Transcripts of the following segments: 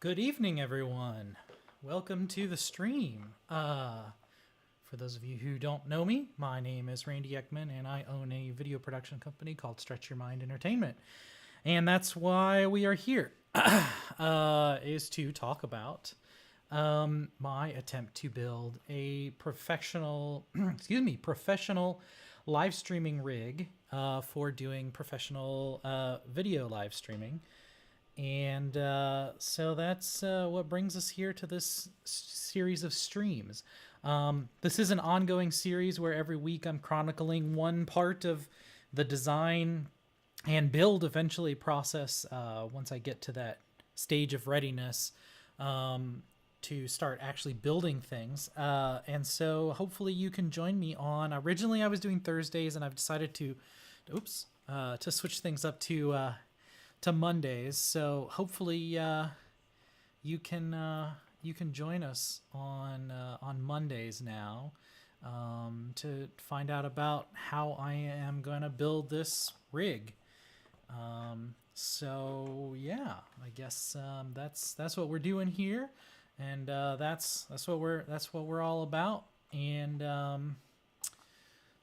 Good evening, everyone. Welcome to the stream. For those of you who don't know me, my name is Randy Ekman, and I own a video production company called Stretch Your Mind Entertainment. And that's why we are here, is to talk about my attempt to build a professional, professional live streaming rig for doing professional video live streaming. And so that's what brings us here to this series of streams. This is an ongoing series where every week I'm chronicling one part of the design and build eventually process once I get to that stage of readiness to start actually building things. And so hopefully you can join me on. Originally I was doing Thursdays, and I've decided to switch things up to Mondays. So hopefully you can join us on Mondays now to find out about how I am going to build this rig. So yeah, I guess that's what we're doing here, and that's what we're all about. And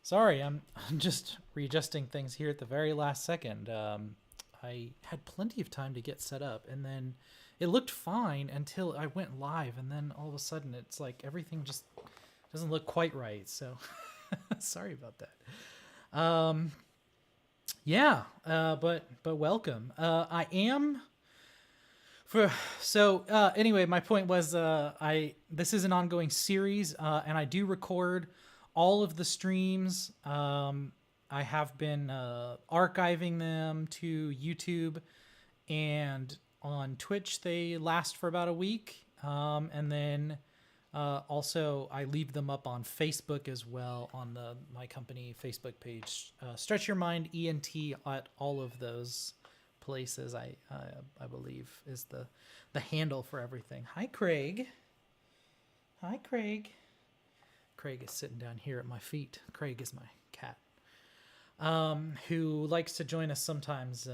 sorry, I'm just readjusting things here at the very last second. I had plenty of time to get set up, and then it looked fine until I went live, and then all of a sudden it's like everything just doesn't look quite right. So sorry about that. But welcome. I am anyway, my point was this is an ongoing series, and I do record all of the streams. I have been archiving them to YouTube, and on Twitch they last for about a week, and then also I leave them up on Facebook as well, on my company Facebook page, Stretch Your Mind ENT, at all of those places. I believe is the handle for everything. Hi, Craig. Hi, Craig. Craig is sitting down here at my feet. Craig is my cat. Who likes to join us sometimes,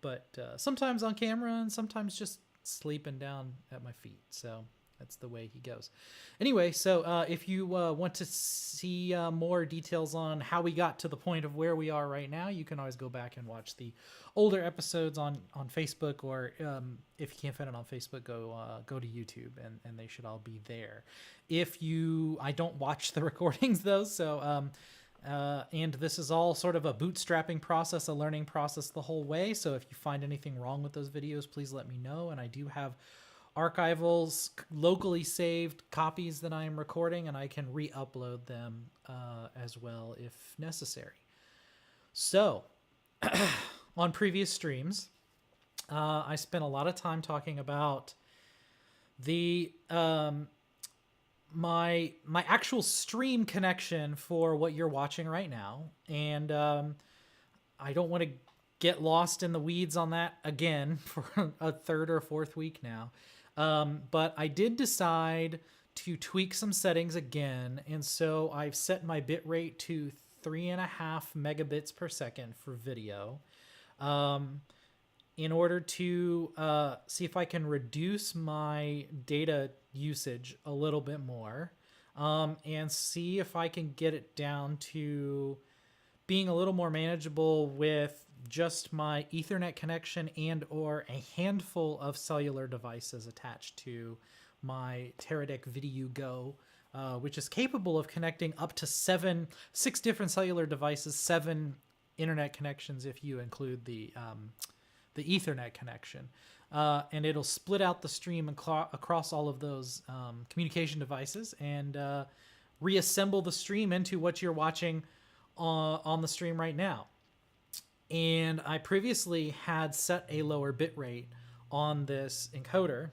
but sometimes on camera and sometimes just sleeping down at my feet. So that's the way he goes. Anyway, so if you want to see more details on how we got to the point of where we are right now, you can always go back and watch the older episodes on Facebook, or if you can't find it on Facebook, go to YouTube, and they should all be there. I don't watch the recordings though, so and this is all sort of a bootstrapping process, a learning process the whole way. So if you find anything wrong with those videos, please let me know. And I do have archivals, locally saved copies that I am recording, and I can re-upload them as well if necessary. So on previous streams, I spent a lot of time talking about the my actual stream connection for what you're watching right now, and I don't want to get lost in the weeds on that again for a third or fourth week now, but I did decide to tweak some settings again, and so I've set my bitrate to 3.5 megabits per second for video, in order to see if I can reduce my data usage a little bit more, and see if I can get it down to being a little more manageable with just my Ethernet connection and or a handful of cellular devices attached to my Teradek Video Go, which is capable of connecting up to 6 different cellular devices, 7 internet connections if you include the Ethernet connection. And it'll split out the stream across all of those communication devices, and reassemble the stream into what you're watching on the stream right now. And I previously had set a lower bit rate on this encoder,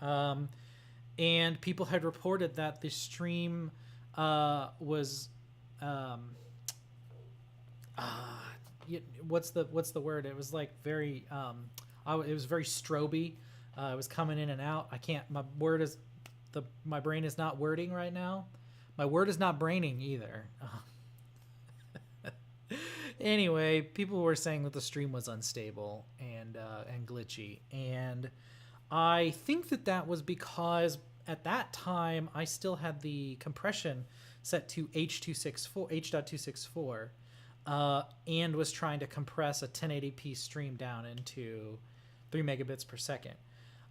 and people had reported that the stream was what's the word? It was like very it was very stroby. It was coming in and out. My brain is not wording right now. My word is not braining either. Anyway, people were saying that the stream was unstable and glitchy, and I think that was because at that time I still had the compression set to H.264, and was trying to compress a 1080p stream down into 3 megabits per second.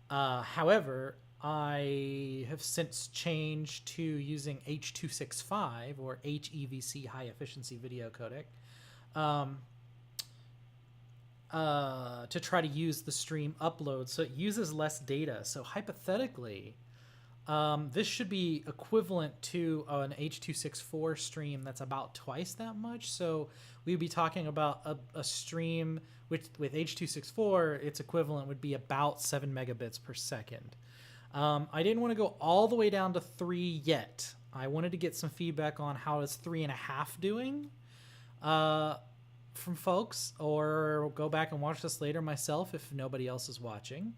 However, I have since changed to using H.265 or HEVC, high efficiency video codec, to try to use the stream upload, so it uses less data. So hypothetically, this should be equivalent to an H.264 stream that's about twice that much. So we'd be talking about a stream with H.264, its equivalent would be about 7 megabits per second. I didn't want to go all the way down to 3 yet. I wanted to get some feedback on how is 3.5 doing from folks, or go back and watch this later myself if nobody else is watching,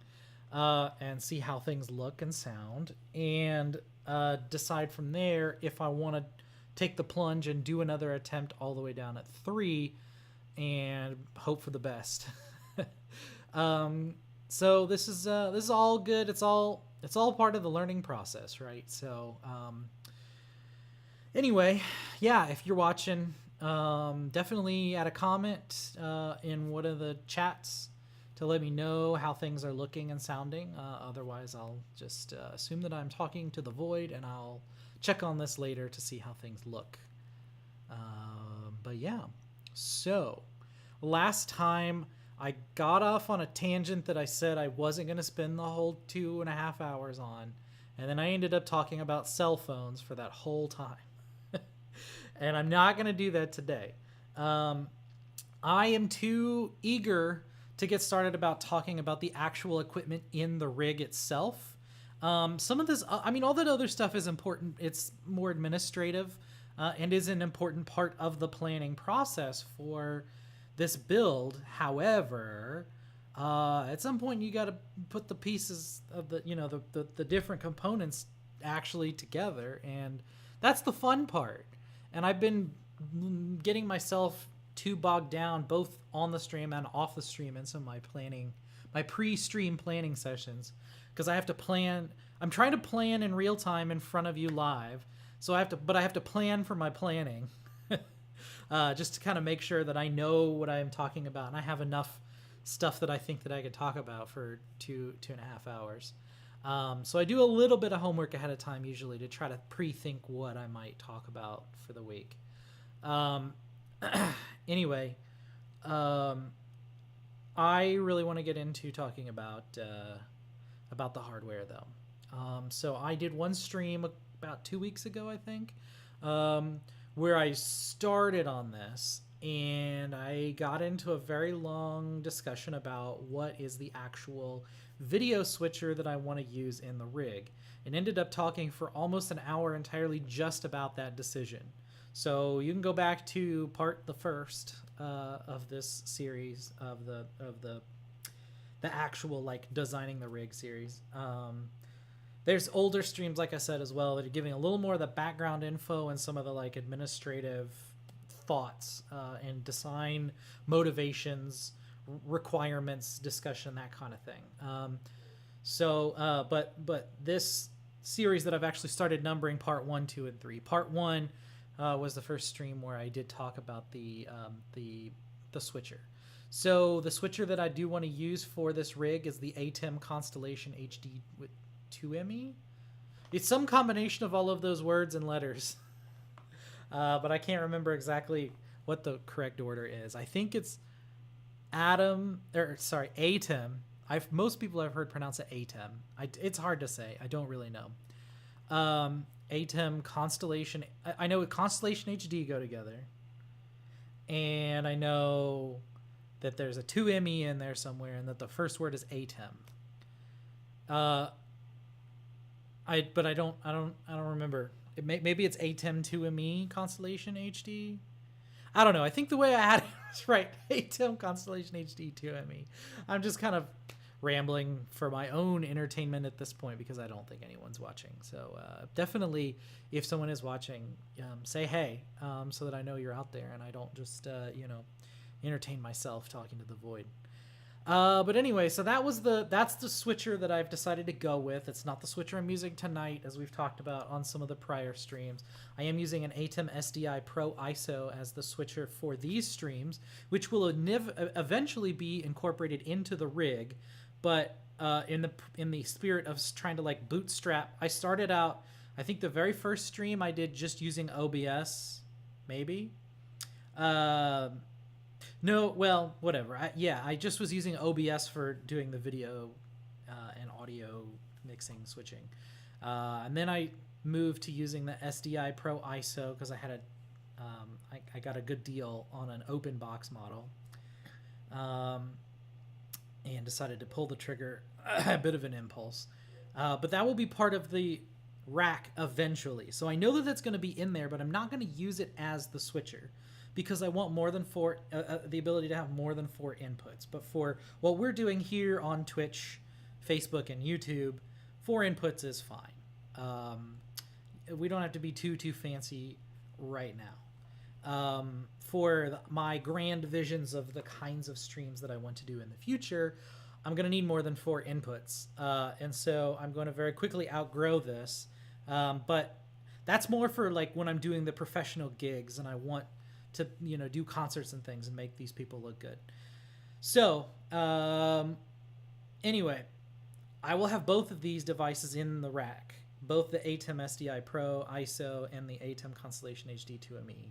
and see how things look and sound, and decide from there if I want to take the plunge and do another attempt all the way down at 3 and hope for the best. So this is all good. It's all part of the learning process, right? So anyway, yeah, if you're watching, definitely add a comment in one of the chats to let me know how things are looking and sounding. Otherwise, I'll just assume that I'm talking to the void, and I'll check on this later to see how things look. But yeah, so last time I got off on a tangent that I said I wasn't going to spend the whole 2.5 hours on, and then I ended up talking about cell phones for that whole time. And I'm not going to do that today. I am too eager to get started about talking about the actual equipment in the rig itself. Some of this, I mean, all that other stuff is important. It's more administrative, and is an important part of the planning process for this build. However, at some point you got to put the pieces of the different components actually together, and that's the fun part. And I've been getting myself too bogged down both on the stream and off the stream in some of my planning, my pre-stream planning sessions, because I have to plan. I'm trying to plan in real time in front of you live, so I have to plan for my planning, just to kind of make sure that I know what I am talking about and I have enough stuff that I think that I could talk about for 2.5 hours. So I do a little bit of homework ahead of time usually to try to pre-think what I might talk about for the week. Anyway, I really want to get into talking about the hardware though. So I did one stream about 2 weeks ago, I think, where I started on this, and I got into a very long discussion about what is the actual video switcher that I want to use in the rig, and ended up talking for almost an hour entirely just about that decision. So you can go back to the first of this series of the actual like designing the rig series. There's older streams, like I said, as well, that are giving a little more of the background info and some of the like administrative thoughts and design motivations, requirements, discussion, that kind of thing. But this series that I've actually started numbering part 1, 2, and 3. Part 1 was the first stream where I did talk about the switcher. So the switcher that I do want to use for this rig is the ATEM Constellation HD with 2ME. It's some combination of all of those words and letters, but I can't remember exactly what the correct order is. I think it's ATEM. Most people I've heard pronounce it ATEM. It's hard to say. I don't really know. ATEM Constellation. I know Constellation HD go together, and I know that there's a 2ME in there somewhere, and that the first word is ATEM. But I don't remember. Maybe it's ATEM 2ME Constellation HD. I don't know. I think the way I had it was right. ATEM Constellation HD 2ME. I'm just kind of rambling for my own entertainment at this point because I don't think anyone's watching. So definitely, if someone is watching, say hey, so that I know you're out there and I don't just entertain myself talking to the void. But anyway, so that's the switcher that I've decided to go with. It's not the switcher I'm using tonight, as we've talked about on some of the prior streams. I am using an ATEM SDI Pro ISO as the switcher for these streams, which will eventually be incorporated into the rig. But in the spirit of trying to like bootstrap, I started out. I think the very first stream I did just using OBS, maybe. No, well, whatever. I just was using OBS for doing the video and audio mixing, switching. And then I moved to using the SDI Pro ISO because I had I got a good deal on an open box model. And decided to pull the trigger, a bit of an impulse. But that will be part of the rack eventually. So I know that that's going to be in there, but I'm not going to use it as the switcher, because I want more than four, the ability to have more than 4 inputs. But for what we're doing here on Twitch, Facebook, and YouTube, 4 inputs is fine. We don't have to be too fancy right now. For my grand visions of the kinds of streams that I want to do in the future, I'm going to need more than 4 inputs. And so I'm going to very quickly outgrow this. But that's more for like when I'm doing the professional gigs and I want to do concerts and things and make these people look good. So anyway, I will have both of these devices in the rack, both the ATEM SDI Pro ISO and the ATEM Constellation HD 2ME.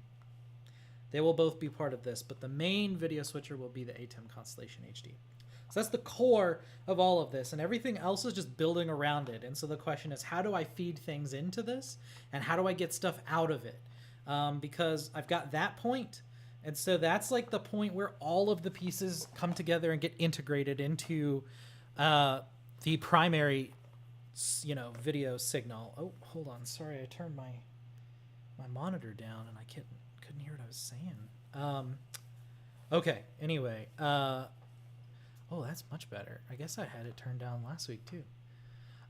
They will both be part of this, but the main video switcher will be the ATEM Constellation HD. So that's the core of all of this, and everything else is just building around it. And so the question is, how do I feed things into this, and how do I get stuff out of it? Because I've got that point, and so that's like the point where all of the pieces come together and get integrated into the primary, video signal. Oh, hold on, sorry, I turned my monitor down and I couldn't hear what I was saying. Okay, anyway, oh, that's much better. I guess I had it turned down last week too.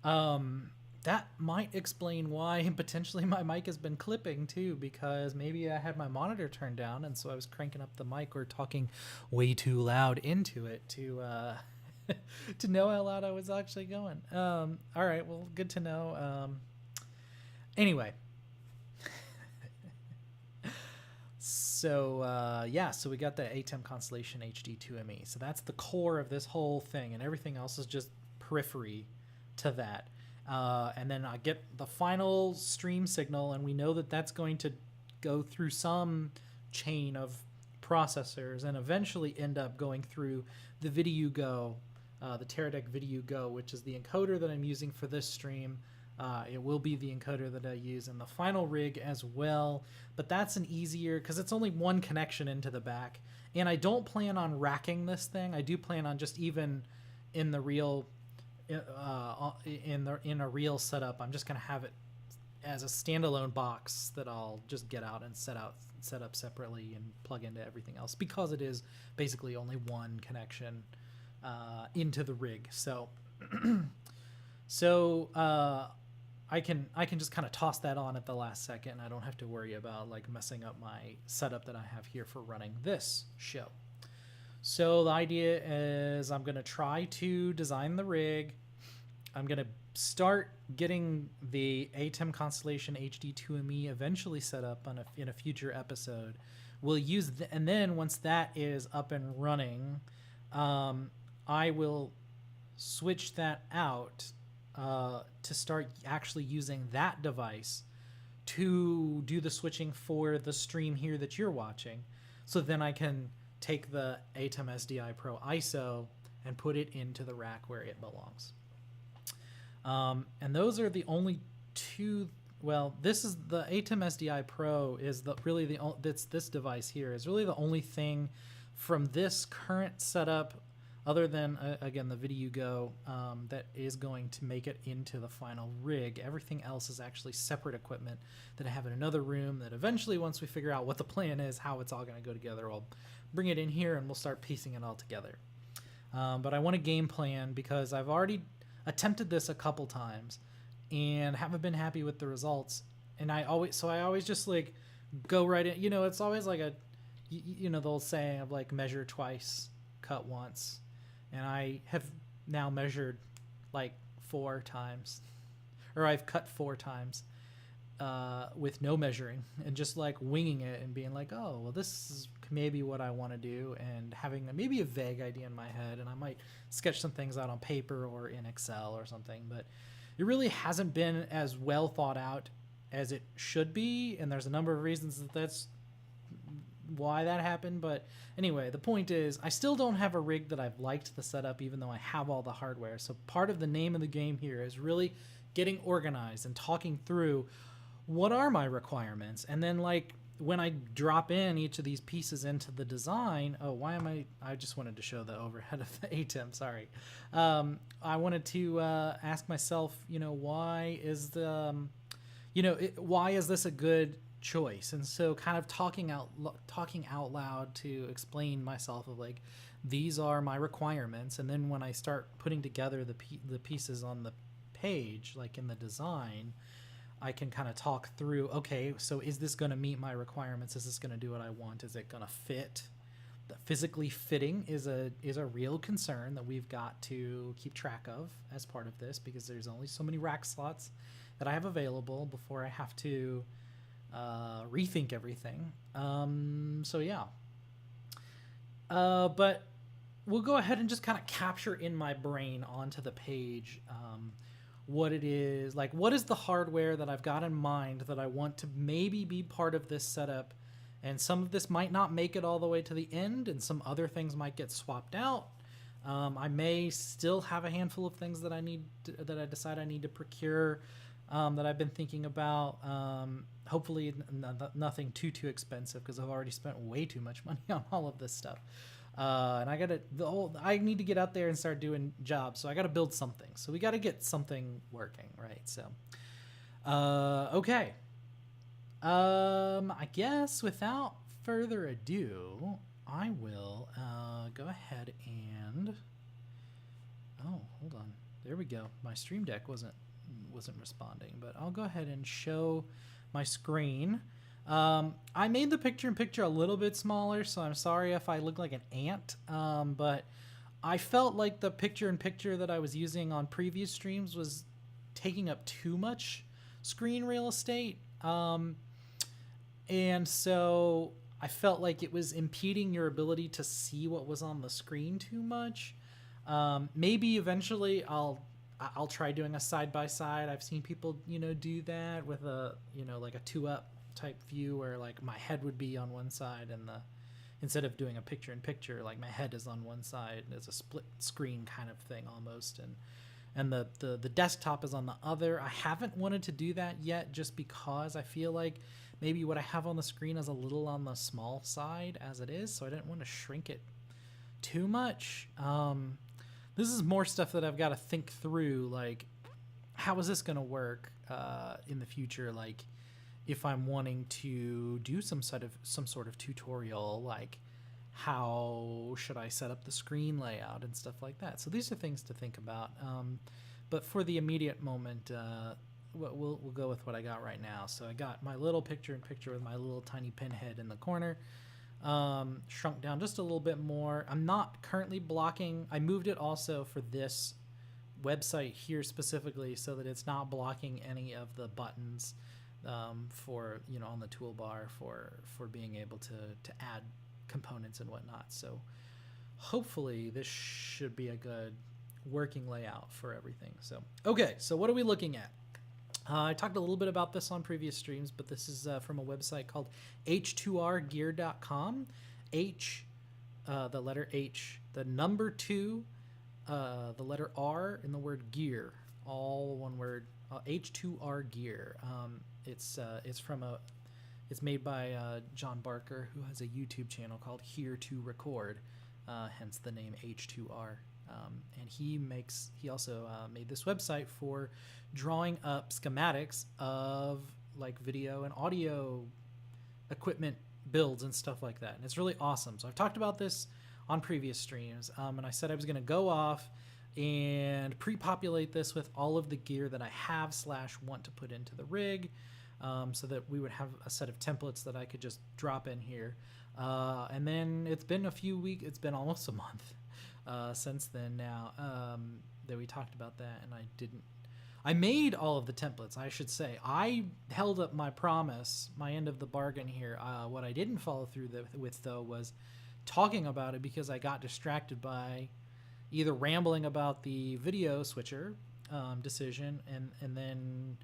That might explain why potentially my mic has been clipping too, because maybe I had my monitor turned down and so I was cranking up the mic or talking way too loud into it to to know how loud I was actually going. All right, well, good to know. Anyway. So so we got the ATEM Constellation HD 2ME. So that's the core of this whole thing, and everything else is just periphery to that. And then I get the final stream signal, and we know that that's going to go through some chain of processors and eventually end up going through the VideoGo, the Teradek VideoGo, which is the encoder that I'm using for this stream. It will be the encoder that I use in the final rig as well, but that's an easier, because it's only one connection into the back, and I don't plan on racking this thing. I do plan on just even in the real in a real setup, I'm just going to have it as a standalone box that I'll just get out and set up separately and plug into everything else, because it is basically only one connection into the rig. So I can just kind of toss that on at the last second. I don't have to worry about like messing up my setup that I have here for running this show. So the idea is I'm going to try to design the rig. I'm going to start getting the ATEM Constellation HD 2ME eventually set up in a future episode. We'll use and then once that is up and running, I will switch that out to start actually using that device to do the switching for the stream here that you're watching. So then I can take the ATEM SDI Pro ISO and put it into the rack where it belongs. And those are the only two. Well, this is the ATEM SDI Pro is this device here is really the only thing from this current setup, other than again the VideoGo, that is going to make it into the final rig. Everything else is actually separate equipment that I have in another room that eventually, once we figure out what the plan is, how it's all going to go together, I'll bring it in here and we'll start piecing it all together. But I want a game plan because I've already attempted this a couple times and haven't been happy with the results. And I always just like go right in. It's always like the old saying of like measure twice, cut once. and I have now measured like 4 times, or I've cut 4 times with no measuring and just like winging it and being like, oh, well, this is maybe what I want to do, and having maybe a vague idea in my head, and I might sketch some things out on paper or in Excel or something, but it really hasn't been as well thought out as it should be, and there's a number of reasons that's why that happened. But anyway, the point is I still don't have a rig that I've liked the setup, even though I have all the hardware. So part of the name of the game here is really getting organized and talking through what are my requirements, and then like when I drop in each of these pieces into the design, I just wanted to show the overhead of the ATEM, sorry. I wanted to ask myself, why is why is this a good choice? And so kind of talking out loud to explain myself of like, these are my requirements. And then when I start putting together the pieces on the page, like in the design, I can kind of talk through, okay, so is this going to meet my requirements? Is this going to do what I want? Is it going to fit? The physically fitting is a real concern that we've got to keep track of as part of this, because there's only so many rack slots that I have available before I have to rethink everything. So yeah. But we'll go ahead and just kind of capture in my brain onto the page what it is, like what is the hardware that I've got in mind that I want to maybe be part of this setup. And some of this might not make it all the way to the end, and some other things might get swapped out. I may still have a handful of things that that I decide I need to procure, that I've been thinking about. Hopefully nothing too expensive, because I've already spent way too much money on all of this stuff. And I need to get out there and start doing jobs. So I got to build something. So we got to get something working, right? So, okay. I guess without further ado, I will go ahead and, oh, hold on. There we go. My Stream Deck wasn't responding, but I'll go ahead and show my screen. I made the picture-in-picture a little bit smaller, so I'm sorry if I look like an ant, but I felt like the picture-in-picture that I was using on previous streams was taking up too much screen real estate, and so I felt like it was impeding your ability to see what was on the screen too much. Maybe eventually I'll try doing a side-by-side. I've seen people, do that with a, like a 2-up type view where like my head would be on one side and instead of doing a picture-in-picture, like my head is on one side as a split screen kind of thing almost, and the desktop is on the other. I haven't wanted to do that yet, just because I feel like maybe what I have on the screen is a little on the small side as it is, so I didn't want to shrink it too much. This is more stuff that I've got to think through, like how is this going to work in the future, like if I'm wanting to do some sort of tutorial, like how should I set up the screen layout and stuff like that. So these are things to think about. But for the immediate moment, we'll go with what I got right now. So I got my little picture-in-picture with my little tiny pinhead in the corner, shrunk down just a little bit more. I'm not currently blocking. I moved it also for this website here specifically so that it's not blocking any of the buttons for, on the toolbar for being able to add components and whatnot. So hopefully this should be a good working layout for everything. So, okay, so what are we looking at? I talked a little bit about this on previous streams, but this is from a website called h2rgear.com. The letter H, the number 2, the letter R, and the word gear, all one word. H2R Gear. It's made by John Barker, who has a YouTube channel called Here to Record, hence the name H2R. And he also made this website for drawing up schematics of like video and audio equipment builds and stuff like that. And it's really awesome. So I've talked about this on previous streams, and I said I was going to go off and pre-populate this with all of the gear that I have / want to put into the rig, so that we would have a set of templates that I could just drop in here. And then it's been a few weeks, it's been almost a month. since then now, that we talked about that, and I made all of the templates, I should say. I held up my promise, my end of the bargain here. What I didn't follow through with, though, was talking about it, because I got distracted by either rambling about the video switcher decision and then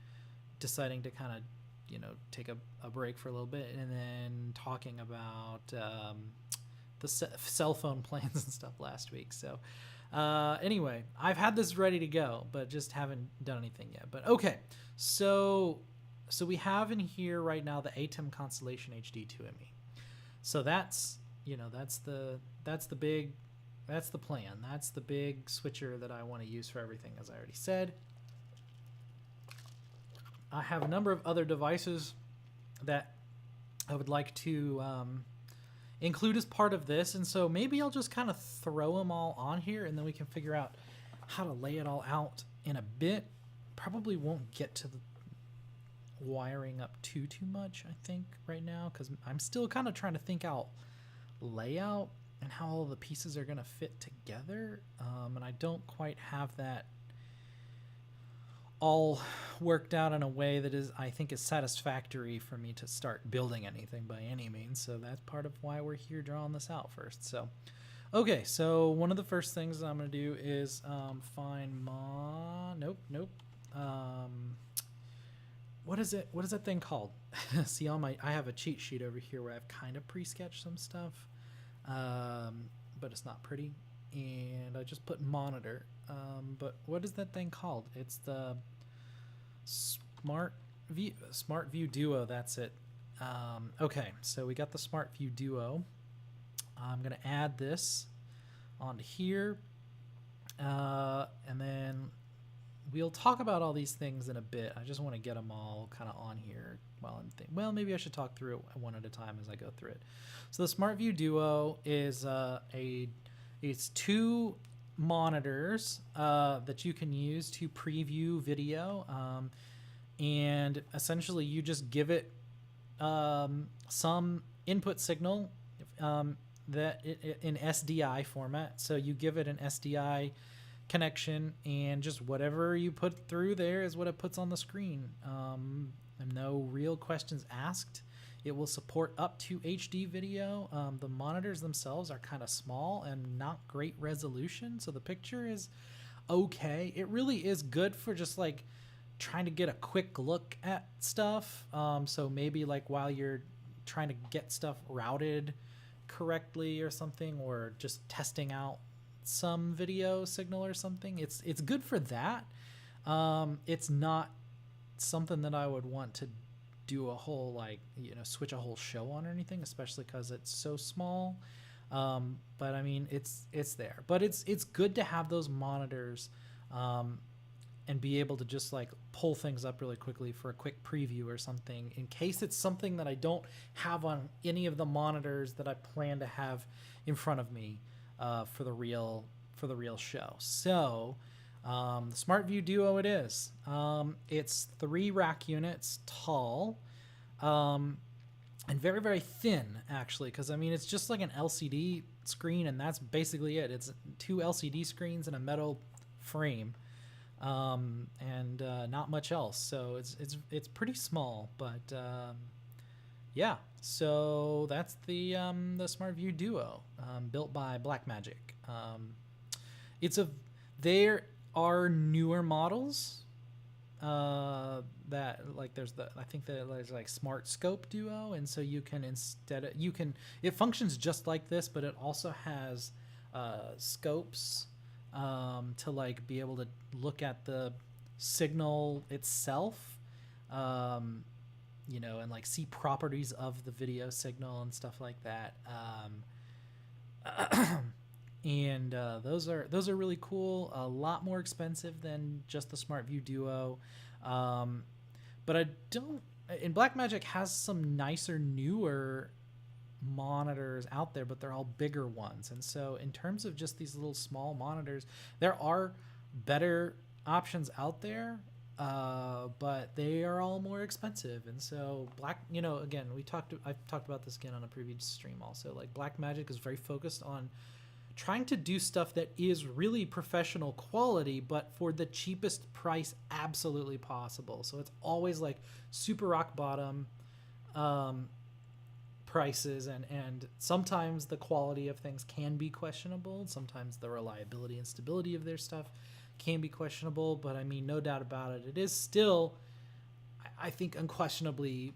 deciding to kind of, take a break for a little bit, and then talking about the cell phone plans and stuff last week. So anyway, I've had this ready to go, but just haven't done anything yet. But okay, so we have in here right now the ATEM Constellation HD 2ME. So that's the plan. That's the big switcher that I want to use for everything, as I already said. I have a number of other devices that I would like to include as part of this, and so maybe I'll just kind of throw them all on here, and then we can figure out how to lay it all out in a bit. Probably won't get to the wiring up too much, I think, right now, because I'm still kind of trying to think out layout and how all the pieces are going to fit together, and I don't quite have that all worked out in a way that I think is satisfactory for me to start building anything by any means. So that's part of why we're here drawing this out first. So okay, so one of the first things I'm going to do is find what is that thing called? See, I have a cheat sheet over here where I've kind of pre-sketched some stuff, but it's not pretty, and I just put monitor. But what is that thing called? It's the Smart View Duo. That's it. Okay, so we got the Smart View Duo. I'm gonna add this onto here, and then we'll talk about all these things in a bit. I just want to get them all kind of on here well, maybe I should talk through it one at a time as I go through it. So the Smart View Duo is it's two monitors that you can use to preview video, and essentially you just give it some input signal that in SDI format. So you give it an SDI connection, and just whatever you put through there is what it puts on the screen. And no real questions asked. It will support up to HD video. The monitors themselves are kind of small and not great resolution, so the picture is okay. It really is good for just like trying to get a quick look at stuff. So maybe like while you're trying to get stuff routed correctly or something, or just testing out some video signal or something. It's good for that. It's not something that I would want to do a whole switch a whole show on or anything, especially because it's so small. But I mean, it's there. But it's good to have those monitors and be able to just like pull things up really quickly for a quick preview or something, in case it's something that I don't have on any of the monitors that I plan to have in front of me for the real show. So the Smart View Duo it is. It's 3 rack units tall, and very, very thin, actually, because I mean it's just like an LCD screen, and that's basically it. It's 2 LCD screens and a metal frame, and not much else. So it's pretty small, but yeah. So that's the Smart View Duo, built by Blackmagic. There are newer models that like I think that there's like Smart Scope Duo, and so you can it functions just like this, but it also has scopes to like be able to look at the signal itself, and like see properties of the video signal and stuff like that. And those are really cool. A lot more expensive than just the Smart View Duo, but and Blackmagic has some nicer, newer monitors out there, but they're all bigger ones. And so in terms of just these little small monitors, there are better options out there, but they are all more expensive. And so I've talked about this again on a previous stream also, like Blackmagic is very focused on trying to do stuff that is really professional quality, but for the cheapest price absolutely possible. So it's always like super rock bottom prices, and sometimes the quality of things can be questionable. Sometimes the reliability and stability of their stuff can be questionable, but I mean, no doubt about it, it is still, I think, unquestionably,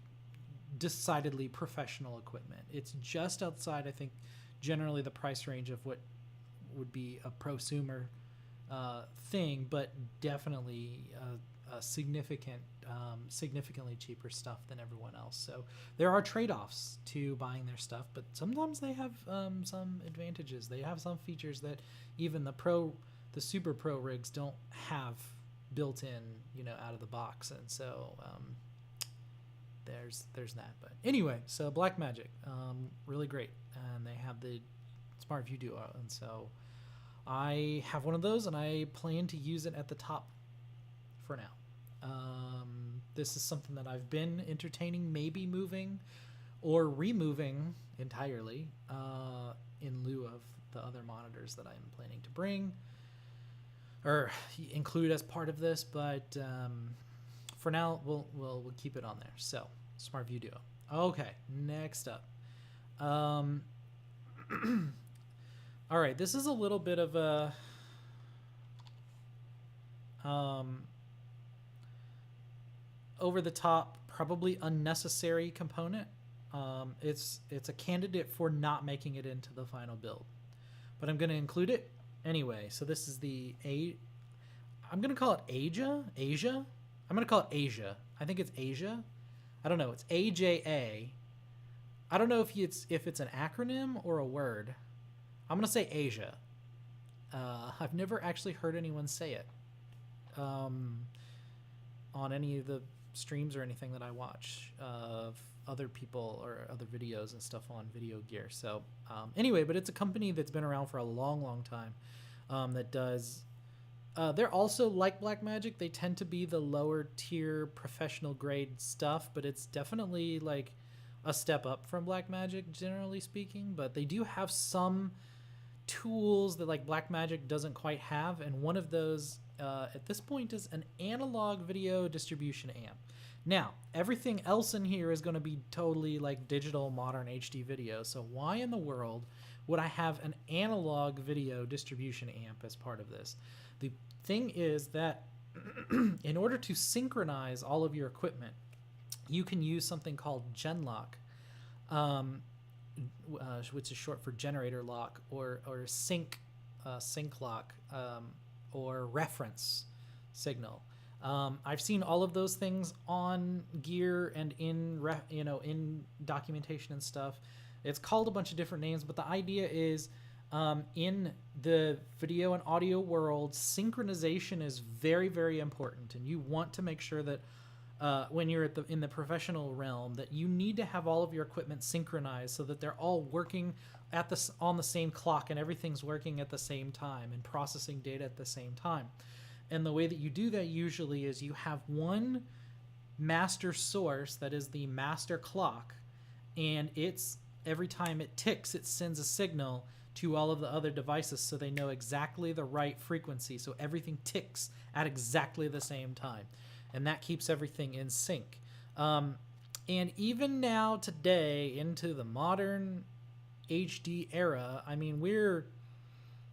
decidedly professional equipment. It's just outside, I think, generally the price range of what would be a prosumer thing, but definitely a significantly cheaper stuff than everyone else. So there are trade-offs to buying their stuff, but sometimes they have some advantages. They have some features that even the super pro rigs don't have built in, out of the box. And so there's that. But anyway, so Blackmagic, really great, and they have the Smart View Duo, and so I have one of those, and I plan to use it at the top for now. This is something that I've been entertaining, maybe moving or removing entirely in lieu of the other monitors that I'm planning to bring or include as part of this, but for now we'll keep it on there. So Smart View Duo. Okay, next up. All right, this is a little bit of a over the top, probably unnecessary component. It's a candidate for not making it into the final build, but I'm going to include it anyway. So this is I'm going to call it Asia. I'm going to call it Asia. I think it's Asia. I don't know. It's AJA. I don't know if it's an acronym or a word. I'm going to say Asia. I've never actually heard anyone say it on any of the streams or anything that I watch of other people or other videos and stuff on Video Gear. So anyway, but it's a company that's been around for a long time that does... they're also like Blackmagic. They tend to be the lower tier professional grade stuff, but it's definitely like a step up from Blackmagic, generally speaking. But they do have some tools that like Blackmagic doesn't quite have, and one of those at this point is an analog video distribution amp. Now, everything else in here is going to be totally like digital modern HD video, so why in the world would I have an analog video distribution amp as part of this? The thing is that in order to synchronize all of your equipment, you can use something called Genlock, which is short for generator lock, or sync lock, or reference signal. I've seen all of those things on gear and in documentation and stuff. It's called a bunch of different names, but the idea is in the video and audio world, synchronization is very, very important, and you want to make sure that when you're in the professional realm, that you need to have all of your equipment synchronized so that they're all working on the same clock and everything's working at the same time and processing data at the same time. And the way that you do that usually is you have one master source that is the master clock, and every time it ticks, it sends a signal to all of the other devices so they know exactly the right frequency, so everything ticks at exactly the same time, and that keeps everything in sync. And even now today, into the modern HD era, I mean, we're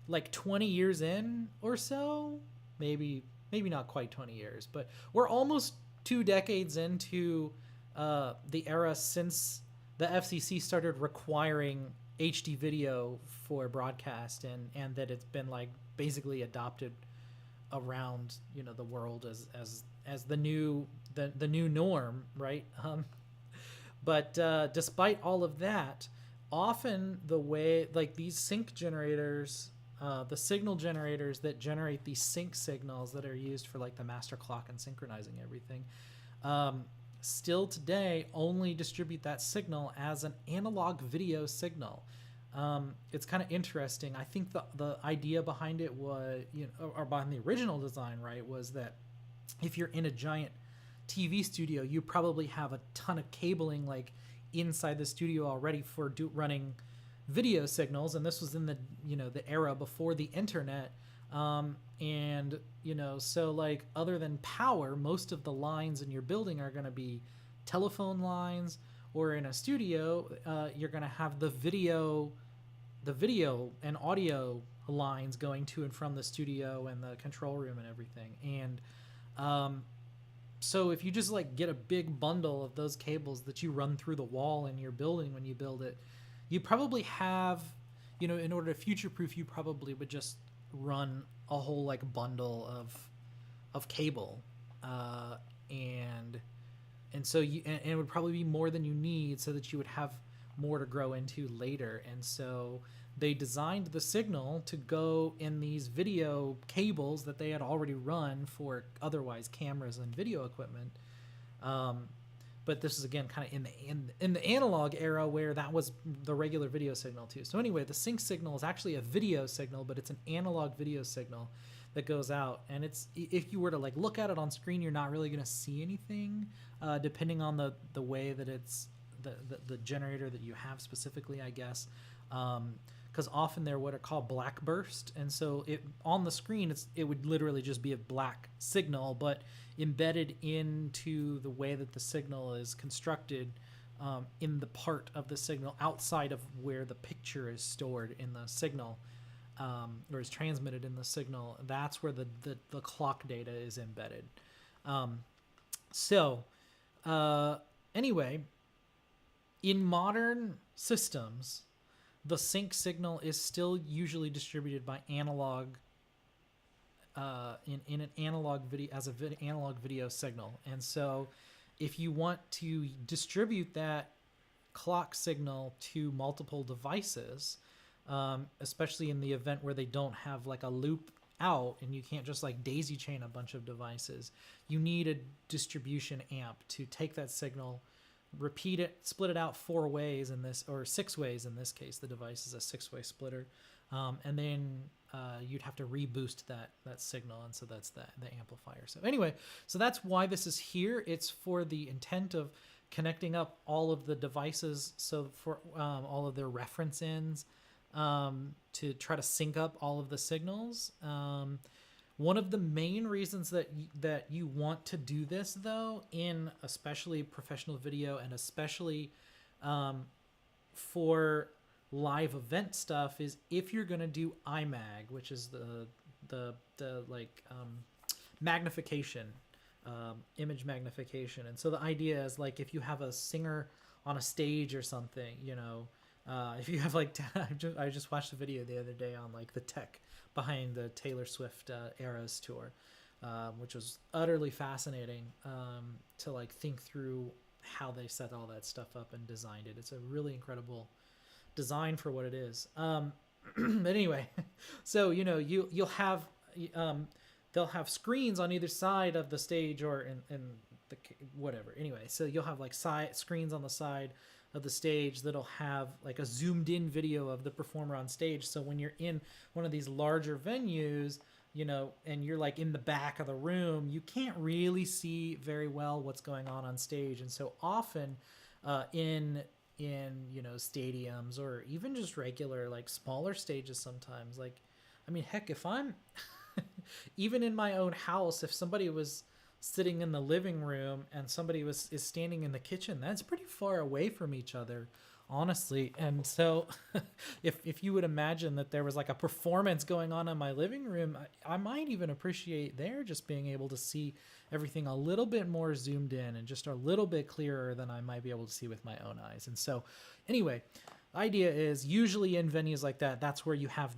like 20 years in or so, maybe not quite 20 years, but we're almost 2 decades into the era since the FCC started requiring HD video for broadcast, and that it's been like basically adopted around the world as the new norm, right? But despite all of that, often the way like these sync generators, the signal generators that generate these sync signals that are used for like the master clock and synchronizing everything, still today only distribute that signal as an analog video signal. It's kind of interesting. I think the idea behind it was, or behind the original design, right, was that if you're in a giant TV studio, you probably have a ton of cabling like inside the studio already for running video signals, and this was in the the era before the internet. And so like other than power, most of the lines in your building are going to be telephone lines, or in a studio, you're going to have the video and audio lines going to and from the studio and the control room and everything. And so if you just like get a big bundle of those cables that you run through the wall in your building when you build it, you probably have, in order to future proof, you probably would just run a whole like bundle of cable, and so and it would probably be more than you need, so that you would have more to grow into later. And so they designed the signal to go in these video cables that they had already run for otherwise cameras and video equipment. But this is again kind of in the analog era, where that was the regular video signal too. So anyway, the sync signal is actually a video signal, but it's an analog video signal that goes out. And it's, if you were to like look at it on screen, you're not really going to see anything, depending on the way that it's the generator that you have specifically, I guess. Because often they're what are called black burst, and so on the screen it would literally just be a black signal, but embedded into the way that the signal is constructed, in the part of the signal outside of where the picture is stored in the signal, or is transmitted in the signal. That's where the clock data is embedded. Anyway, in modern systems, the sync signal is still usually distributed by analog, in an analog video, as an analog video signal. And so if you want to distribute that clock signal to multiple devices, especially in the event where they don't have like a loop out and you can't just like daisy chain a bunch of devices, you need a distribution amp to take that signal, repeat it, split it out 4 ways in this, or 6 ways in this case. The device is a 6-way splitter, and then you'd have to reboost that signal, and so that's the amplifier. So anyway, so that's why this is here. It's for the intent of connecting up all of the devices, so for all of their reference ends, to try to sync up all of the signals. One of the main reasons that you want to do this, though, in especially professional video, and especially for live event stuff, is if you're going to do IMAG, which is the magnification, image magnification. And so the idea is, like, if you have a singer on a stage or something, if you have like I just watched a video the other day on like the tech behind the Taylor Swift Eras tour, which was utterly fascinating, to like think through how they set all that stuff up and designed it. It's a really incredible design for what it is. But anyway, so you'll have they'll have screens on either side of the stage, or in the whatever. Anyway, so you'll have like screens on the side of the stage that'll have like a zoomed in video of the performer on stage. So when you're in one of these larger venues, and you're like in the back of the room, you can't really see very well what's going on stage. And so often, in stadiums, or even just regular like smaller stages, sometimes, like, I mean, heck, if I'm even in my own house, if somebody was sitting in the living room and somebody is standing in the kitchen, that's pretty far away from each other, honestly. And so if you would imagine that there was like a performance going on in my living room, I might even appreciate there just being able to see everything a little bit more zoomed in and just a little bit clearer than I might be able to see with my own eyes. And so anyway, idea is, usually in venues like that, that's where you have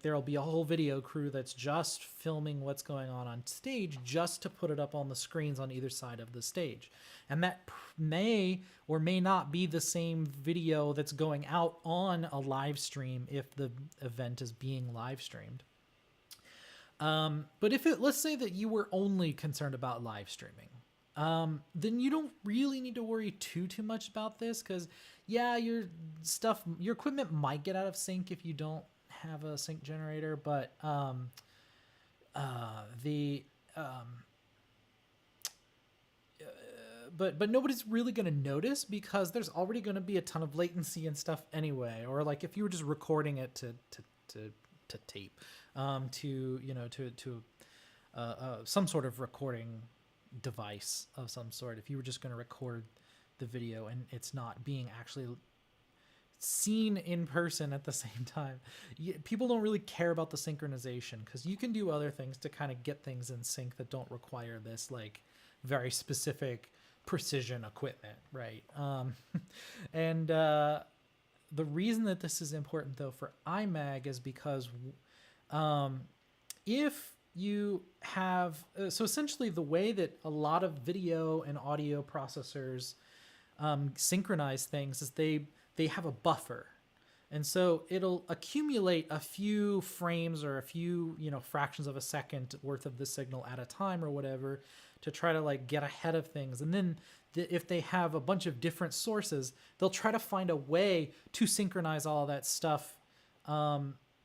there'll be a whole video crew that's just filming what's going on stage, just to put it up on the screens on either side of the stage. And that may or may not be the same video that's going out on a live stream if the event is being live streamed. But let's say that you were only concerned about live streaming, then you don't really need to worry too much about this, because your equipment might get out of sync if you don't have a sync generator, but but nobody's really going to notice because there's already going to be a ton of latency and stuff anyway. Or like if you were just recording it to tape, to some sort of recording device of some sort. If you were just going to record the video and it's not being actually seen in person at the same time, people don't really care about the synchronization because you can do other things to kind of get things in sync that don't require this like very specific precision equipment, right? The reason that this is important though for iMag is because if you have so essentially the way that a lot of video and audio processors synchronize things is they have a buffer, and so it'll accumulate a few frames or a few fractions of a second worth of the signal at a time or whatever to try to like get ahead of things. And then if they have a bunch of different sources, they'll try to find a way to synchronize all of that stuff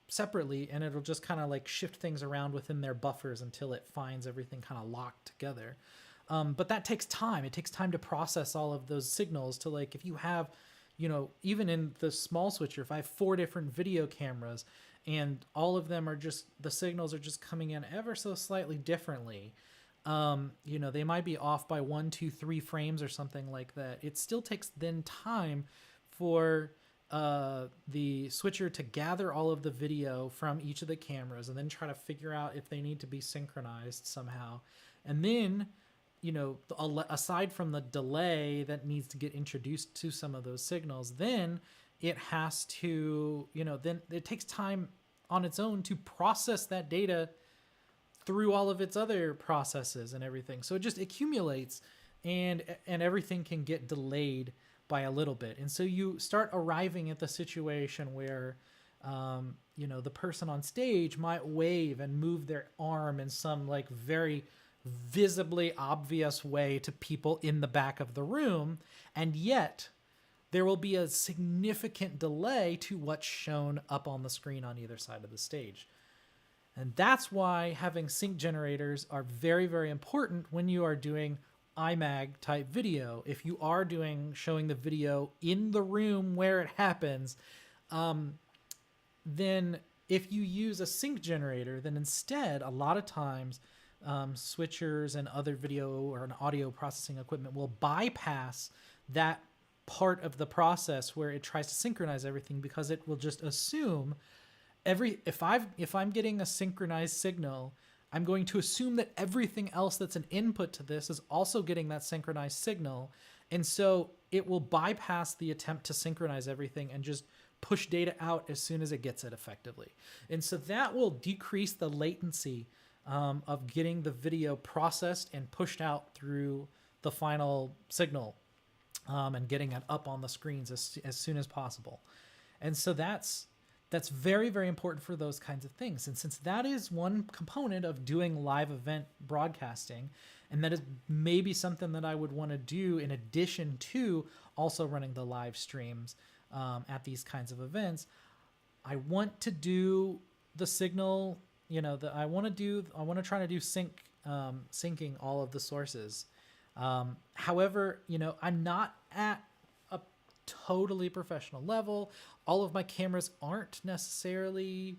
separately, and it'll just kind of like shift things around within their buffers until it finds everything kind of locked together. But that takes time. It takes time to process all of those signals to like, if you have, even in the small switcher, if I have 4 different video cameras and all of them are just, the signals are just coming in ever so slightly differently, they might be off by 1, 2, 3 frames or something like that. It still takes then time for the switcher to gather all of the video from each of the cameras and then try to figure out if they need to be synchronized somehow. And then, aside from the delay that needs to get introduced to some of those signals, then it has to, then it takes time on its own to process that data through all of its other processes and everything. So it just accumulates and everything can get delayed by a little bit. And so you start arriving at the situation where, the person on stage might wave and move their arm in some like very visibly obvious way to people in the back of the room. And yet there will be a significant delay to what's shown up on the screen on either side of the stage. And that's why having sync generators are very, very important when you are doing iMag type video. If you are showing the video in the room where it happens, then if you use a sync generator, then instead, a lot of times, switchers and other video or an audio processing equipment will bypass that part of the process where it tries to synchronize everything, because it will just assume if I'm getting a synchronized signal, I'm going to assume that everything else that's an input to this is also getting that synchronized signal. And so it will bypass the attempt to synchronize everything and just push data out as soon as it gets it effectively. And so that will decrease the latency of getting the video processed and pushed out through the final signal and getting it up on the screens as soon as possible. And so that's very, very important for those kinds of things. And since that is one component of doing live event broadcasting, and that is maybe something that I would want to do in addition to also running the live streams at these kinds of events, I want to do the signal, I want to try to do syncing all of the sources. However, I'm not at a totally professional level. All of my cameras aren't necessarily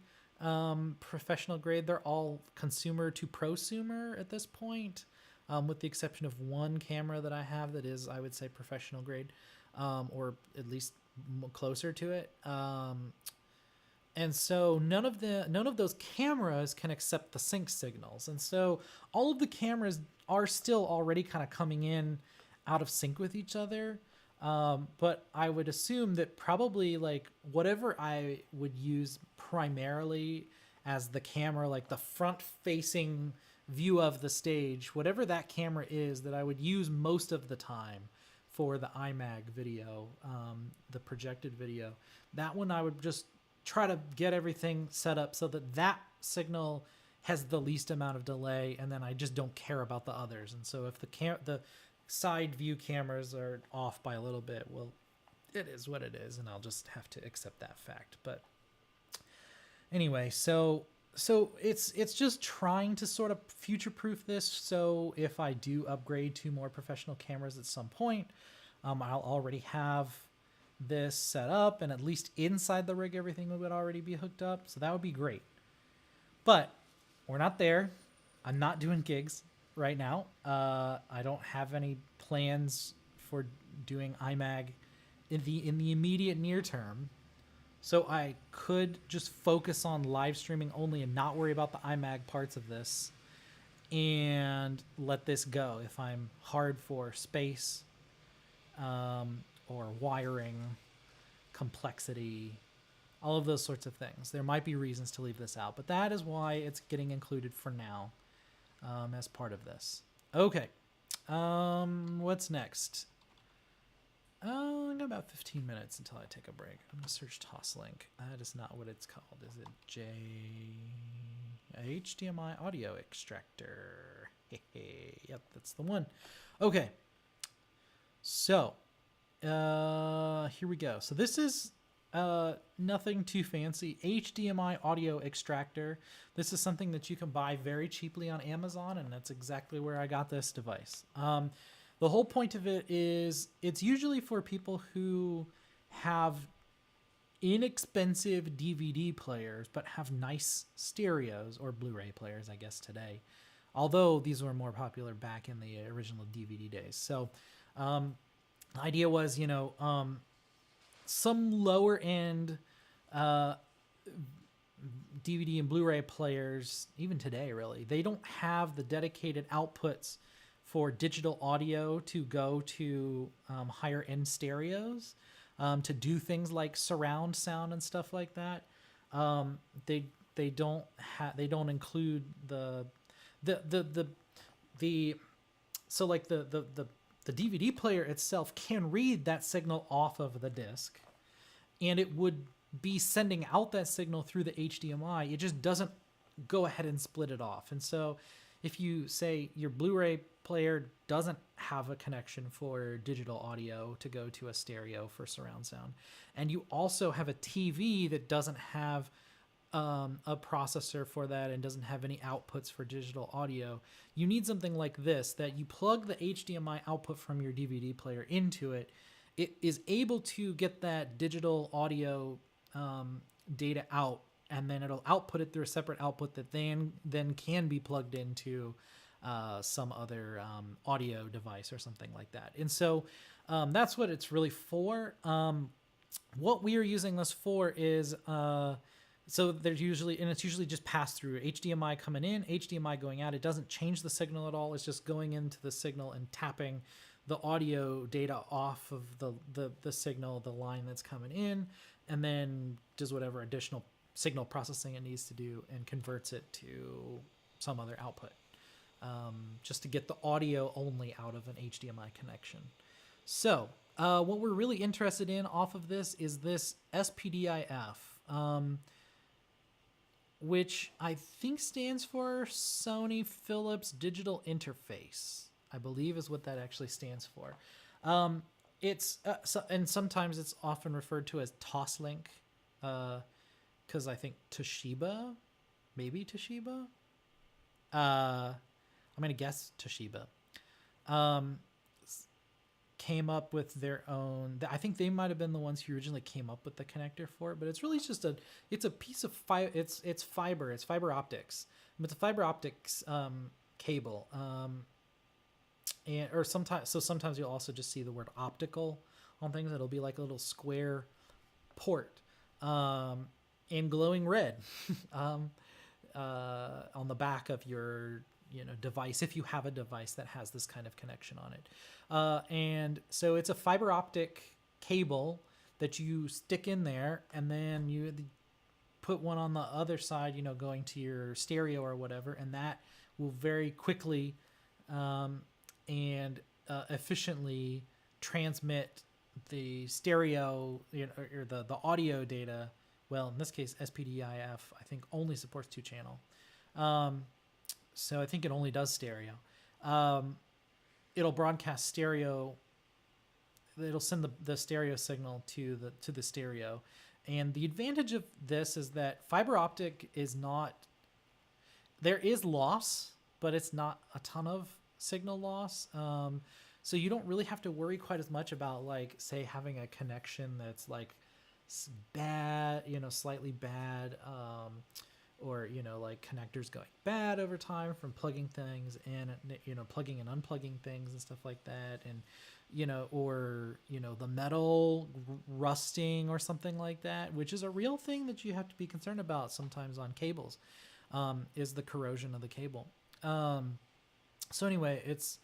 professional grade. They're all consumer to prosumer at this point, with the exception of one camera that I have that is, I would say, professional grade, or at least closer to it. And so none of those cameras can accept the sync signals. And so all of the cameras are still already kind of coming in out of sync with each other. But I would assume that probably like whatever I would use primarily as the camera, like the front facing view of the stage, whatever that camera is that I would use most of the time for the iMag video, the projected video, that one I would just try to get everything set up so that signal has the least amount of delay, and then I just don't care about the others. And so if the side view cameras are off by a little bit, well, it is what it is, and I'll just have to accept that fact. But anyway, so So it's just trying to sort of future-proof this. So if I do upgrade to more professional cameras at some point, I'll already have this set up, and at least inside the rig, everything would already be hooked up. So that would be great. But we're not there. I'm not doing gigs right now. I don't have any plans for doing iMag in the immediate near term. So I could just focus on live streaming only and not worry about the iMag parts of this and let this go if I'm hard for space or wiring, complexity, all of those sorts of things. There might be reasons to leave this out, but that is why it's getting included for now as part of this. Okay. What's next? I got about 15 minutes until I take a break. I'm going to search Toslink. That is not what it's called. Is it HDMI audio extractor? Yep, that's the one. Okay. So, here we go. So this is nothing too fancy. HDMI audio extractor. This is something that you can buy very cheaply on Amazon, and that's exactly where I got this device. The whole point of it is it's usually for people who have inexpensive DVD players but have nice stereos, or Blu-ray players, I guess, today. Although these were more popular back in the original DVD days. So the idea was, some lower end DVD and Blu-ray players, even today really, they don't have the dedicated outputs for digital audio to go to higher end stereos to do things like surround sound and stuff like that. They don't include the so like the DVD player itself can read that signal off of the disc, and it would be sending out that signal through the HDMI. It just doesn't go ahead and split it off. And so if you say your Blu-ray player doesn't have a connection for digital audio to go to a stereo for surround sound, and you also have a TV that doesn't have a processor for that and doesn't have any outputs for digital audio, you need something like this that you plug the HDMI output from your DVD player into it. It is able to get that digital audio data out, and then it'll output it through a separate output that then can be plugged into some other audio device or something like that. And so that's what it's really for. What we are using this for is so there's it's usually just pass through HDMI coming in, HDMI going out. It doesn't change the signal at all. It's just going into the signal and tapping the audio data off of the signal, the line that's coming in, and then does whatever additional signal processing it needs to do and converts it to some other output, just to get the audio only out of an HDMI connection. So what we're really interested in off of this is this SPDIF, which I think stands for Sony Philips Digital Interface, I believe is what that actually stands for. It's and sometimes it's often referred to as Toslink, because I think Toshiba, maybe Toshiba. I'm gonna guess Toshiba. Came up with their own. I think they might have been the ones who originally came up with the connector for it, but it's really just it's a piece of fiber. It's fiber. It's fiber optics. It's a fiber optics cable. Or sometimes you'll also just see the word optical on things. It'll be like a little square port in glowing red on the back of your device, if you have a device that has this kind of connection on it. And so it's a fiber optic cable that you stick in there, and then you put one on the other side, going to your stereo or whatever, and that will very quickly and efficiently transmit the stereo or the audio data. Well, in this case, SPDIF, I think, only supports 2-channel. So I think it only does stereo. It'll broadcast stereo. It'll send the stereo signal to the stereo. And the advantage of this is that fiber optic is not there is loss, but it's not a ton of signal loss. So you don't really have to worry quite as much about, like, say, having a connection that's like bad, slightly bad, or like connectors going bad over time from plugging things in, plugging and unplugging things and stuff like that, and or the metal rusting or something like that, which is a real thing that you have to be concerned about sometimes on cables, is the corrosion of the cable. So anyway, it's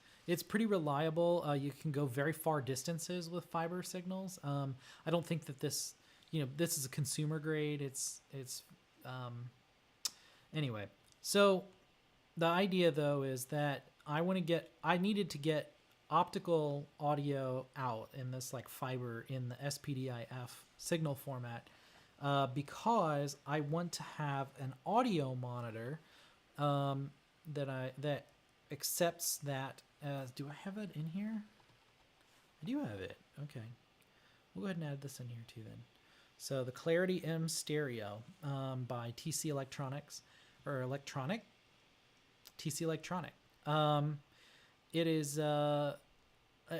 pretty reliable. You can go very far distances with fiber signals. I don't think that this is a consumer grade. Anyway, so the idea though is that I needed to get optical audio out in this like fiber in the SPDIF signal format, because I want to have an audio monitor that accepts that as, do I have it in here? I do have it. Okay. We'll go ahead and add this in here too then. So the Clarity M Stereo by TC Electronics, or Electronic, TC Electronic. It is,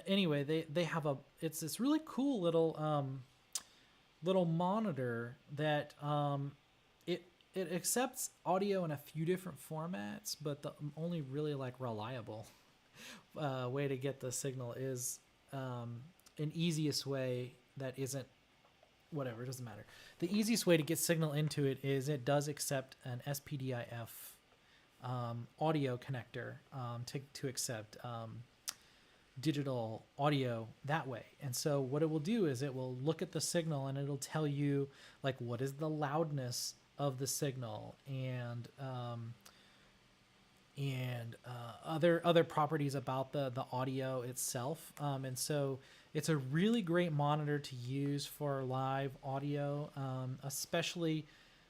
anyway, they have it's this really cool little monitor that it accepts audio in a few different formats, but the only really like reliable way to get the signal is an easiest way that isn't, whatever, it doesn't matter. The easiest way to get signal into it is it does accept an SPDIF audio connector to accept digital audio that way. And so what it will do is it will look at the signal and it'll tell you like what is the loudness of the signal and other properties about the audio itself. And so it's a really great monitor to use for live audio, especially,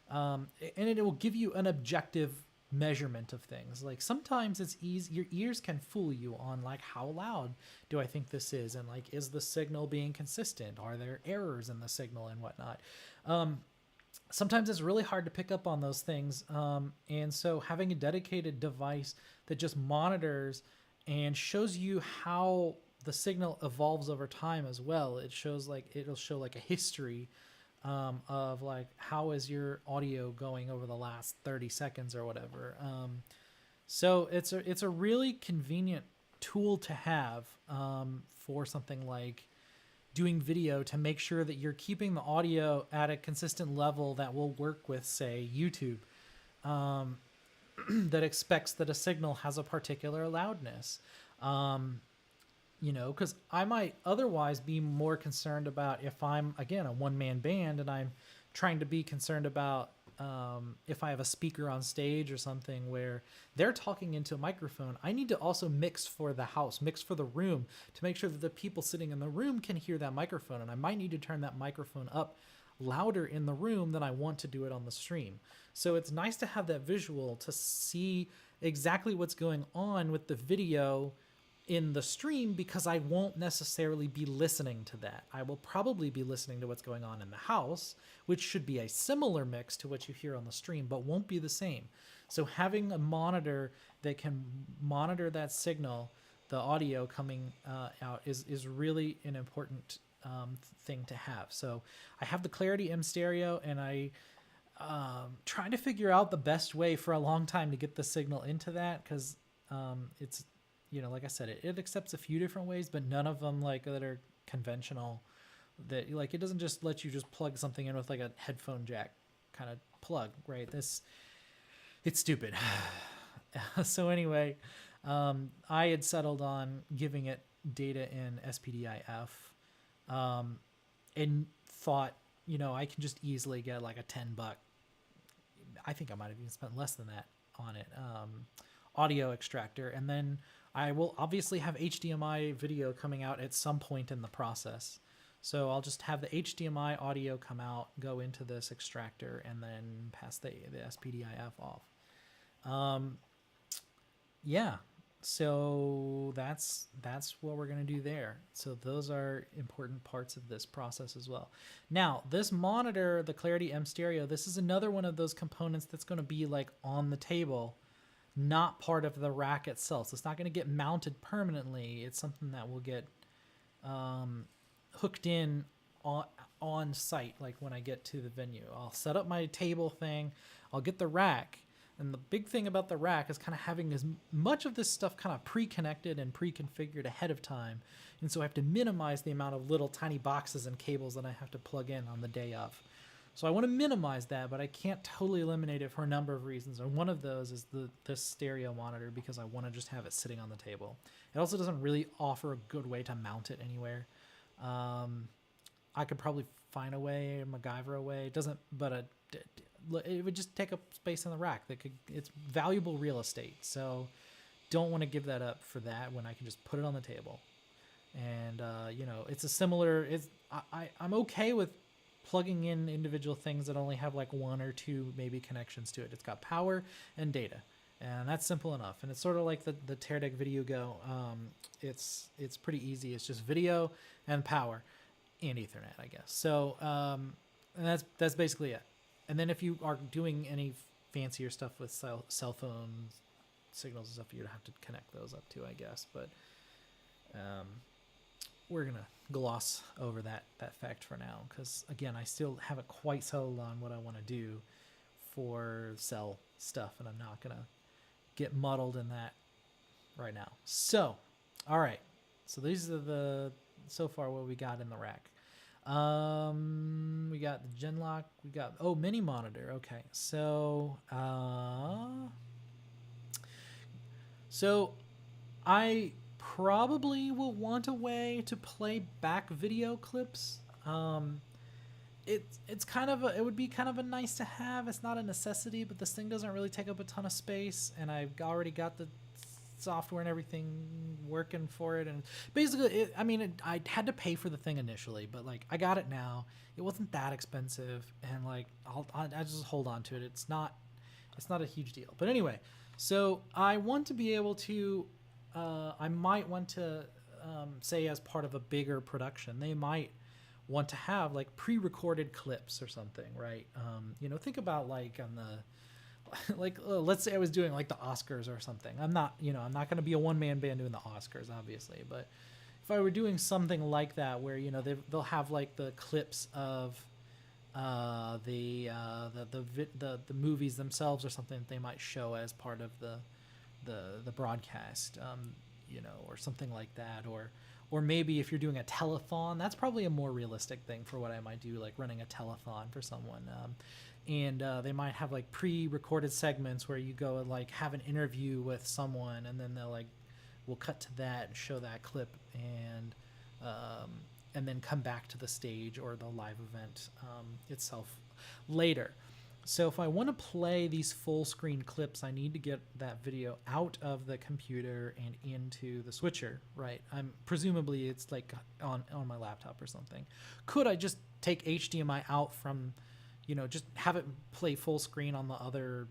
and it will give you an objective measurement of things. Like sometimes it's easy, your ears can fool you on like how loud do I think this is, and like is the signal being consistent, are there errors in the signal and whatnot. Sometimes it's really hard to pick up on those things, and so having a dedicated device that just monitors and shows you how the signal evolves over time as well. It'll show like a history of like how is your audio going over the last 30 seconds or whatever. So it's a really convenient tool to have for something like doing video, to make sure that you're keeping the audio at a consistent level that will work with, say, YouTube, that expects that a signal has a particular loudness. Because I might otherwise be more concerned about if I'm, again, a one-man band and I'm trying to be concerned about if I have a speaker on stage or something where they're talking into a microphone, I need to also mix for the house, mix for the room, to make sure that the people sitting in the room can hear that microphone. And I might need to turn that microphone up louder in the room than I want to do it on the stream. So it's nice to have that visual to see exactly what's going on with the video in the stream, because I won't necessarily be listening to that. I will probably be listening to what's going on in the house, which should be a similar mix to what you hear on the stream, but won't be the same. So having a monitor that can monitor that signal, the audio coming out, is really an important thing to have. So I have the Clarity M Stereo, and I trying to figure out the best way for a long time to get the signal into that, because it's, like I said, it accepts a few different ways, but none of them like that are conventional. That like it doesn't just let you just plug something in with like a headphone jack kind of plug, right? It's stupid. So anyway, I had settled on giving it data in SPDIF, and thought, I can just easily get like a $10. I think I might have even spent less than that on it. Audio extractor, and then I will obviously have HDMI video coming out at some point in the process. So I'll just have the HDMI audio come out, go into this extractor, and then pass the SPDIF off. Yeah, so that's what we're going to do there. So those are important parts of this process as well. Now, this monitor, the Clarity M Stereo, this is another one of those components that's going to be like on the table not part of the rack itself. So it's not going to get mounted permanently. It's something that will get hooked in on site. Like when I get to the venue, I'll set up my table thing. I'll get the rack. And the big thing about the rack is kind of having as much of this stuff kind of pre-connected and pre-configured ahead of time. And so I have to minimize the amount of little tiny boxes and cables that I have to plug in on the day of. So I want to minimize that, but I can't totally eliminate it for a number of reasons. And one of those is this stereo monitor, because I want to just have it sitting on the table. It also doesn't really offer a good way to mount it anywhere. I could probably find a way, MacGyver a way. It doesn't, but it would just take up space in the rack. It's valuable real estate. So don't want to give that up for that when I can just put it on the table. And it's a similar. I'm okay with plugging in individual things that only have like one or two maybe connections to it. It's got power and data, and that's simple enough. And it's sort of like the Teradek Video Go. It's pretty easy. It's just video and power and Ethernet, I guess. So and that's basically it. And then if you are doing any fancier stuff with cell phone signals and stuff, you'd have to connect those up too, I guess. But we're going to gloss over that fact for now, because, again, I still haven't quite settled on what I want to do for cell stuff, and I'm not going to get muddled in that right now. So, all right. So these are so far what we got in the rack. We got the Genlock. We got mini monitor. Okay, so I probably will want a way to play back video clips. It's kind of it would be kind of a nice to have. It's not a necessity, but this thing doesn't really take up a ton of space, and I've already got the software and everything working for it. And basically, I had to pay for the thing initially, but like I got it now. It wasn't that expensive, and like I just hold on to it. It's not a huge deal. But anyway, so I want to be able to. I might want to say, as part of a bigger production, they might want to have like pre-recorded clips or something, right? Think about like on the let's say I was doing like the Oscars or something. I'm not going to be a one-man band doing the Oscars, obviously, but if I were doing something like that, where they'll have like the clips of the movies themselves or something that they might show as part of the broadcast, or something like that, or maybe if you're doing a telethon, that's probably a more realistic thing for what I might do, like running a telethon for someone. And they might have like pre-recorded segments where you go and like have an interview with someone, and then we'll cut to that and show that clip, and then come back to the stage or the live event itself later. So if I want to play these full screen clips, I need to get that video out of the computer and into the switcher, right? Presumably it's like on my laptop or something. Could I just take HDMI out from, just have it play full screen on the other,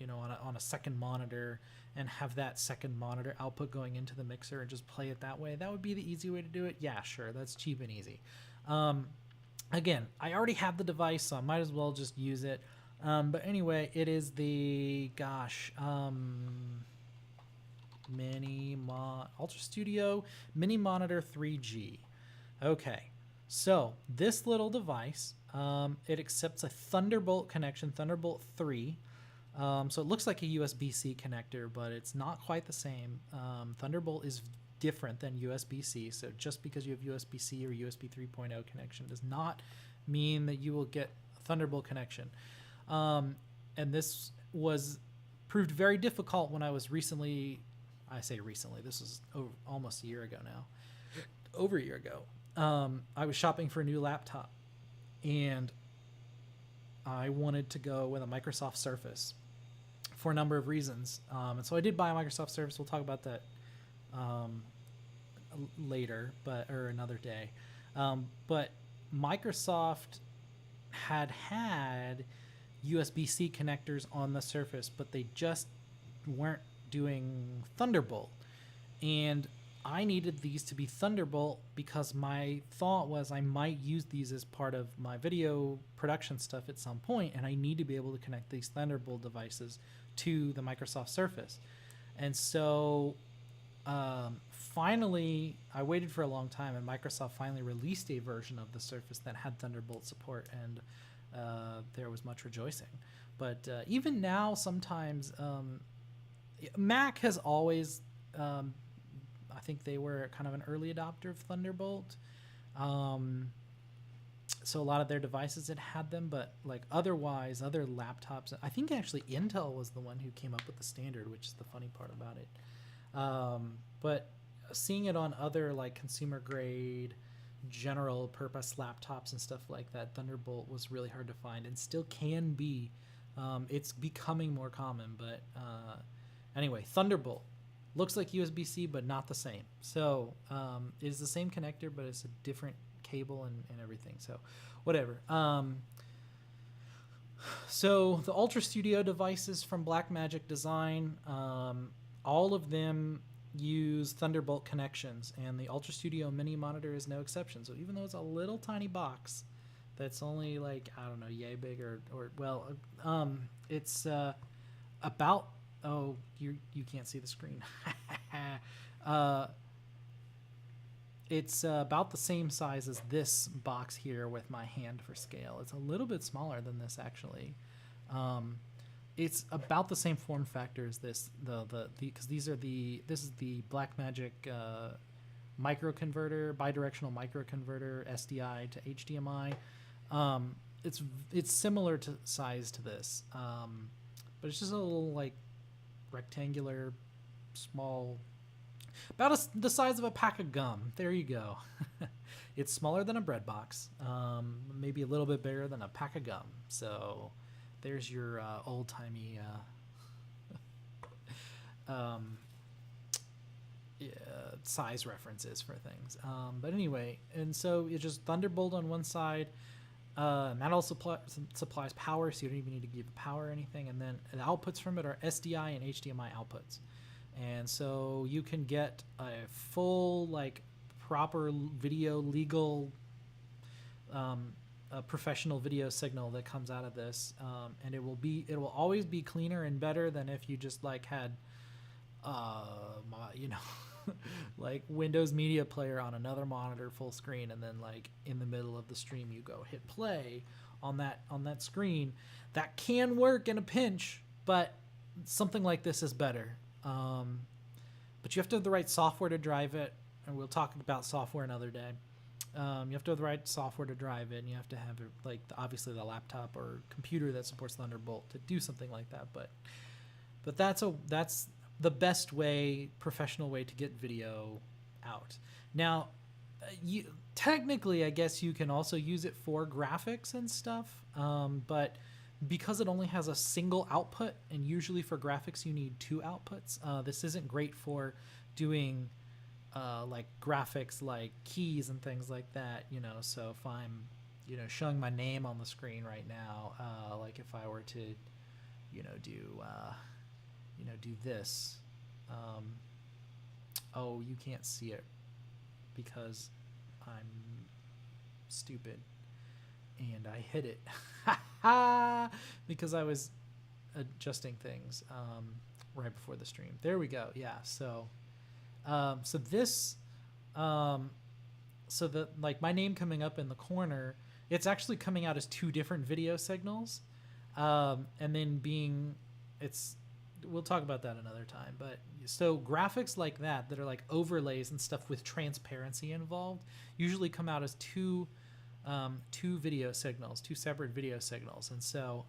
on a second monitor, and have that second monitor output going into the mixer and just play it that way? That would be the easy way to do it. Yeah, sure. That's cheap and easy. Again, I already have the device, so I might as well just use it. But anyway, it is the Ultra Studio Mini Monitor 3G. Okay, so this little device, it accepts a Thunderbolt connection, Thunderbolt 3. So it looks like a USB-C connector, but it's not quite the same. Thunderbolt is different than USB-C, so just because you have USB-C or USB 3.0 connection does not mean that you will get a Thunderbolt connection. And this was proved very difficult when I was recently, this was almost a year ago now, over a year ago. I was shopping for a new laptop, and I wanted to go with a Microsoft Surface for a number of reasons. And so I did buy a Microsoft Surface. We'll talk about that later, or another day. But Microsoft had USB-C connectors on the Surface, but they just weren't doing Thunderbolt. And I needed these to be Thunderbolt because my thought was I might use these as part of my video production stuff at some point, and I need to be able to connect these Thunderbolt devices to the Microsoft Surface. And so finally, I waited for a long time, and Microsoft finally released a version of the Surface that had Thunderbolt support, and there was much rejoicing. But even now, sometimes Mac has always, I think they were kind of an early adopter of Thunderbolt. So a lot of their devices had them, but like otherwise, other laptops, I think actually Intel was the one who came up with the standard, which is the funny part about it. But seeing it on other like consumer grade, general purpose laptops and stuff like that, Thunderbolt was really hard to find and still can be. It's becoming more common, but anyway, Thunderbolt looks like USB-C, but not the same. So it is the same connector, but it's a different cable and everything. So whatever. So the Ultra Studio devices from Blackmagic Design, all of them use Thunderbolt connections, and the Ultra Studio mini monitor is no exception. So even though it's a little tiny box that's only like, I don't know, yay big or well, it's about, oh, you can't see the screen. It's about the same size as this box here with my hand for scale. It's a little bit smaller than this actually. It's about the same form factor as this, because this is the Blackmagic microconverter, bidirectional microconverter, SDI to HDMI. It's similar to size to this, but it's just a little like rectangular, small, about the size of a pack of gum. There you go. It's smaller than a bread box, maybe a little bit bigger than a pack of gum. So there's your old-timey size references for things. But anyway, and so it's just Thunderbolt on one side. That also supplies power, so you don't even need to give power or anything. And then the outputs from it are SDI and HDMI outputs. And so you can get a full, like, proper video, legal, a professional video signal that comes out of this, and it will always be cleaner and better than if you just like had, like Windows Media Player on another monitor full screen, and then like in the middle of the stream you go hit play on that screen. That can work in a pinch, but something like this is better. But you have to have the right software to drive it, and we'll talk about software another day. You have to have the right software to drive it, and you have to have like obviously the laptop or computer that supports Thunderbolt to do something like that. But that's the best way, professional way to get video out. Now, technically, I guess you can also use it for graphics and stuff, but because it only has a single output, and usually for graphics you need two outputs, this isn't great for doing like graphics like keys and things like that, so if I'm showing my name on the screen right now, like if I were to do this, oh, you can't see it because I'm stupid and I hit it because I was adjusting things right before the stream. There we go. Yeah, so this, so that like my name coming up in the corner, it's actually coming out as two different video signals, and then we'll talk about that another time. But so graphics like that are like overlays and stuff with transparency involved usually come out as two video signals, two separate video signals. And so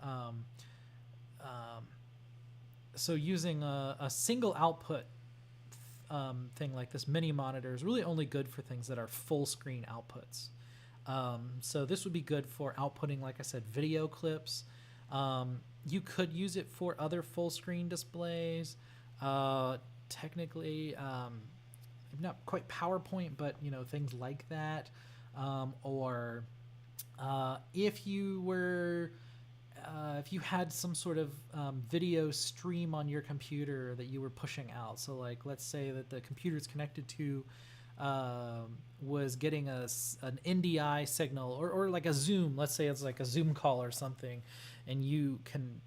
so using a single output thing like this mini monitor is really only good for things that are full screen outputs. So this would be good for outputting, like I said, video clips. You could use it for other full screen displays. Technically, not quite PowerPoint, but things like that. Or if you had some sort of video stream on your computer that you were pushing out. So like, let's say that the computer it's connected to was getting an NDI signal or like a Zoom. Let's say it's like a Zoom call or something, and you can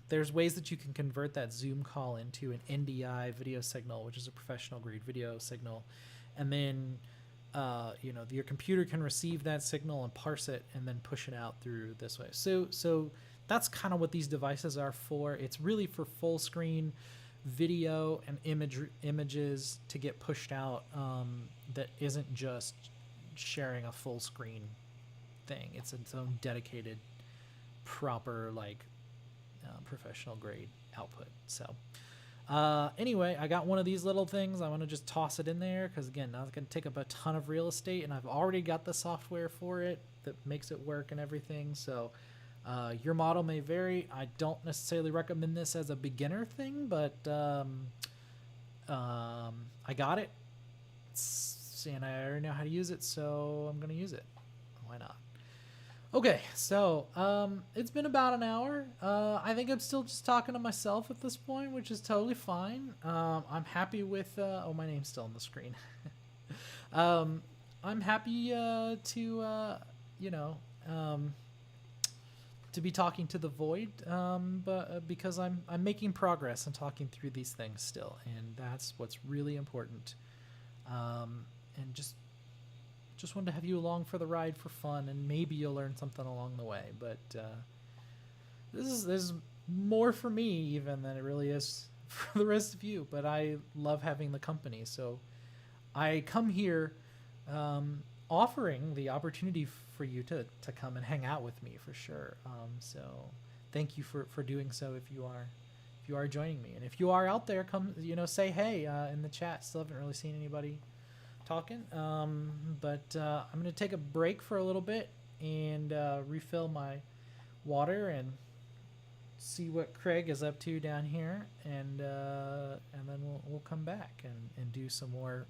there's ways that you can convert that Zoom call into an NDI video signal, which is a professional grade video signal, and then your computer can receive that signal and parse it and then push it out through this way. So that's kind of what these devices are for. It's really for full screen video and images to get pushed out, that isn't just sharing a full screen thing. It's its own dedicated, proper, professional grade output. So anyway, I got one of these little things. I want to just toss it in there because, again, now it's going to take up a ton of real estate, and I've already got the software for it that makes it work and everything. So your model may vary. I don't necessarily recommend this as a beginner thing, but I got it, and I already know how to use it, so I'm going to use it. Why not? Okay, so it's been about an hour. I think I'm still just talking to myself at this point, which is totally fine. I'm happy with... my name's still on the screen. I'm happy to be talking to the void, but because I'm making progress and talking through these things still, and that's what's really important. And just wanted to have you along for the ride for fun, and maybe you'll learn something along the way. But this is more for me even than it really is for the rest of you. But I love having the company, so I come here offering the opportunity for you to come and hang out with me for sure. So thank you for doing so if you are joining me, and if you are out there, come say hey in the chat. Still haven't really seen anybody talking, but I'm gonna take a break for a little bit and refill my water and see what Craig is up to down here, and then we'll come back and do some more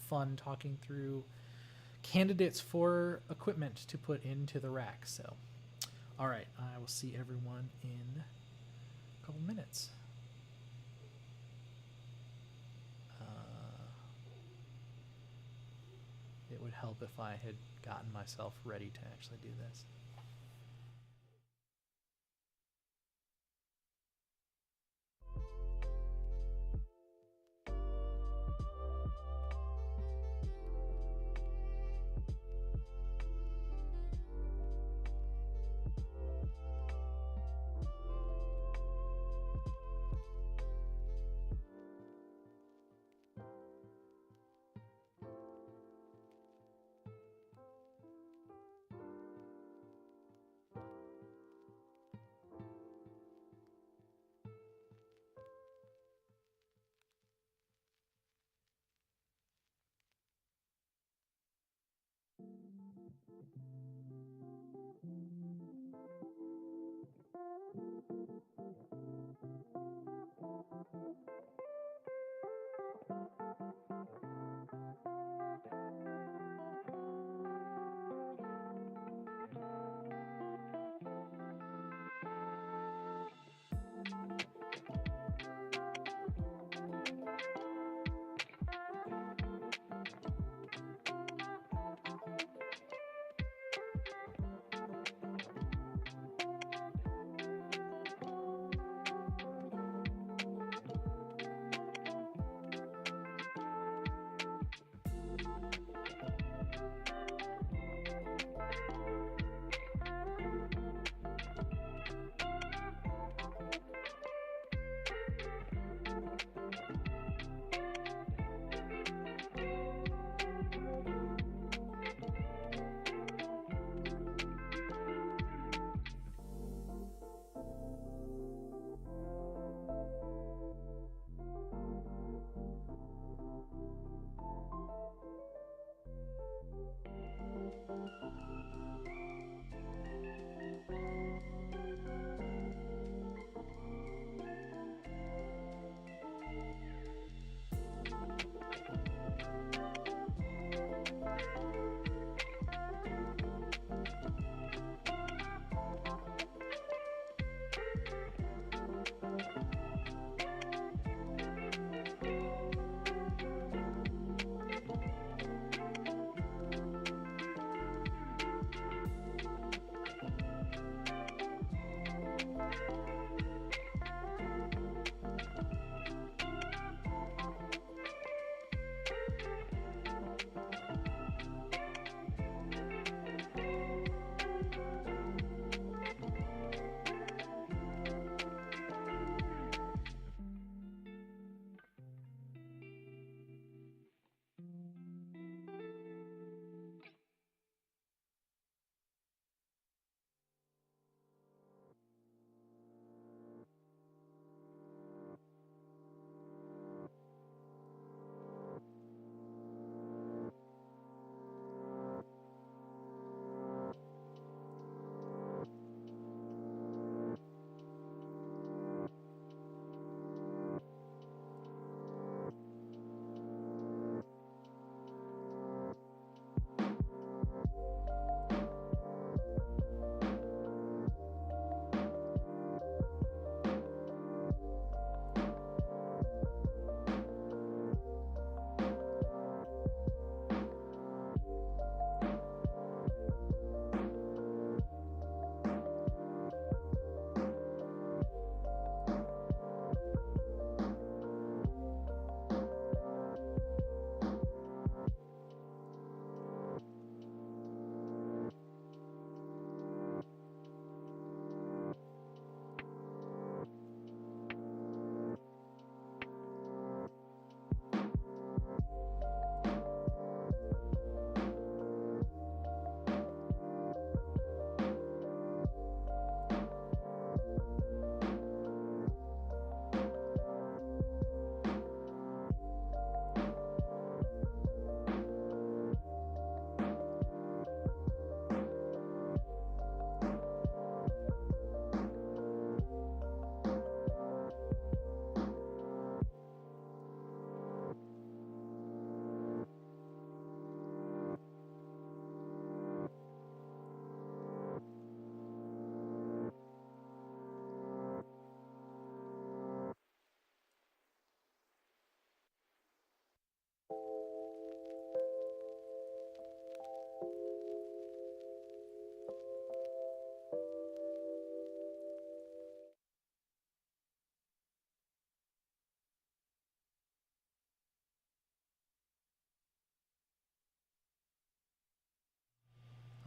fun talking through candidates for equipment to put into the rack. So all right, I will see everyone in a couple minutes. It would help if I had gotten myself ready to actually do this.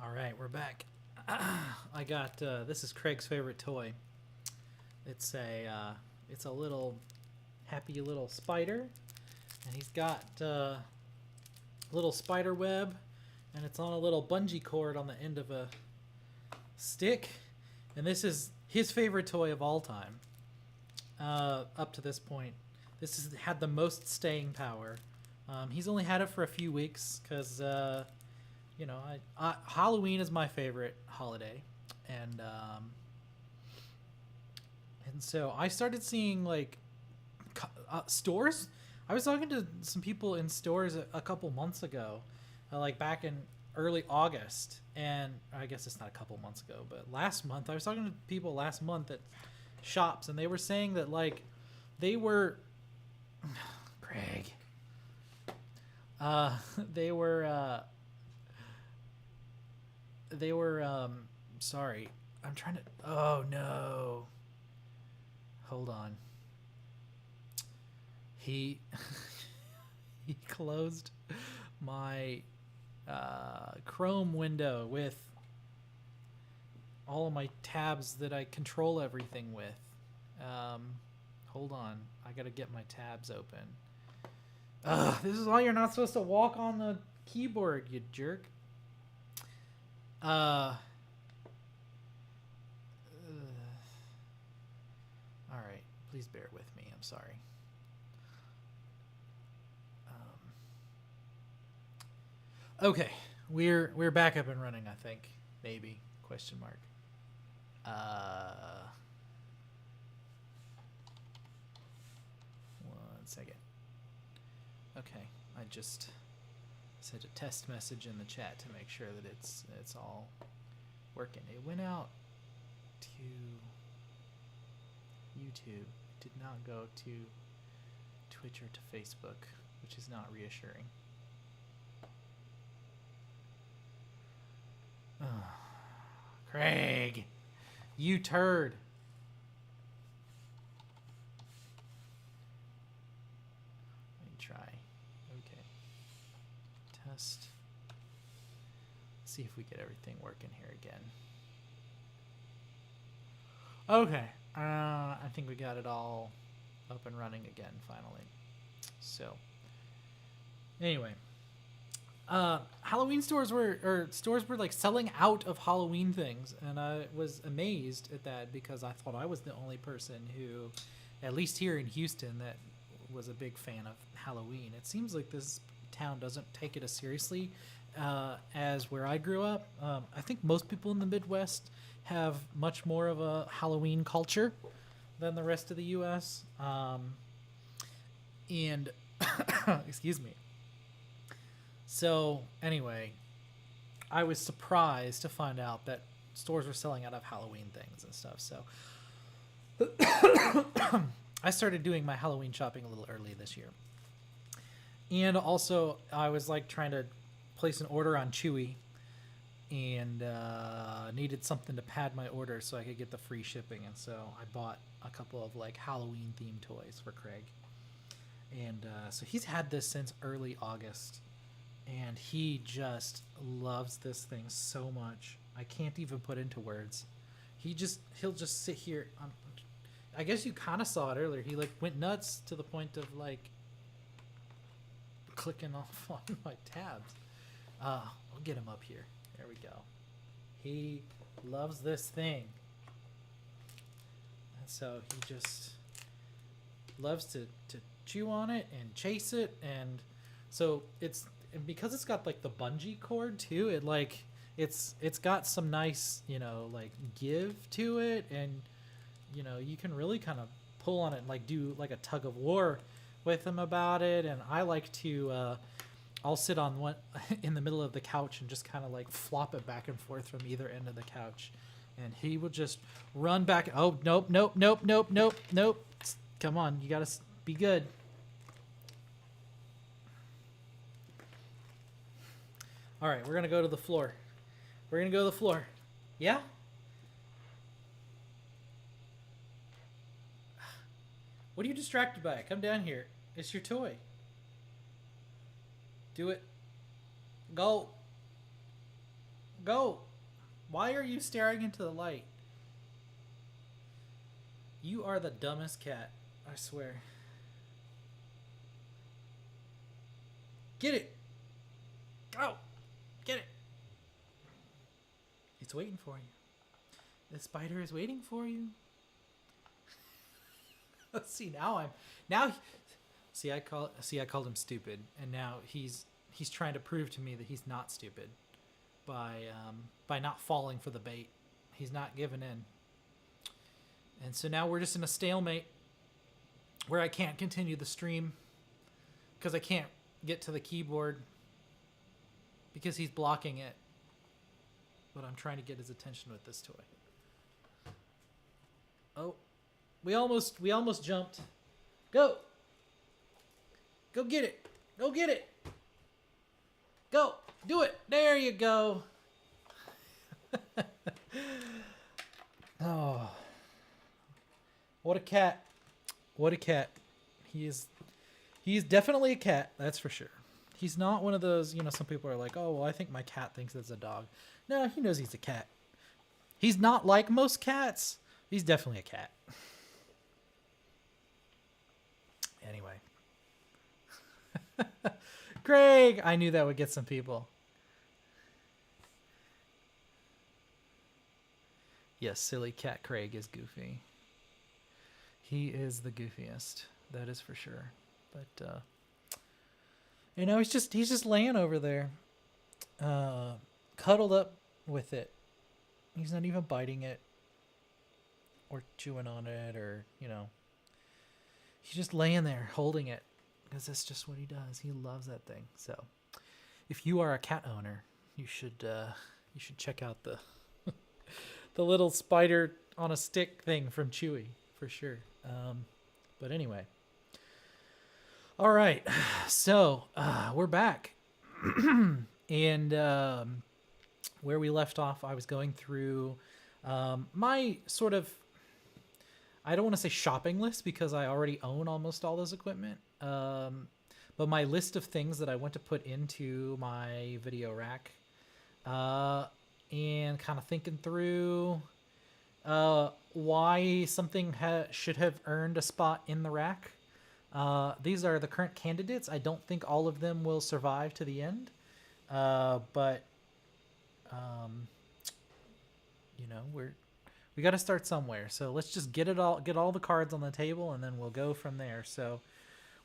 All right, we're back. I got this is Craig's favorite toy. It's a little happy little spider, and he's got a little spider web, and it's on a little bungee cord on the end of a stick. And this is his favorite toy of all time. Up to this point, this has had the most staying power. He's only had it for a few weeks because. You know, Halloween is my favorite holiday, and so I started seeing like stores. I was talking to some people in stores a couple months ago, like back in early August, and I guess it's not a couple months ago, but last month I was talking to people last month at shops, and they were saying that like they were Craig. They were sorry, I'm trying to, oh no, hold on, he he closed my Chrome window with all of my tabs that I control everything with. Hold on, I gotta get my tabs open. This is why you're not supposed to walk on the keyboard, you jerk. All right, please bear with me. I'm sorry. Okay, we're back up and running. I think maybe question mark. One second. Okay, I just sent a test message in the chat to make sure that it's all working. It went out to YouTube. It did not go to Twitch or to Facebook, which is not reassuring. Oh, Craig, you turd. See if we get everything working here again. Okay, I think we got it all up and running again finally. So anyway, Halloween stores were like selling out of Halloween things, and I was amazed at that because I thought I was the only person who, at least here in Houston, that was a big fan of Halloween. It seems like this town doesn't take it as seriously as where I grew up. I think most people in the Midwest have much more of a Halloween culture than the rest of the U.S. And excuse me. So anyway, I was surprised to find out that stores were selling out of Halloween things and stuff. So I started doing my Halloween shopping a little early this year. And also I was like trying to place an order on Chewy and needed something to pad my order so I could get the free shipping. And so I bought a couple of like Halloween themed toys for Craig. And so he's had this since early August. And he just loves this thing so much. I can't even put into words. He'll just sit here. I guess you kind of saw it earlier. He like went nuts to the point of like clicking off on my tabs. I'll get him up here. There we go. He loves this thing. And so he just loves to chew on it and chase it. And so and because it's got like the bungee cord too, it like it's got some nice, like give to it, and you can really kind of pull on it and like do like a tug of war with him about it. And I like to I'll sit on one in the middle of the couch and just kind of like flop it back and forth from either end of the couch, and he will just run back. Oh, nope. Come on, you gotta be good. All right, we're gonna go to the floor. We're gonna go to the floor. Yeah? What are you distracted by? Come down here. It's your toy. Do it. Go. Go. Why are you staring into the light? You are the dumbest cat, I swear. Get it. Go. Get it. It's waiting for you. The spider is waiting for you. Let's see, I called him stupid, and now he's trying to prove to me that he's not stupid by not falling for the bait. He's not giving in. And so now we're just in a stalemate where I can't continue the stream because I can't get to the keyboard because he's blocking it. But I'm trying to get his attention with this toy. Oh, we almost jumped. Go. Go get it. Go get it. Go. Do it. There you go. Oh. What a cat. What a cat. He's definitely a cat, that's for sure. He's not one of those, some people are like, oh, well, I think my cat thinks it's a dog. No, he knows he's a cat. He's not like most cats. He's definitely a cat. Anyway. Craig! I knew that would get some people. Yes, silly cat Craig is goofy. He is the goofiest. That is for sure. But, he's just laying over there. Cuddled up with it. He's not even biting it. Or chewing on it, or, He's just laying there, holding it. Because that's just what he does. He loves that thing. So, if you are a cat owner, you should check out the the little spider on a stick thing from Chewy, for sure. But anyway. All right. So, we're back. And where we left off, I was going through my sort of, I don't want to say shopping list because I already own almost all this equipment. But my list of things that I want to put into my video rack, and kind of thinking through why something should have earned a spot in the rack. These are the current candidates. I don't think all of them will survive to the end, but we got to start somewhere. So let's just get all the cards on the table, and then we'll go from there. So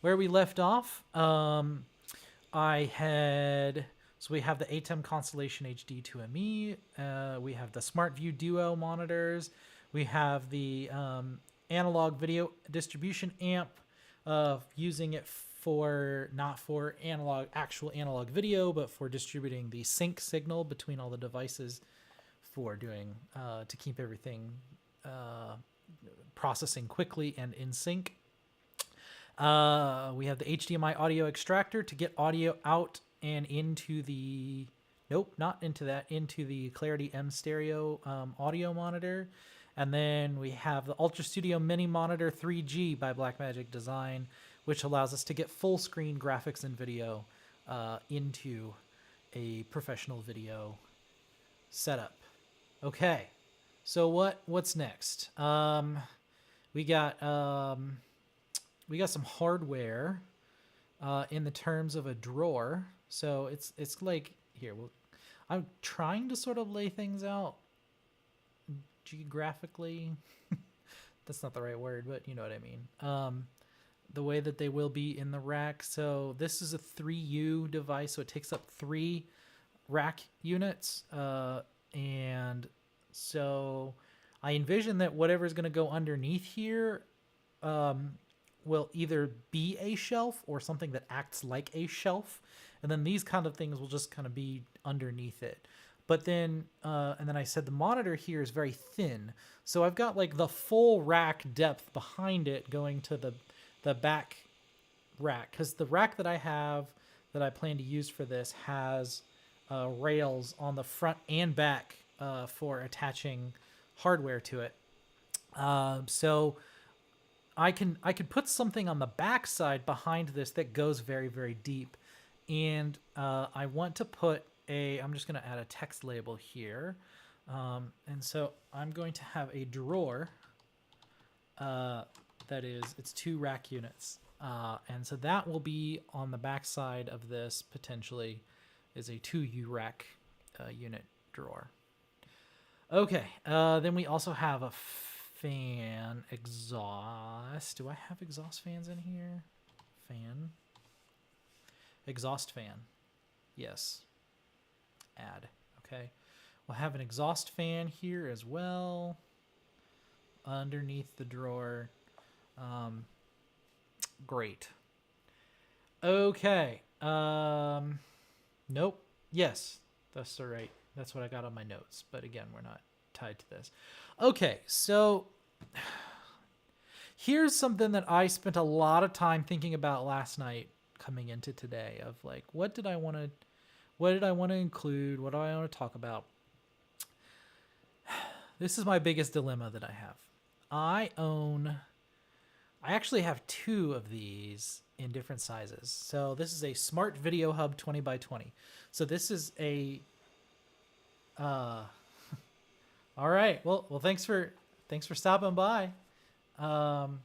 where we left off, we have the ATEM Constellation HD 2ME. We have the SmartView Duo monitors. We have the analog video distribution amp, using it not for actual analog video, but for distributing the sync signal between all the devices for doing, to keep everything processing quickly and in sync. We have the HDMI audio extractor to get audio out and into the, into the Clarity M Stereo audio monitor. And then we have the Ultra Studio Mini Monitor 3G by Blackmagic Design, which allows us to get full screen graphics and video into a professional video setup. Okay, so what's next? We got some hardware in the terms of a drawer. So it's like here. I'm trying to sort of lay things out geographically. That's not the right word, but you know what I mean. The way that they will be in the rack. So this is a 3U device, so it takes up 3 rack units. And so I envision that whatever's going to go underneath here will either be a shelf or something that acts like a shelf. And then these kind of things will just kind of be underneath it. But then, and then I said the monitor here is very thin. So I've got like the full rack depth behind it going to the back rack. Because the rack that I have that I plan to use for this has rails on the front and back for attaching hardware to it. So I could put something on the back side behind this that goes very, very deep. And I want to put I'm just going to add a text label here. And so I'm going to have a drawer it's 2 rack units. And so that will be on the back side of this, potentially, is a 2U rack unit drawer. Okay, then we also have a fan exhaust. Do I have exhaust fans in here? Fan. Exhaust fan. Yes. Add. Okay. We'll have an exhaust fan here as well. Underneath the drawer. Great. Okay. Nope. Yes. That's all right. That's what I got on my notes. But again, we're not tied to this. Okay. So here's something that I spent a lot of time thinking about last night coming into today of like, what did I want to include? What do I want to talk about? This is my biggest dilemma that I have. I actually have 2 of these in different sizes. So this is a Smart Video Hub 20 by 20. So this is a, all right. Well, thanks for stopping by. So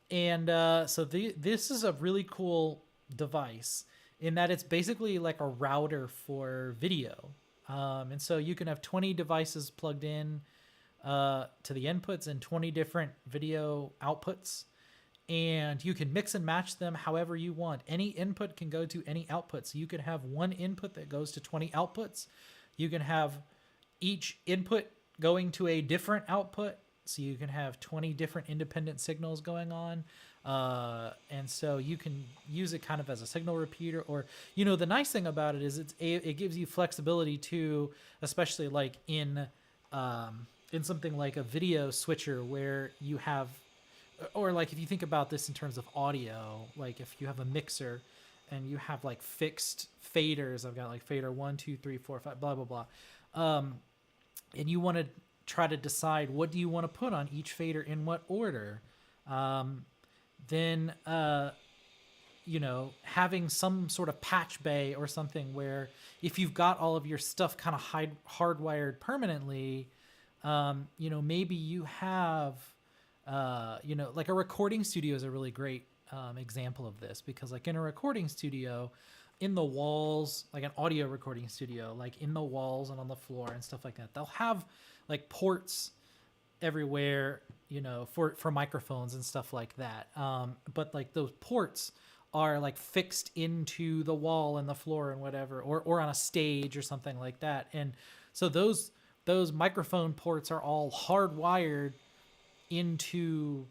this is a really cool device in that it's basically like a router for video. And so you can have 20 devices plugged in to the inputs and 20 different video outputs. And you can mix and match them however you want. Any input can go to any output. So you can have one input that goes to 20 outputs. You can have each input going to a different output. So you can have 20 different independent signals going on. And so you can use it kind of as a signal repeater, or, the nice thing about it is it gives you flexibility too, especially like in something like a video switcher where you have, or like if you think about this in terms of audio, like if you have a mixer and you have like fixed faders, I've got like fader 1, 2, 3, 4, 5, blah, blah, blah. And you want to try to decide what do you want to put on each fader in what order. Then having some sort of patch bay or something where if you've got all of your stuff kind of hardwired permanently, maybe you have, like a recording studio is a really great example of this, because like in a recording studio, in the walls, like an audio recording studio, like in the walls and on the floor and stuff like that, they'll have like ports everywhere, for microphones and stuff like that. But like those ports are like fixed into the wall and the floor and whatever, or on a stage or something like that. And so those microphone ports are all hardwired into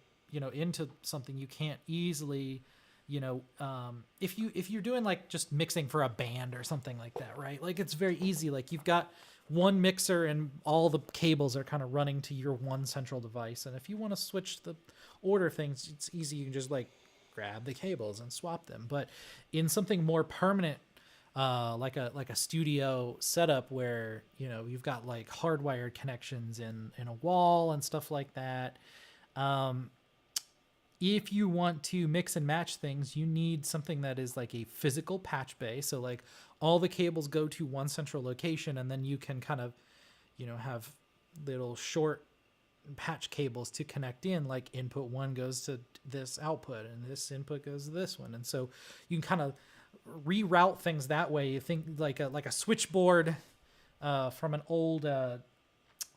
something. You can't easily, if you're doing like just mixing for a band or something like that, right? Like it's very easy. Like you've got one mixer and all the cables are kind of running to your one central device. And if you want to switch the order things, it's easy. You can just like grab the cables and swap them. But in something more permanent, like a studio setup where, you've got like hardwired connections in a wall and stuff like that. If you want to mix and match things, you need something that is like a physical patch bay. So like all the cables go to one central location, and then you can kind of, have little short patch cables to connect in, like input 1 goes to this output and this input goes to this one. And so you can kind of reroute things that way. You think like a switchboard from an old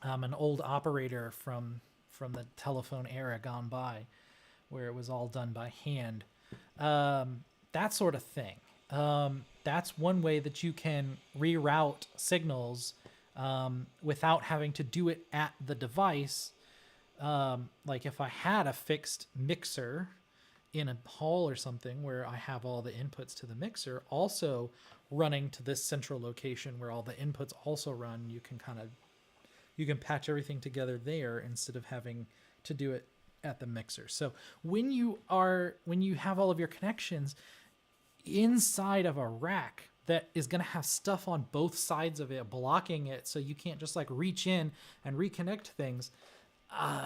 operator from the telephone era gone by, where it was all done by hand. That sort of thing. That's one way that you can reroute signals without having to do it at the device. Like if I had a fixed mixer in a hall or something where I have all the inputs to the mixer also running to this central location where all the inputs also run, you can patch everything together there instead of having to do it at the mixer. So when you have all of your connections inside of a rack, that is going to have stuff on both sides of it blocking it, so you can't just like reach in and reconnect things.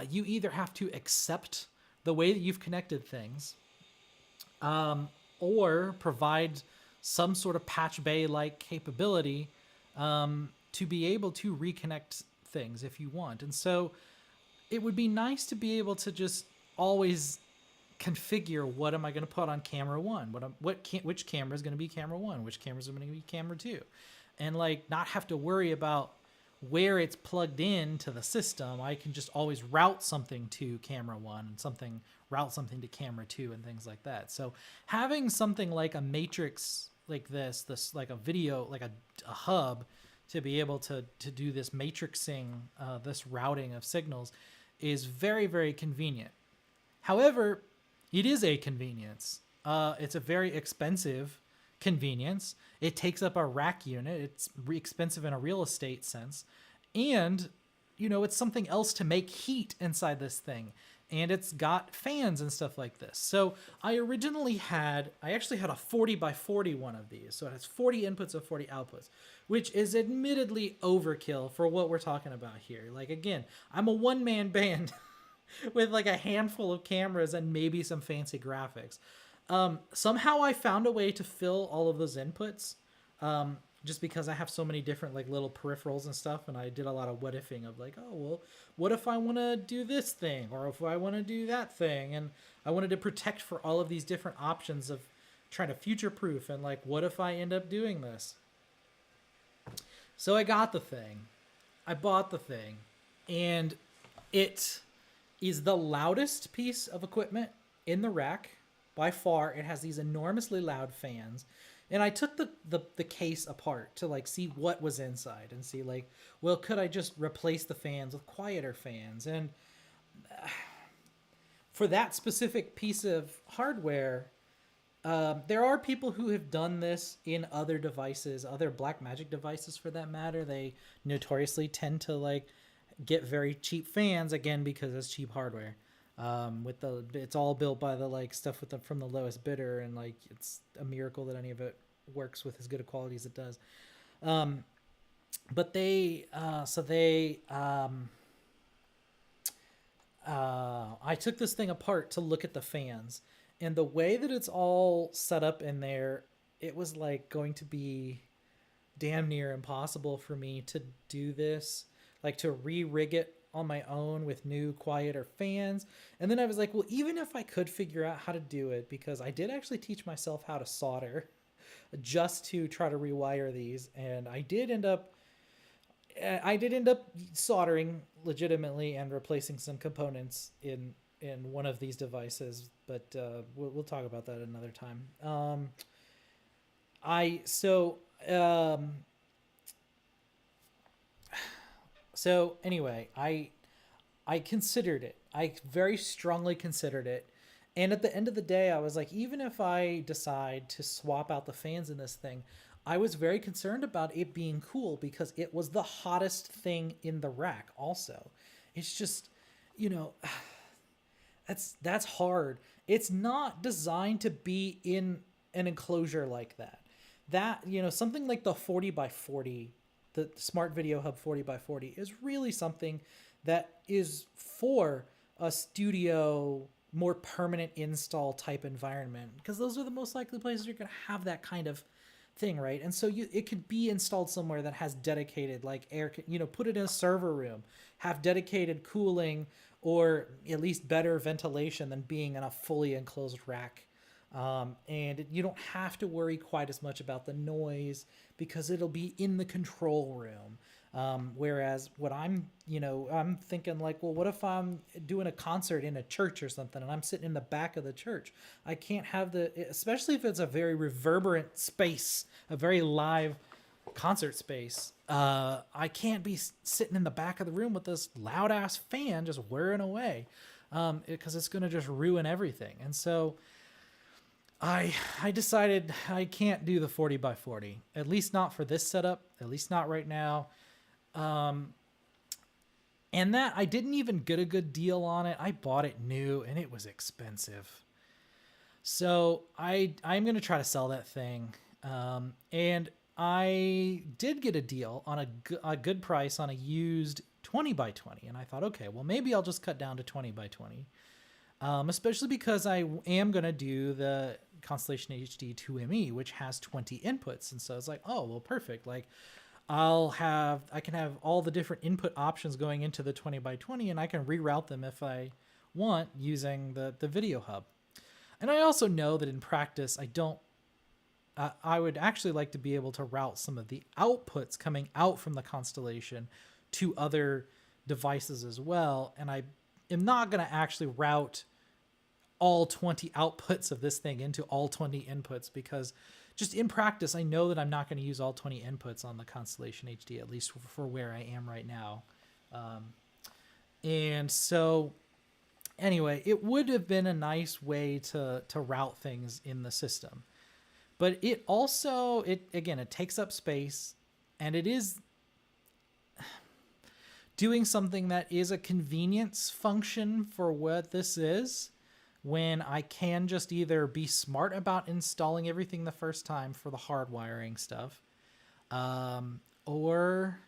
You either have to accept the way that you've connected things, or provide some sort of patch bay like capability to be able to reconnect things if you want. And so it would be nice to be able to just always configure what am I going to put on camera one, which camera is going to be camera one, which cameras are going to be camera two, and like not have to worry about where it's plugged in to the system. I can just always route something to camera one and route something to camera two and things like that. So having something like a matrix like this like a video, like a hub to be able to do this matrixing, this routing of signals is very, very convenient. However, it is a convenience. It's a very expensive convenience. It takes up a rack unit. It's expensive in a real estate sense. And, it's something else to make heat inside this thing. And it's got fans and stuff like this. So I actually had a 40 by 40 one of these. So it has 40 inputs and 40 outputs, which is admittedly overkill for what we're talking about here. Like, again, I'm a one-man band with like a handful of cameras and maybe some fancy graphics. Somehow I found a way to fill all of those inputs, just because I have so many different like little peripherals and stuff, and I did a lot of what ifing of like, oh, well, what if I want to do this thing, or if I want to do that thing, and I wanted to protect for all of these different options of trying to future-proof, and like, what if I end up doing this? So I got the thing. I bought the thing, and it is the loudest piece of equipment in the rack. By far, it has these enormously loud fans. And I took the case apart to like see what was inside and see like, well, could I just replace the fans with quieter fans? And for that specific piece of hardware, there are people who have done this in other devices, other Blackmagic devices for that matter. They notoriously tend to like get very cheap fans, again, because it's cheap hardware. It's all built by the like stuff from the lowest bidder, and like it's a miracle that any of it works with as good a quality as it does. But I took this thing apart to look at the fans, and the way that it's all set up in there, it was like going to be damn near impossible for me to do this, like to re-rig it on my own with new quieter fans. And then I was like, well, even if I could figure out how to do it, because I did actually teach myself how to solder just to try to rewire these, and I did end up soldering legitimately and replacing some components in one of these devices, but we'll talk about that another time. So anyway, I considered it. I very strongly considered it. And at the end of the day, I was like, even if I decide to swap out the fans in this thing, I was very concerned about it being cool because it was the hottest thing in the rack also. It's just, that's hard. It's not designed to be in an enclosure like that. Something like the 40 by 40, the Smart Video Hub 40 by 40 is really something that is for a studio, more permanent install type environment, because those are the most likely places you're going to have that kind of thing, right? And so it could be installed somewhere that has dedicated like air, put it in a server room, have dedicated cooling, or at least better ventilation than being in a fully enclosed rack. And you don't have to worry quite as much about the noise because it'll be in the control room. Whereas what I'm thinking like, well, what if I'm doing a concert in a church or something and I'm sitting in the back of the church? I can't have especially if it's a very reverberant space, a very live concert space. I can't be sitting in the back of the room with this loud ass fan just whirring away, because it's going to just ruin everything. And so I decided I can't do the 40 by 40, at least not for this setup, at least not right now. And that I didn't even get a good deal on it. I bought it new and it was expensive. So I'm going to try to sell that thing. And I did get a deal on a good price on a used 20 by 20. And I thought, okay, well, maybe I'll just cut down to 20 by 20. Especially because I am going to do the Constellation HD 2ME, which has 20 inputs. And so it's like, oh, well, perfect. Like I can have all the different input options going into the 20 by 20, and I can reroute them if I want using the video hub. And I also know that in practice, I would actually like to be able to route some of the outputs coming out from the Constellation to other devices as well. And I am not going to actually route all 20 outputs of this thing into all 20 inputs, because just in practice, I know that I'm not going to use all 20 inputs on the Constellation HD, at least for where I am right now. And so anyway, it would have been a nice way to route things in the system. But it also, it takes up space, and it is doing something that is a convenience function for what this is, when I can just either be smart about installing everything the first time for the hardwiring stuff, or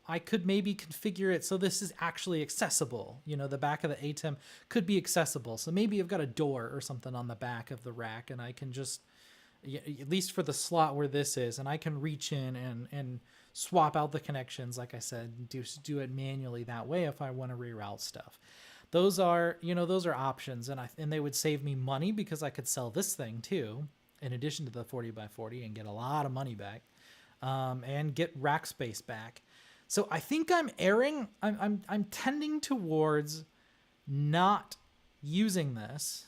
I could maybe configure it so this is actually accessible. The back of the ATEM could be accessible. So maybe I've got a door or something on the back of the rack, and I can just, at least for the slot where this is, and I can reach in and swap out the connections, like I said, do it manually that way if I want to reroute stuff. Those are options, and they would save me money because I could sell this thing too, in addition to the 40 by 40, and get a lot of money back, and get rack space back. So I think I'm tending towards not using this,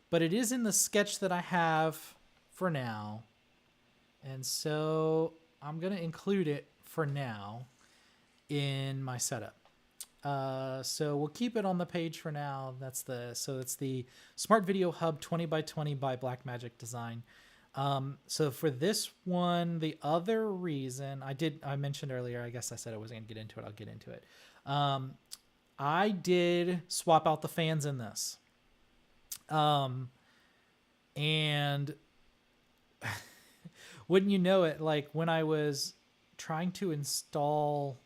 but it is in the sketch that I have for now, and so I'm gonna include it for now in my setup. So we'll keep it on the page for now. It's the Smart Video Hub 20 by 20 by Blackmagic Design. So for this one, the other reason I mentioned earlier, I guess I said I wasn't going to get into it. I'll get into it. I did swap out the fans in this. And wouldn't you know it, like when I was trying to install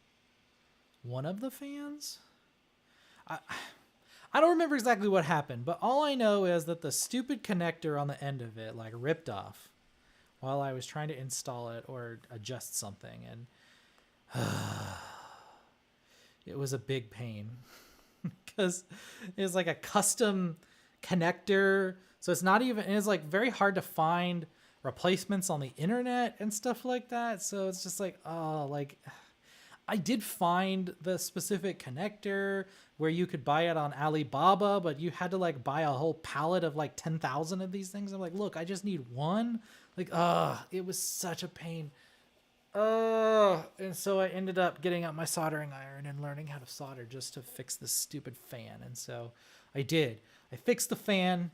one of the fans, I don't remember exactly what happened, but all I know is that the stupid connector on the end of it like ripped off while I was trying to install it or adjust something, and it was a big pain because it was like a custom connector, so it's like very hard to find replacements on the internet and stuff like that. So it's just like, I did find the specific connector where you could buy it on Alibaba, but you had to like buy a whole pallet of like 10,000 of these things. I'm like, look, I just need one. Like, it was such a pain. And so I ended up getting out my soldering iron and learning how to solder just to fix this stupid fan. And so I did. I fixed the fan.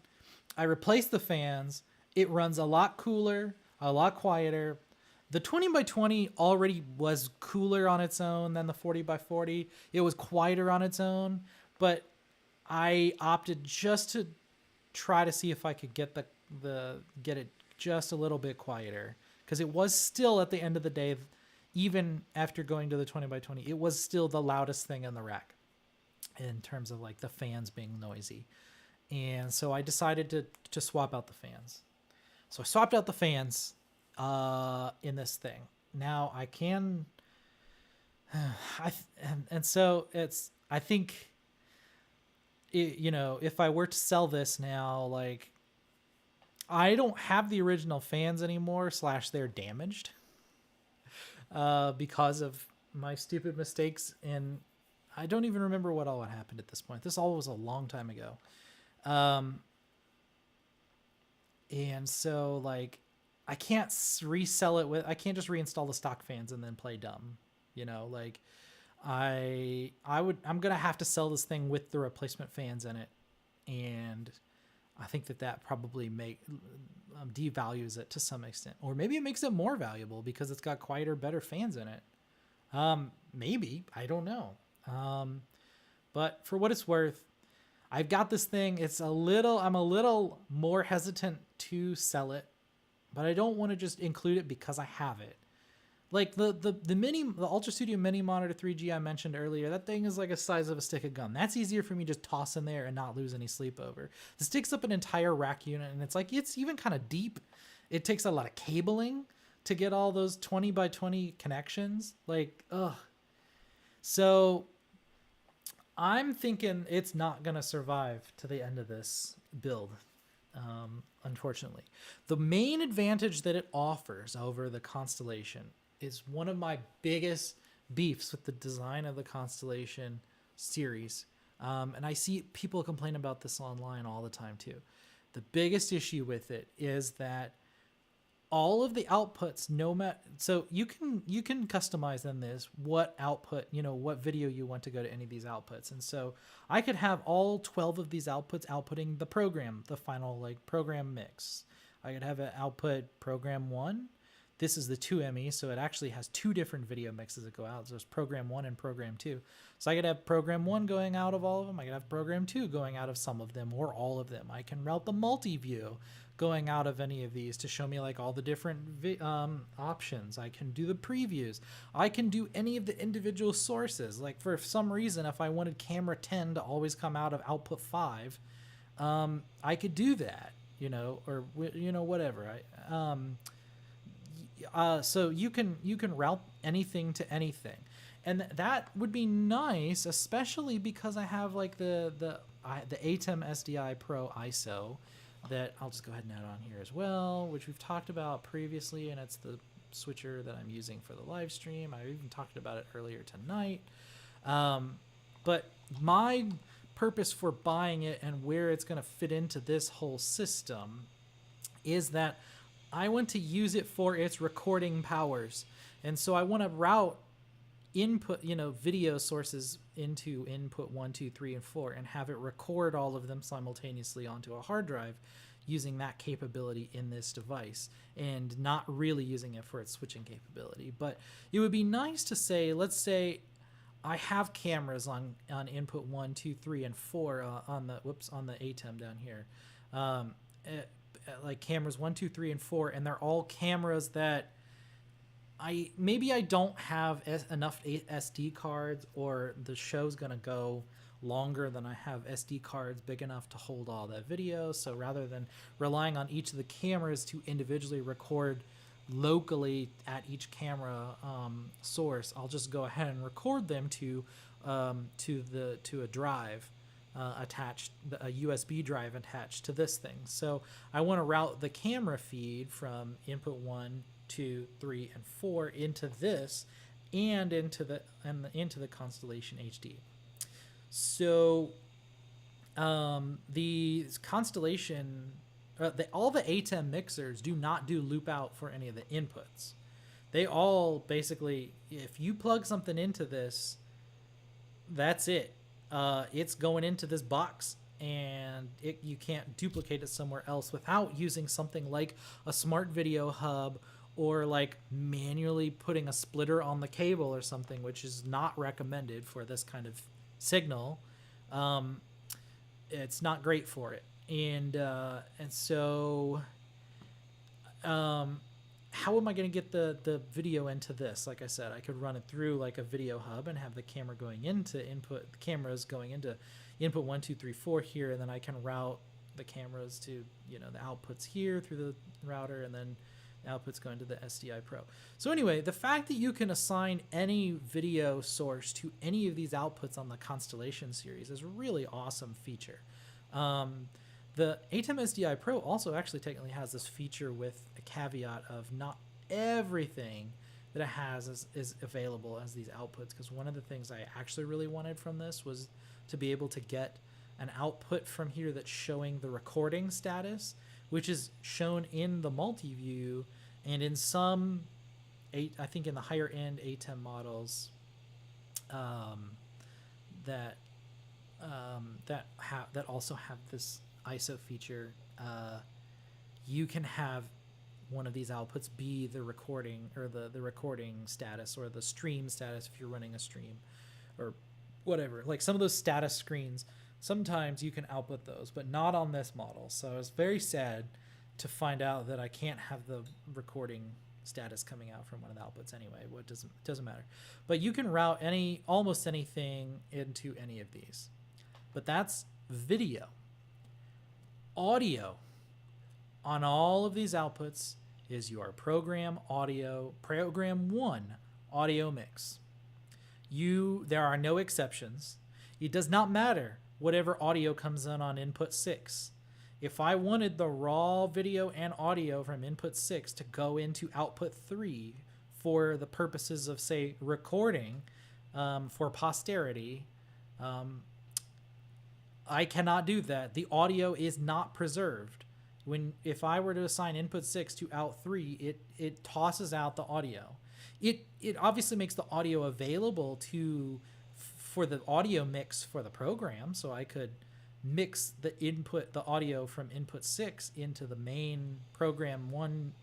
I replaced the fans. It runs a lot cooler, a lot quieter. The 20 by 20 already was cooler on its own than the 40 by 40. It was quieter on its own, but I opted just to try to see if I could get get it just a little bit quieter, because it was still, at the end of the day, even after going to the 20 by 20, it was still the loudest thing in the rack in terms of like the fans being noisy. And so I decided to swap out the fans. So I swapped out the fans in this thing. Now I can, so I think, if I were to sell this now, like, I don't have the original fans anymore, / they're damaged, because of my stupid mistakes. And I don't even remember what all happened at this point. This all was a long time ago. And so like, I can't resell it I can't just reinstall the stock fans and then play dumb, like I'm going to have to sell this thing with the replacement fans in it. And I think that probably devalues it to some extent, or maybe it makes it more valuable because it's got quieter, better fans in it. Maybe, I don't know. But for what it's worth, I've got this thing. I'm a little more hesitant to sell it but I don't want to just include it because I have it. Like the Ultra Studio Mini Monitor 3G I mentioned earlier, that thing is like a size of a stick of gum. That's easier for me to just toss in there and not lose any sleep over. This takes up an entire rack unit, and it's even kind of deep. It takes a lot of cabling to get all those 20 by 20 connections. Like, ugh. So I'm thinking it's not going to survive to the end of this build, unfortunately. The main advantage that it offers over the Constellation is one of my biggest beefs with the design of the Constellation series. And I see people complain about this online all the time too. The biggest issue with it is that all of the outputs, so you can customize in this what output, what video you want to go to any of these outputs. And so I could have all 12 of these outputs outputting the program, the final like program mix. I could have it output program 1. This is the 2ME, so it actually has 2 different video mixes that go out. So there's program 1 and program 2. So I could have program 1 going out of all of them. I could have program 2 going out of some of them or all of them. I can route the multi-view going out of any of these to show me like all the different options. I can do the previews. I can do any of the individual sources. Like for some reason, if I wanted camera 10 to always come out of output 5, I could do that, or whatever. So you can route anything to anything, and that would be nice, especially because I have like the ATEM SDI Pro ISO that I'll just go ahead and add on here as well, which we've talked about previously, and it's the switcher that I'm using for the live stream. I even talked about it earlier tonight. But my purpose for buying it and where it's going to fit into this whole system is that I want to use it for its recording powers. And so I want to route input, video sources into input 1, 2, 3, and 4 and have it record all of them simultaneously onto a hard drive using that capability in this device and not really using it for its switching capability. But it would be nice to say, let's say I have cameras on input 1, 2, 3, and 4 on the ATEM down here. Like cameras 1, 2, 3, and 4, and they're all cameras that I don't have enough SD cards, or the show's gonna go longer than I have SD cards big enough to hold all that video. So rather than relying on each of the cameras to individually record locally at each camera source, I'll just go ahead and record them to a drive. Attached, a USB drive attached to this thing. So I want to route the camera feed from input 1, 2, 3, and 4 into this and into the Constellation HD. So the Constellation, all the ATEM mixers do not do loop out for any of the inputs. They all basically, if you plug something into this, that's it. It's going into this box, and you can't duplicate it somewhere else without using something like a smart video hub or like manually putting a splitter on the cable or something, which is not recommended for this kind of signal. It's not great for it. And so how am I going to get the video into this? Like I said, I could run it through like a video hub and have the camera going into input, the cameras going into input 1, 2, 3, 4 here, and then I can route the cameras to, the outputs here through the router, and then the outputs going to the SDI Pro. So anyway, the fact that you can assign any video source to any of these outputs on the Constellation series is a really awesome feature. The ATEM SDI Pro also actually technically has this feature with a caveat of not everything that it has is available as these outputs, because one of the things I actually really wanted from this was to be able to get an output from here that's showing the recording status, which is shown in the multi-view, and in some, I think in the higher end ATEM models that also have this ISO feature, you can have one of these outputs be the recording, or the recording status, or the stream status if you're running a stream or whatever. Like some of those status screens, sometimes you can output those, but not on this model. So I was very sad to find out that I can't have the recording status coming out from one of the outputs anyway. What doesn't matter. But you can route almost anything into any of these. But that's video. Audio on all of these outputs is your program 1 audio mix. There are no exceptions. It does not matter whatever audio comes in on input 6. If I wanted the raw video and audio from input 6 to go into output 3 for the purposes of, say, recording for posterity, I cannot do that. The audio is not preserved. If I were to assign input 6 to out 3, it tosses out the audio. It obviously makes the audio available for the audio mix for the program, so I could mix the audio from input 6 into the main program 1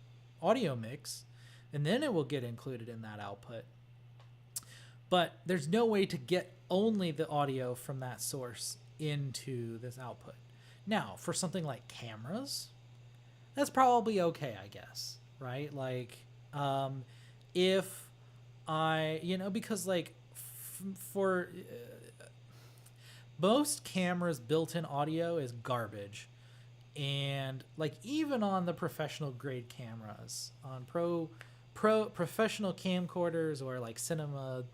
audio mix, and then it will get included in that output. But there's no way to get only the audio from that source into this output. Now, for something like cameras, that's probably okay, I guess, right? Like, if I, because like for most cameras, built-in audio is garbage. And like even on the professional grade cameras, on professional camcorders or like cinema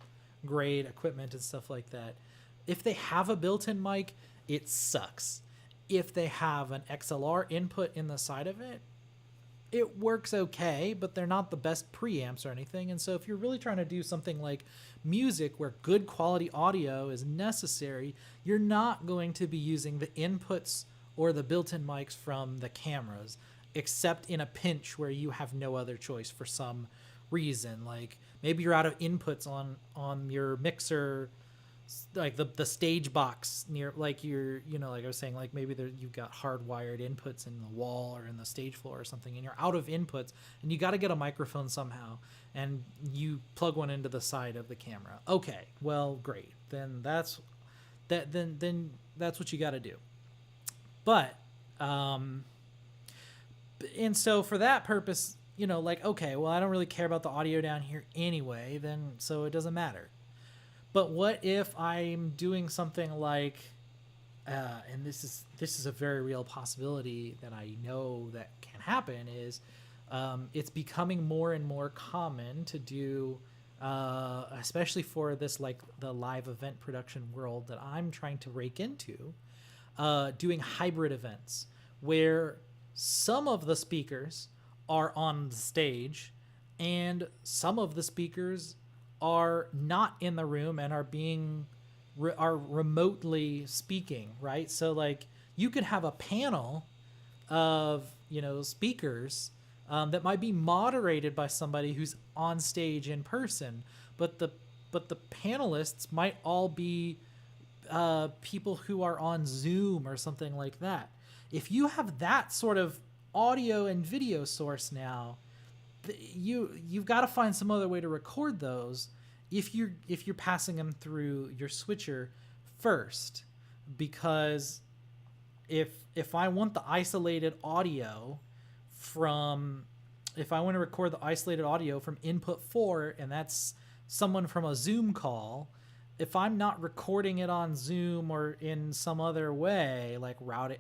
grade equipment and stuff like that, if they have a built-in mic, it sucks. If they have an XLR input in the side of it, it works okay, but they're not the best preamps or anything. And so if you're really trying to do something like music where good quality audio is necessary, you're not going to be using the inputs or the built-in mics from the cameras, except in a pinch where you have no other choice for some reason. Like maybe you're out of inputs on your mixer, like the stage box near, like like I was saying, like maybe you've got hardwired inputs in the wall or in the stage floor or something, and you're out of inputs and you got to get a microphone somehow, and you plug one into the side of the camera. Okay, well, great. Then that's what you got to do. But and so for that purpose, like, okay, well, I don't really care about the audio down here anyway, then so it doesn't matter. But what if I'm doing something like, and this is a very real possibility that I know that can happen, is it's becoming more and more common to do, especially for this, like the live event production world that I'm trying to rake into, doing hybrid events where some of the speakers are on the stage and some of the speakers are not in the room and are remotely speaking, right? So like you could have a panel of speakers that might be moderated by somebody who's on stage in person, but the panelists might all be people who are on Zoom or something like that. If you have that sort of audio and video source now, you've got to find some other way to record those if you're passing them through your switcher first, because if I want the isolated audio if I want to record the isolated audio from input 4, and that's someone from a Zoom call, if I'm not recording it on Zoom or in some other way, like routing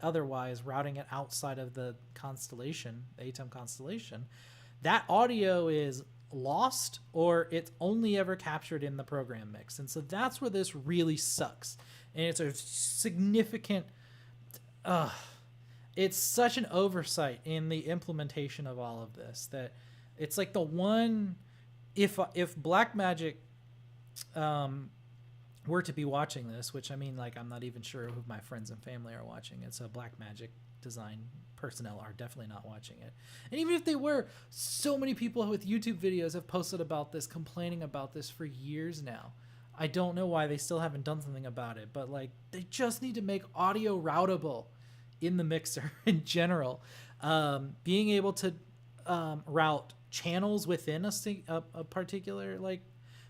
it outside of the constellation, the ATEM constellation, that audio is lost or it's only ever captured in the program mix. And so that's where this really sucks. And it's a significant, it's such an oversight in the implementation of all of this that it's like the one, if Blackmagic were to be watching this, which I mean, like, I'm not even sure who my friends and family are watching it, so Blackmagic design personnel are definitely not watching it. And even if they were, so many people with YouTube videos have posted about this, complaining about this for years now. I don't know why they still haven't done something about it, but like they just need to make audio routable in the mixer in general. Being able to route channels within a particular, like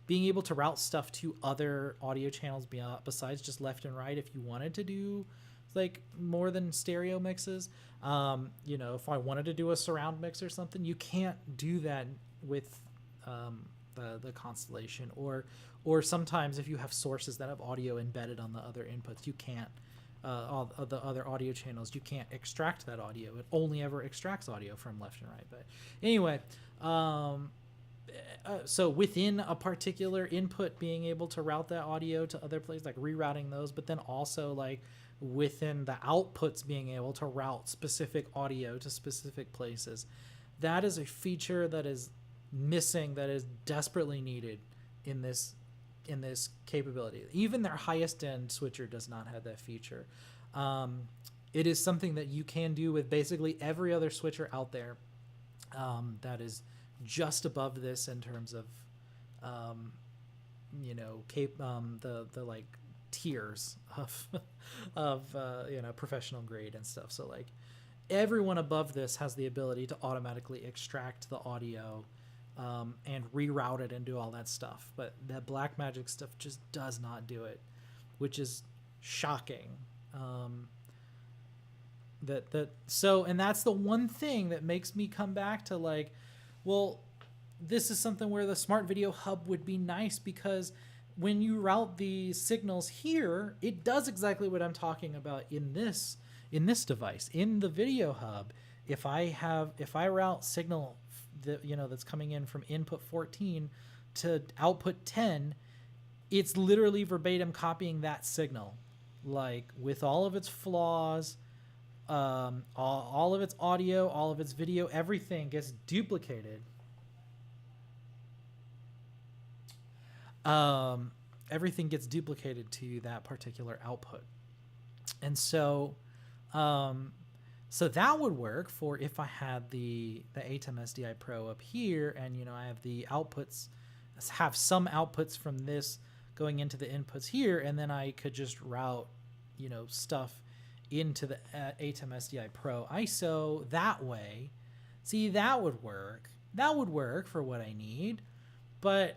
being able to route stuff to other audio channels besides just left and right if you wanted to do like more than stereo mixes. You know, if I wanted to do a surround mix or something, you can't do that with the Constellation, or sometimes if you have sources that have audio embedded on the other inputs, you can't all of the other audio channels, you can't extract that audio. It only ever extracts audio from left and right. But anyway, so within a particular input, being able to route that audio to other places, like rerouting those, but then also like within the outputs, being able to route specific audio to specific places. That is a feature that is missing, that is desperately needed in this capability. Even their highest end switcher does not have that feature. It is something that you can do with basically every other switcher out there that is just above this in terms of you know, the like tiers of you know, professional grade and stuff. So like everyone above this has the ability to automatically extract the audio and reroute it and do all that stuff, but the Blackmagic stuff just does not do it, which is shocking. And that's the one thing that makes me come back to like, well, this is something where the Smart Video Hub would be nice, because when you route the signals here, it does exactly what I'm talking about in this device. In the Video Hub, if I route signal that, you know, that's coming in from input 14 to output 10, it's literally verbatim copying that signal, like with all of its flaws, all of its audio, all of its video, everything gets duplicated. Everything gets duplicated to that particular output. And so so that would work for if I had the ATEM SDI Pro up here, and you know, I have the outputs, have some outputs from this going into the inputs here, and then I could just route, you know, stuff into the ATEM SDI Pro ISO that way. See, that would work. That would work for what I need, but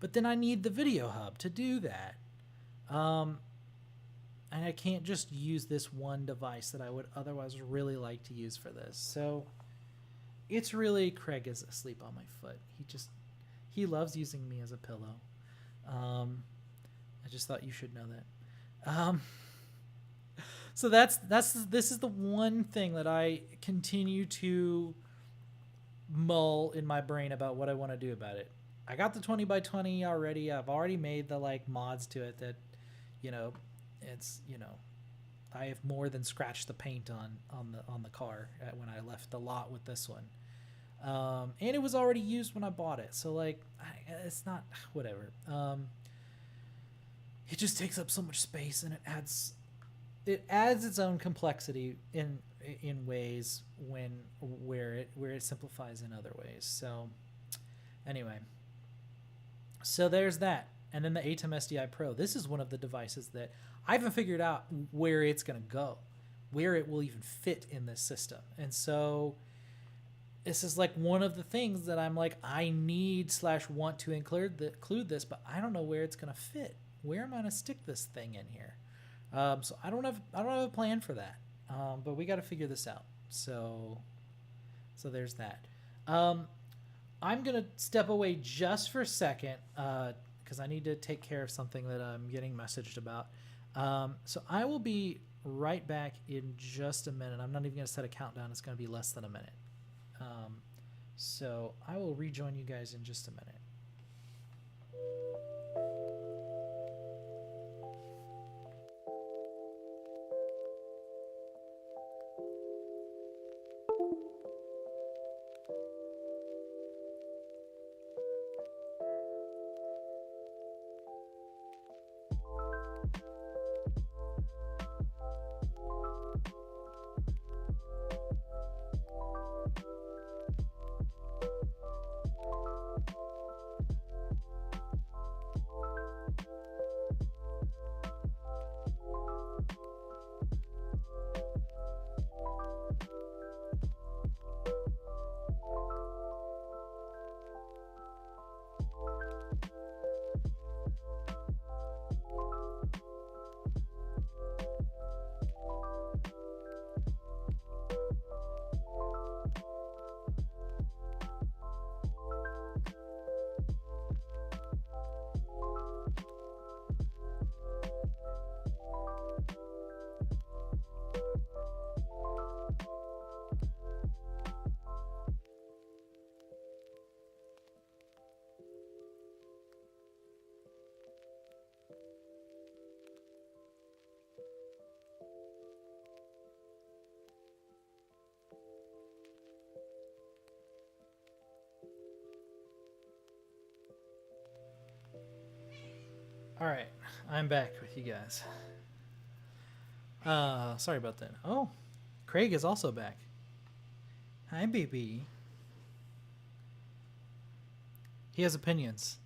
then I need the Video Hub to do that. And I can't just use this one device that I would otherwise really like to use for this. So it's really, Craig is asleep on my foot. He loves using me as a pillow. I just thought you should know that. So this is the one thing that I continue to mull in my brain about what I want to do about it. I got the 20x20 already. I've already made the like mods to it that, you know, it's, you know, I have more than scratched the paint on the car when I left the lot with this one, and it was already used when I bought it. So like, it's not, whatever. It just takes up so much space, and it adds its own complexity in ways where it simplifies in other ways. So anyway, so there's that. And then the ATEM SDI Pro. This is one of the devices that I haven't figured out where it's going to go, where it will even fit in this system. And so this is like one of the things that I'm like, I need / want to include this, but I don't know where it's going to fit. Where am I going to stick this thing in here? So I don't have a plan for that. But we got to figure this out. So there's that. I'm going to step away just for a second, because I need to take care of something that I'm getting messaged about. So I will be right back in just a minute. I'm not even going to set a countdown. It's going to be less than a minute. So I will rejoin you guys in just a minute. All right, I'm back with you guys. Sorry about that. Oh, Craig is also back. Hi, baby. He has opinions.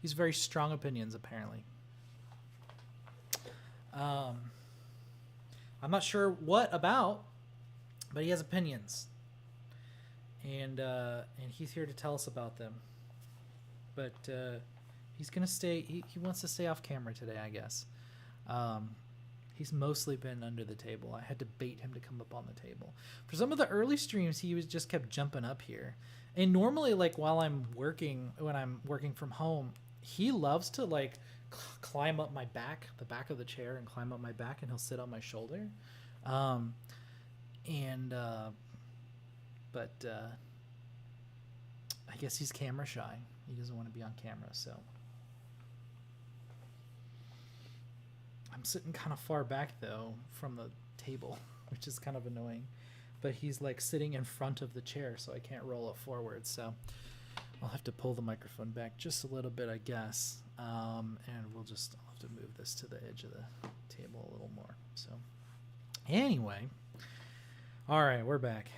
He's very strong opinions, apparently. I'm not sure what about, but he has opinions, and he's here to tell us about them. But he's gonna stay. He wants to stay off camera today, I guess. He's mostly been under the table. I had to bait him to come up on the table. For some of the early streams, he was just kept jumping up here. And normally, like while I'm working, when I'm working from home, he loves to like climb up my back, the back of the chair, and climb up my back, and he'll sit on my shoulder. But I guess he's camera shy. He doesn't want to be on camera, so. I'm sitting kind of far back though from the table, which is kind of annoying, but he's like sitting in front of the chair, so I can't roll it forward. So I'll have to pull the microphone back just a little bit, I guess. And I'll have to move this to the edge of the table a little more. So anyway, all right, we're back.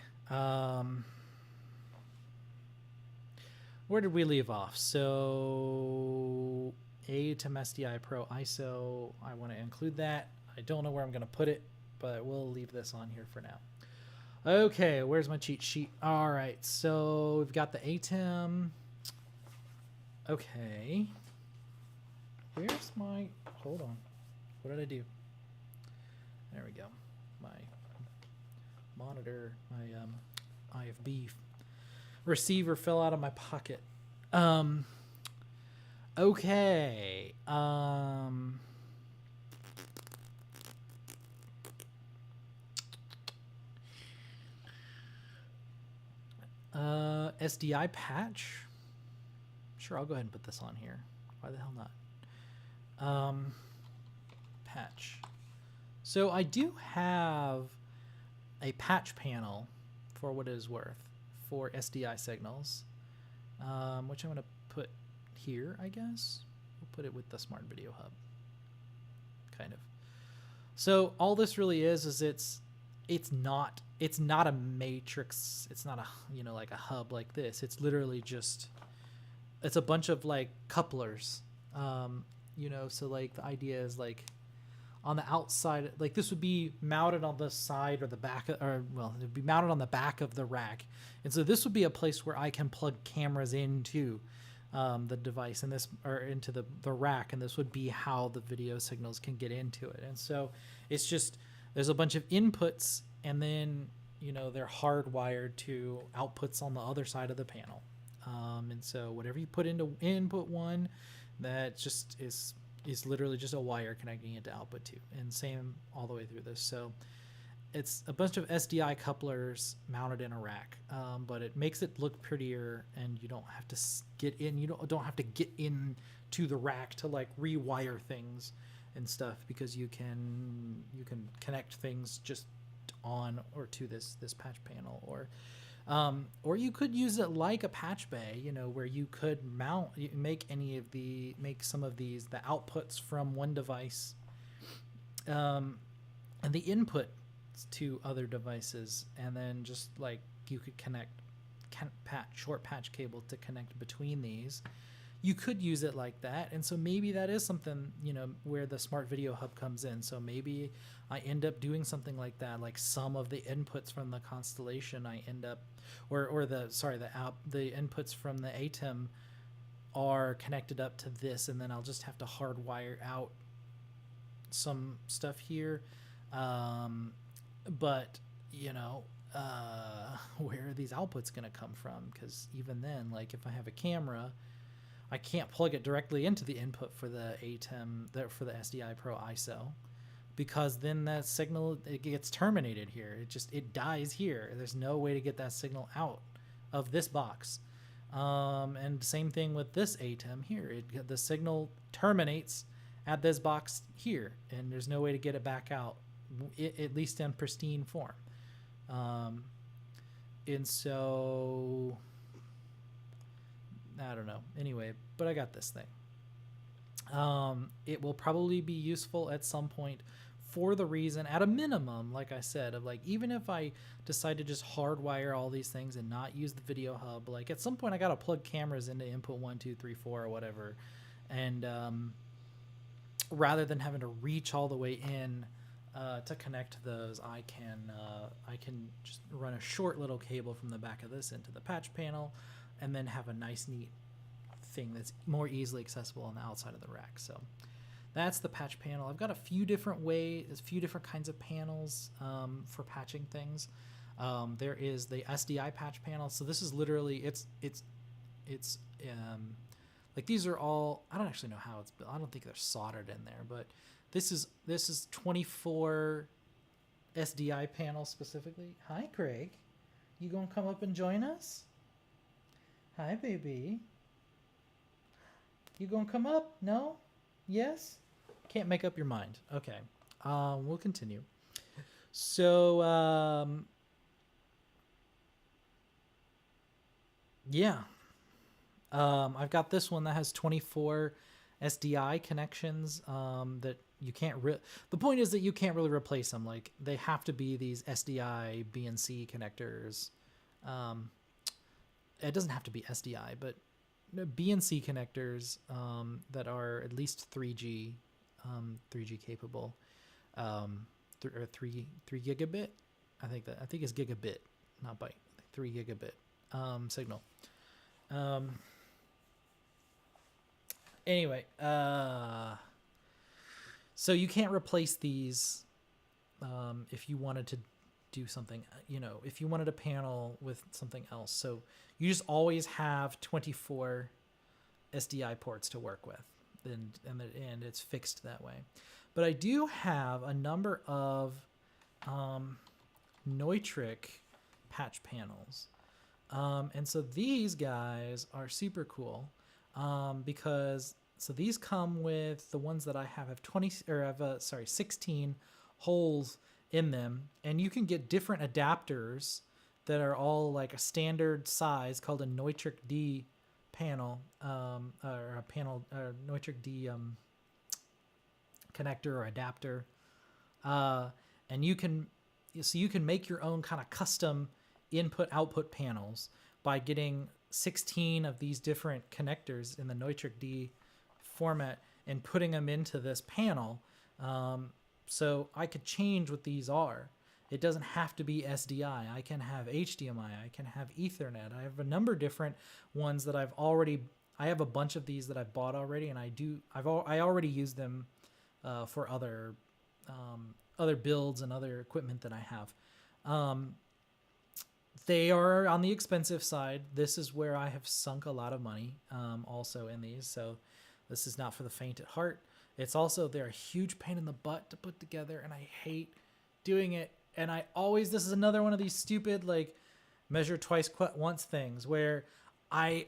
Where did we leave off? So ATEM SDI Pro ISO, I want to include that. I don't know where I'm going to put it, but we'll leave this on here for now. Okay, where's my cheat sheet? All right, so we've got the ATEM. Okay. Where's my, hold on. What did I do? There we go. My monitor, my IFB receiver fell out of my pocket. Okay. SDI patch. Sure, I'll go ahead and put this on here. Why the hell not? Patch. So I do have a patch panel for what it is worth for SDI signals, which I'm going to put here, I guess. We'll put it with the Smart Video Hub, kind of. So all this really is it's not a matrix. It's not a like a hub like this. It's literally just it's a bunch of like couplers. So like the idea is like on the outside, like this would be mounted on the side or the back, it'd be mounted on the back of the rack, and so this would be a place where I can plug cameras into the device and into the rack, and this would be how the video signals can get into it. And so it's just there's a bunch of inputs, and then they're hardwired to outputs on the other side of the panel, and so whatever you put into input one, that just is literally just a wire connecting it to output 2, and same all the way through this. So it's a bunch of SDI couplers mounted in a rack, but it makes it look prettier, and you don't have to get in. You don't have to get in to the rack to like rewire things and stuff, because you can connect things just on or to this patch panel, or you could use it like a patch bay, where you could make some of these the outputs from one device, and the input to other devices, and then just like you could connect short patch cable to connect between these. You could use it like that, and so maybe that is something where the Smart Video Hub comes in. So maybe I end up doing something like that, like some of the inputs from the Constellation I end up, or the inputs from the ATEM are connected up to this, and then I'll just have to hardwire out some stuff here. But where are these outputs going to come from? Because even then, like if I have a camera, I can't plug it directly into the input for the ATEM, for the SDI Pro ISO, because then that signal, it gets terminated here. It dies here. There's no way to get that signal out of this box. And same thing with this ATEM here. The signal terminates at this box here, and there's no way to get it back out, at least in pristine form. And so I don't know. Anyway, but I got this thing. It will probably be useful at some point for the reason, at a minimum, like I said, of like, even if I decide to just hardwire all these things and not use the video hub, like at some point I got to plug cameras into input 1, 2, 3, 4 or whatever. And rather than having to reach all the way in to connect those, I can just run a short little cable from the back of this into the patch panel and then have a nice, neat thing that's more easily accessible on the outside of the rack. So that's the patch panel. I've got a few different ways, a few different kinds of panels for patching things. There is the SDI patch panel. So this is literally, it's like these are all, I don't actually know how it's built. I don't think they're soldered in there, but this is 24 SDI panels specifically. Hi, Craig. You gonna come up and join us? Hi, baby. You gonna come up? No? Yes? Can't make up your mind. Okay. We'll continue. So, yeah. I've got this one that has 24 SDI connections that you can't the point is that you can't really replace them. Like, they have to be these SDI BNC connectors. It doesn't have to be SDI, but BNC connectors that are at least 3G capable, or 3 gigabit. I think it's gigabit, not byte. 3 gigabit signal. Anyway, so you can't replace these if you wanted to do something, if you wanted a panel with something else. So you just always have 24 SDI ports to work with, and it's fixed that way. But I do have a number of Neutrik patch panels. And so these guys are super cool because these come with the ones that I have 16 holes in them, and you can get different adapters that are all like a standard size called a Neutrik D panel, or a panel, Neutrik D connector or adapter, and you can make your own kind of custom input output panels by getting 16 of these different connectors in the Neutrik D format and putting them into this panel. So I could change what these are. It doesn't have to be SDI. I can have HDMI. I can have Ethernet. I have a number of different ones that I have a bunch of these that I've bought already, and I already use them for other builds and other equipment that I have. They are on the expensive side. This is where I have sunk a lot of money also in these. So this is not for the faint at heart. It's also, they're a huge pain in the butt to put together, and I hate doing it. And this is another one of these stupid, like, measure twice, cut once things where I'm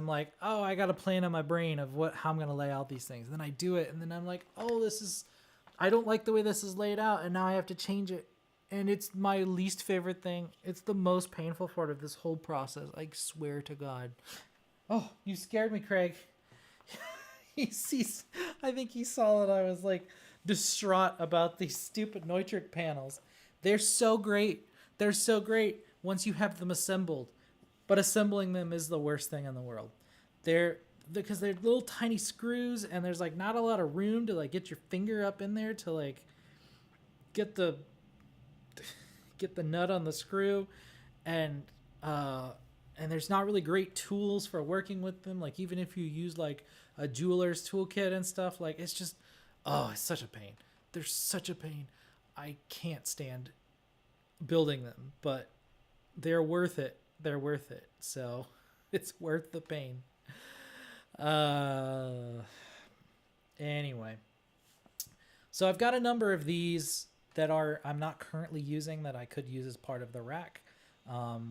like, oh, I got a plan in my brain of how I'm going to lay out these things. And then I do it, and then I'm like, oh, I don't like the way this is laid out, and now I have to change it. And it's my least favorite thing. It's the most painful part of this whole process. I swear to God. Oh, you scared me, Craig. I think he saw that I was like distraught about these stupid Neutrik panels. They're so great. They're so great once you have them assembled. But assembling them is the worst thing in the world. Because they're little tiny screws, and there's like not a lot of room to like get your finger up in there to like get the nut on the screw, and there's not really great tools for working with them. Like, even if you use like a jeweler's toolkit and stuff, like, it's just, it's such a pain. They're such a pain. I can't stand building them, but they're worth it. They're worth it. So it's worth the pain. Anyway, so I've got a number of these that I'm not currently using that I could use as part of the rack,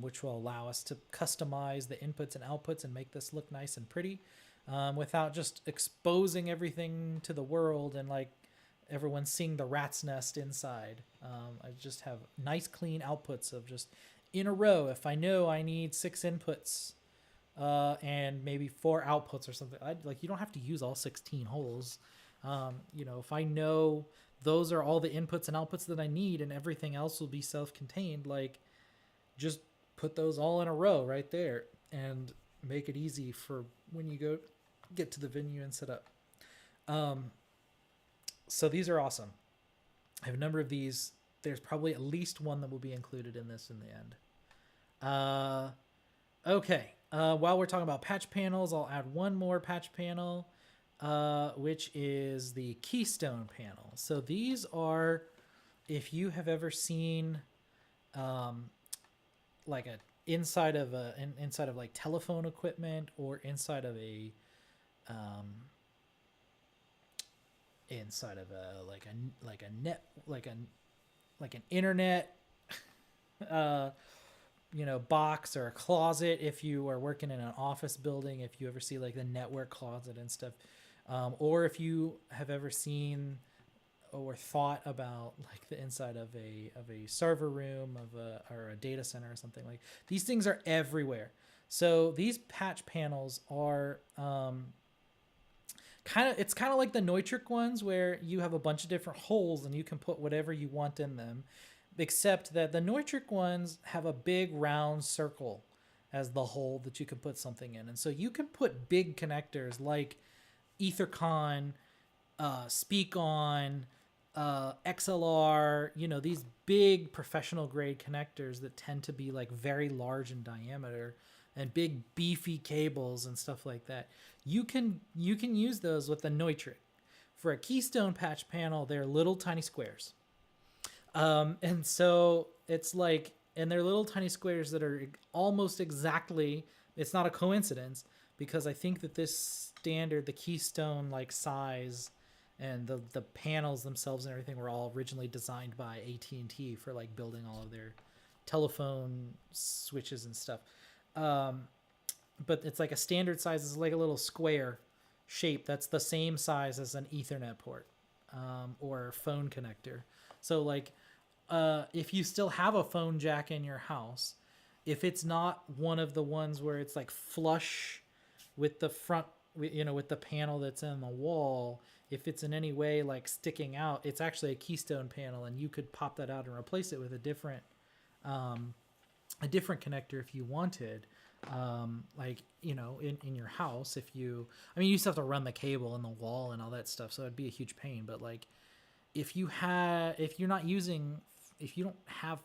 which will allow us to customize the inputs and outputs and make this look nice and pretty, without just exposing everything to the world and like everyone seeing the rat's nest inside. I just have nice clean outputs of just in a row. If I know I need 6 inputs and maybe 4 outputs or something. Like, you don't have to use all 16 holes. If I know those are all the inputs and outputs that I need and everything else will be self-contained, like, just put those all in a row right there and make it easy for when you go get to the venue and set up. So these are awesome. I have a number of these. There's probably at least one that will be included in this in the end. Okay. While we're talking about patch panels, I'll add one more patch panel, which is the keystone panel. So these are, if you have ever seen, like inside of like telephone equipment, or inside of a like an internet box or a closet. If you are working in an office building, if you ever see like the network closet and stuff, or if you have ever seen or thought about like the inside of a server room or a data center or something, like, these things are everywhere. So these patch panels are it's kind of like the Neutrik ones, where you have a bunch of different holes and you can put whatever you want in them, except that the Neutrik ones have a big round circle as the hole that you can put something in. And so you can put big connectors like EtherCon, SpeakOn, XLR, these big professional grade connectors that tend to be like very large in diameter, and big beefy cables and stuff like that. You can use those with the Neutrik. For a keystone patch panel, they're little tiny squares. And so it's like, and they're little tiny squares that are almost exactly, it's not a coincidence, because I think that this standard, the keystone like size and the panels themselves and everything were all originally designed by AT&T for like building all of their telephone switches and stuff. But it's like a standard size. It's like a little square shape that's the same size as an Ethernet port, or phone connector. So like, if you still have a phone jack in your house, if it's not one of the ones where it's like flush with the front, with the panel that's in the wall, if it's in any way like sticking out, it's actually a keystone panel, and you could pop that out and replace it with a different connector if you wanted. In your house, you still have to run the cable in the wall and all that stuff, so it'd be a huge pain. But like, if you don't have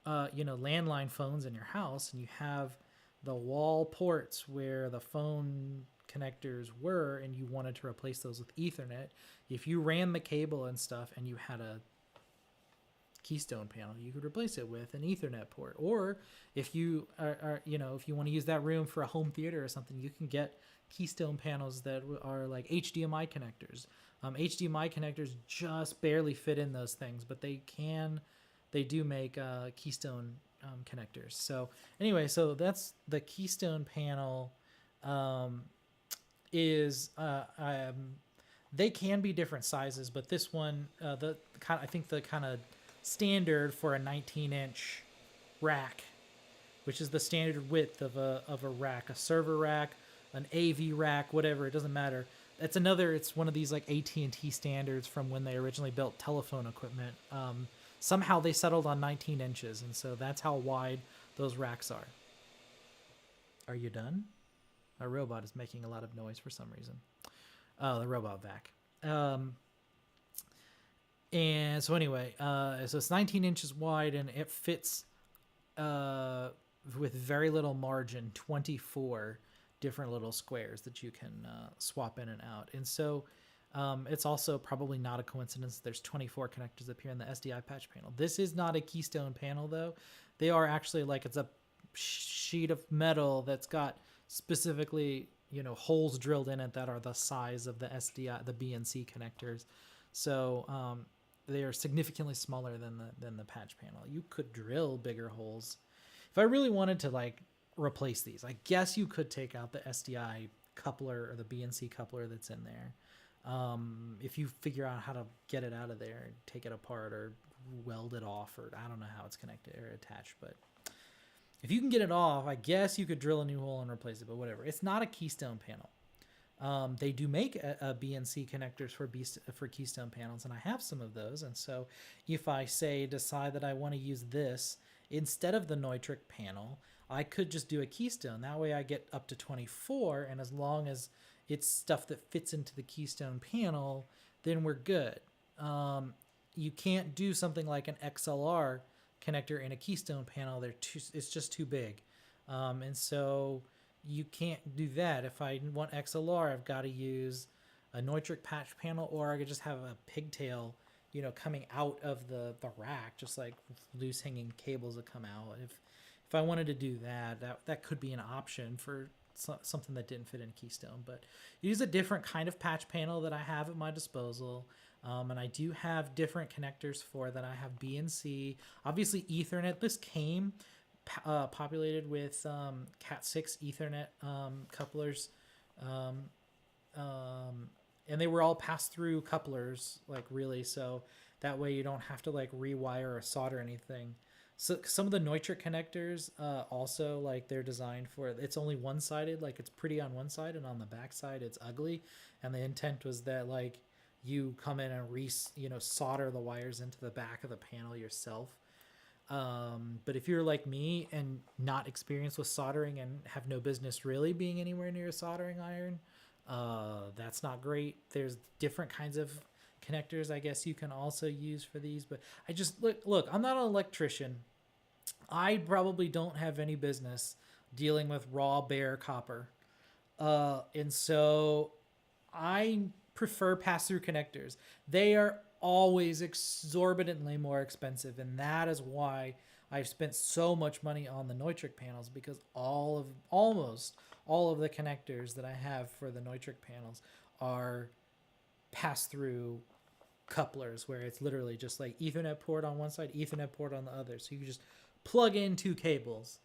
landline phones in your house, and you have the wall ports where the phone connectors were, and you wanted to replace those with Ethernet, if you ran the cable and stuff and you had a keystone panel, you could replace it with an Ethernet port. Or if you if you want to use that room for a home theater or something, you can get keystone panels that are like HDMI connectors. HDMI connectors just barely fit in those things, but they do make keystone connectors. So anyway, so that's the keystone panel. They can be different sizes, but this one, I think the kind of standard for a 19-inch rack, which is the standard width of a rack, a server rack, an AV rack, whatever, it doesn't matter. It's one of these like AT&T standards from when they originally built telephone equipment. Somehow they settled on 19 inches, and so that's how wide those racks are. Are you done? Our robot is making a lot of noise for some reason. Oh, the robot vac. And so anyway, so it's 19 inches wide, and it fits with very little margin, 24 different little squares that you can swap in and out. And so it's also probably not a coincidence there's 24 connectors up here in the SDI patch panel. This is not a keystone panel, though. They are actually like, it's a sheet of metal that's got specifically holes drilled in it that are the size of the SDI, the BNC connectors. So they are significantly smaller than the patch panel. You could drill bigger holes. If I really wanted to like replace these, I guess you could take out the SDI coupler or the BNC coupler that's in there. If you figure out how to get it out of there and take it apart or weld it off, or I don't know how it's connected or attached, but if you can get it off, I guess you could drill a new hole and replace it, but whatever. It's not a keystone panel. They do make a BNC connectors for keystone panels, and I have some of those. And so if I decide that I want to use this instead of the Neutrik panel, I could just do a keystone. That way I get up to 24, and as long as it's stuff that fits into the keystone panel, then we're good. You can't do something like an XLR connector in a keystone panel. It's just too big. And so you can't do that. If I want XLR, I've got to use a Neutrik patch panel, or I could just have a pigtail, coming out of the rack, just like loose hanging cables that come out. If I wanted to do that could be an option for something that didn't fit in Keystone. But use a different kind of patch panel that I have at my disposal. And I do have different connectors for that. I have BNC, obviously Ethernet. This came populated with Cat6 Ethernet couplers, and they were all pass-through couplers, like really, so that way you don't have to like rewire or solder anything. So some of the Neutrik connectors also, like, they're designed for, it's only one-sided, like it's pretty on one side, and on the back side it's ugly, and the intent was that like you come in and solder the wires into the back of the panel yourself. But if you're like me and not experienced with soldering and have no business really being anywhere near a soldering iron, that's not great. There's different kinds of connectors I guess you can also use for these, but I just look, I'm not an electrician. I probably don't have any business dealing with raw bare copper. And so I prefer pass-through connectors. They are always exorbitantly more expensive, and that is why I've spent so much money on the Neutrik panels, because almost all of the connectors that I have for the Neutrik panels are pass-through couplers, where it's literally just like Ethernet port on one side, Ethernet port on the other, so you can just plug in two cables.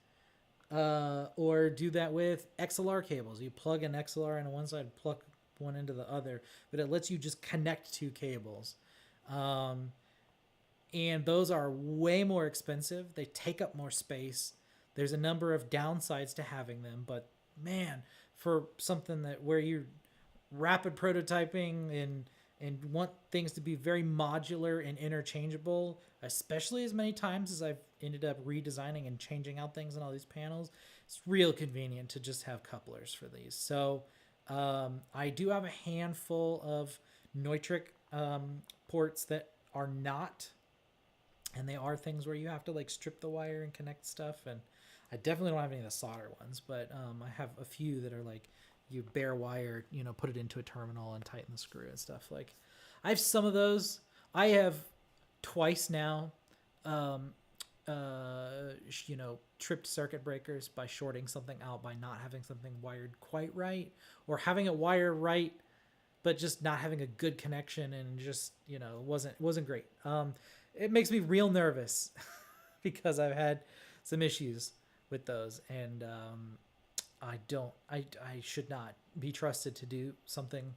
Or do that with XLR cables. You plug an XLR into one side, plug one into the other, but it lets you just connect two cables. And those are way more expensive. They take up more space. There's a number of downsides to having them, but man, for something where you're rapid prototyping and want things to be very modular and interchangeable, especially as many times as I've ended up redesigning and changing out things in all these panels, it's real convenient to just have couplers for these. So I do have a handful of Neutrik ports that are not, and they are things where you have to like strip the wire and connect stuff, and I definitely don't have any of the solder ones, but I have a few that are like you bare wire, put it into a terminal and tighten the screw and stuff. Like, I have some of those. I have twice now tripped circuit breakers by shorting something out, by not having something wired quite right, or having it wired right but just not having a good connection, and just wasn't great. It makes me real nervous because I've had some issues with those, and I should not be trusted to do something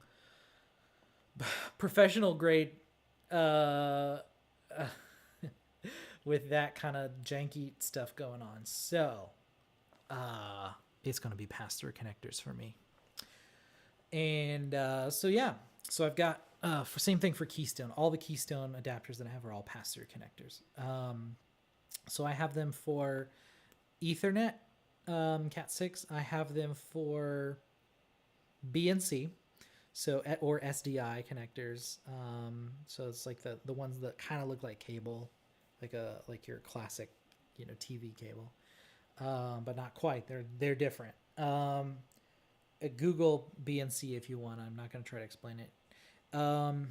professional grade with that kind of janky stuff going on. So it's going to be pass-through connectors for me. And so I've got same thing for Keystone. All the Keystone adapters that I have are all pass-through connectors. So I have them for Ethernet, Cat6. I have them for BNC, or SDI connectors. So it's like the ones that kind of look like cable, like your classic, TV cable, but not quite. They're different. Google BNC if you want. I'm not going to try to explain it. And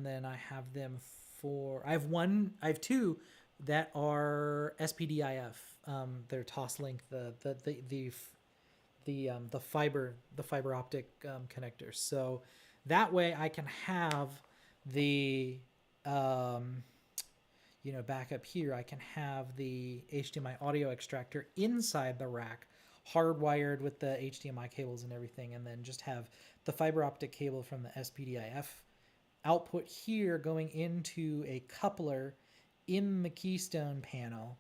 then I have them I have two that are SPDIF. They're Toslink, the fiber optic connectors. So that way I can have the back up here, I can have the HDMI audio extractor inside the rack, hardwired with the HDMI cables and everything, and then just have the fiber optic cable from the SPDIF output here going into a coupler in the Keystone panel,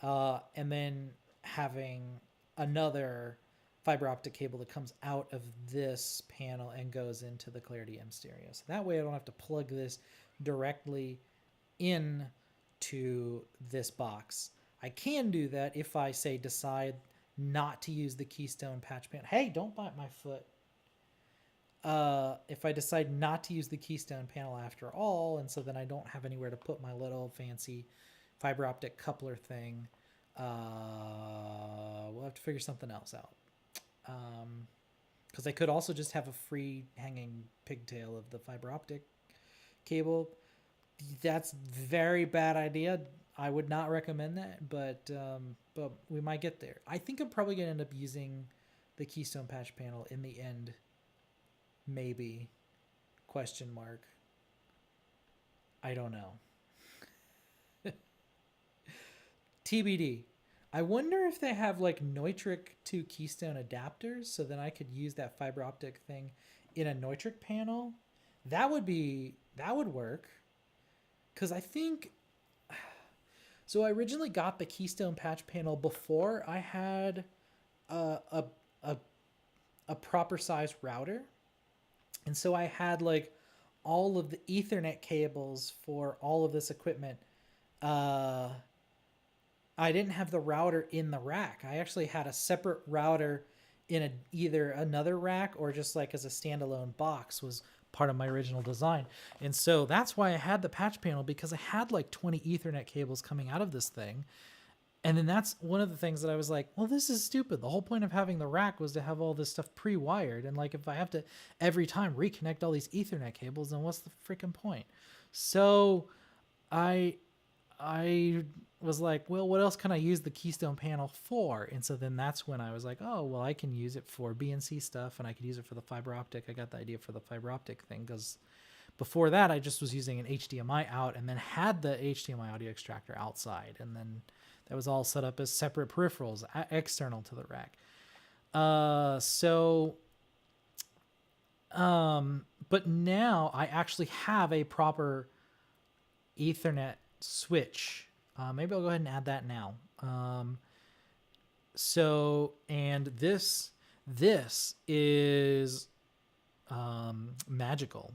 and then having another fiber optic cable that comes out of this panel and goes into the Clarity M stereo. So that way I don't have to plug this directly in to this box. I can do that if I say decide not to use the Keystone patch panel. Hey, don't bite my foot. If I decide not to use the Keystone panel after all, and so then I don't have anywhere to put my little fancy fiber optic coupler thing, we'll have to figure something else out. Because I could also just have a free hanging pigtail of the fiber optic cable. That's very bad idea. I would not recommend that, but we might get there. I think I'm probably gonna end up using the Keystone patch panel in the end. Maybe. Question mark. I don't know. TBD. I wonder if they have like Neutrik to Keystone adapters, so then I could use that fiber optic thing in a Neutrik panel. That would work. Because I think, so I originally got the Keystone patch panel before I had a proper size router. And so I had like all of the Ethernet cables for all of this equipment. I didn't have the router in the rack. I actually had a separate router in either another rack or just like as a standalone box was part of my original design. And so that's why I had the patch panel, because I had like 20 Ethernet cables coming out of this thing. And then that's one of the things that I was like, well, this is stupid. The whole point of having the rack was to have all this stuff pre-wired. And like, if I have to every time reconnect all these Ethernet cables, then what's the freaking point? So I was like, well, what else can I use the Keystone panel for? And so then that's when I was like, oh, well, I can use it for BNC stuff, and I could use it for the fiber optic. I got the idea for the fiber optic thing because before that, I just was using an HDMI out and then had the HDMI audio extractor outside. And then that was all set up as separate peripherals external to the rack. But now I actually have a proper Ethernet switch. Maybe I'll go ahead and add that now. And this is magical.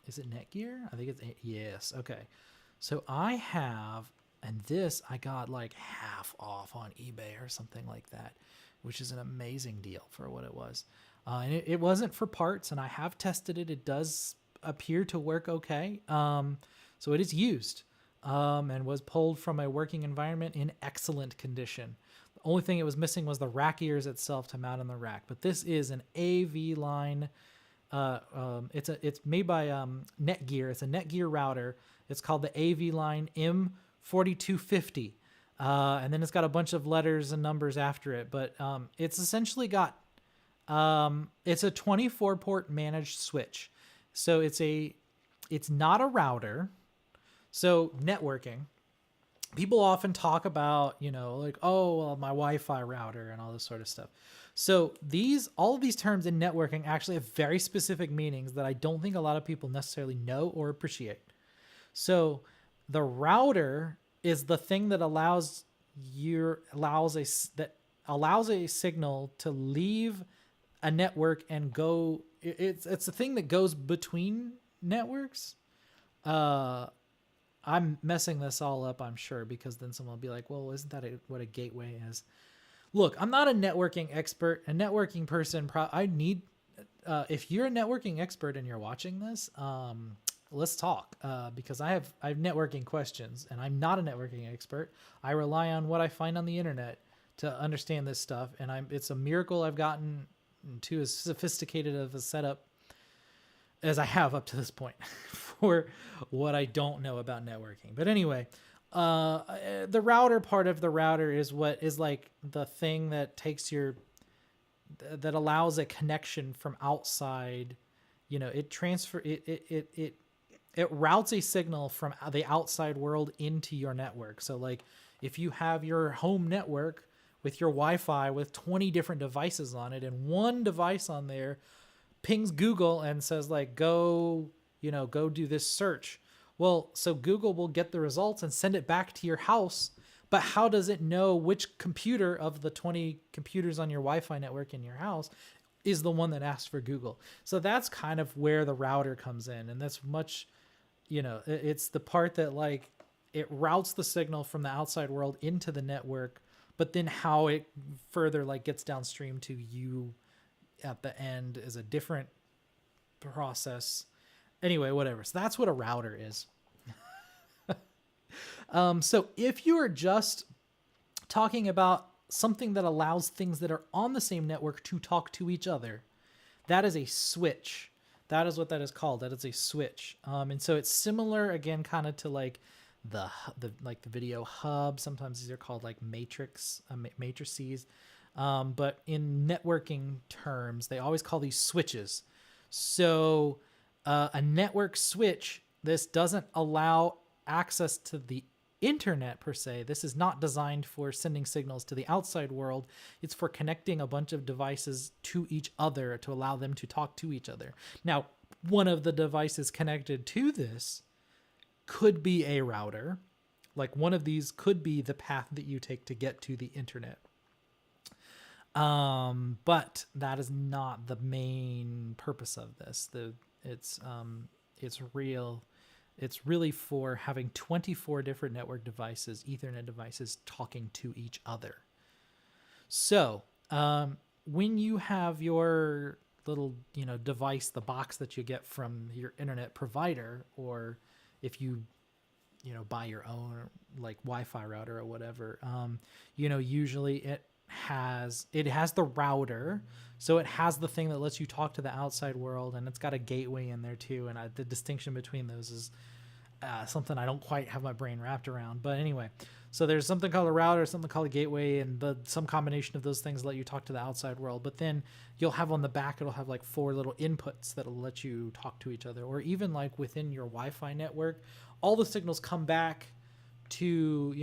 Is it Netgear? I think it's, yes. Okay. So I have, and this I got like half off on eBay or something like that, which is an amazing deal for what it was. And it wasn't for parts, and I have tested it. It does appear to work okay. So it is used, and was pulled from a working environment in excellent condition. The only thing it was missing was the rack ears itself to mount on the rack. But this is an AV line. It's made by Netgear. It's a Netgear router. It's called the AV line M4250. And then it's got a bunch of letters and numbers after it. But it's essentially got, it's a 24 port managed switch. So it's not a router. So networking, people often talk about, like, oh, well, my Wi-Fi router and all this sort of stuff. So all of these terms in networking actually have very specific meanings that I don't think a lot of people necessarily know or appreciate. So the router is the thing that allows a signal to leave a network and go. It's a thing that goes between networks. I'm messing this all up, I'm sure, because then someone will be like, well, isn't that what a gateway is? Look, I'm not a networking expert. A networking person, if you're a networking expert and you're watching this, let's talk, because I have networking questions, and I'm not a networking expert. I rely on what I find on the internet to understand this stuff, and it's a miracle I've gotten to as sophisticated of a setup as I have up to this point for what I don't know about networking. But anyway, the router part of the router is what is like the thing that that allows a connection from outside. It routes a signal from the outside world into your network. So like if you have your home network with your Wi-Fi with 20 different devices on it, and one device on there pings Google and says like, go do this search. Well, so Google will get the results and send it back to your house, But how does it know which computer of the 20 computers on your Wi-Fi network in your house is the one that asked for Google? So that's kind of where the router comes in. And that's much, it's the part that like it routes the signal from the outside world into the network, but then how it further like gets downstream to you at the end is a different process. Anyway, whatever. So that's what a router is. So if you are just talking about something that allows things that are on the same network to talk to each other, that is a switch. That is what that is called. That is a switch. And so it's similar again, kind of to like the video hub. Sometimes these are called like matrices. But in networking terms, they always call these switches. So a network switch, this doesn't allow access to the internet per se. This is not designed for sending signals to the outside world. It's for connecting a bunch of devices to each other to allow them to talk to each other. Now, one of the devices connected to this could be a router. Like one of these could be the path that you take to get to the internet. But that is not the main purpose of this. It's really for having 24 different network devices, Ethernet devices, talking to each other. So when you have your little device, the box that you get from your internet provider, or if you buy your own like Wi-Fi router or whatever, usually it has the router, so it has the thing that lets you talk to the outside world, and it's got a gateway in there too. And the distinction between those is something I don't quite have my brain wrapped around. But anyway, so there's something called a router, something called a gateway, and some combination of those things let you talk to the outside world. But then you'll have on the back, it'll have like 4 little inputs that'll let you talk to each other, or even like within your Wi-Fi network, all the signals come back to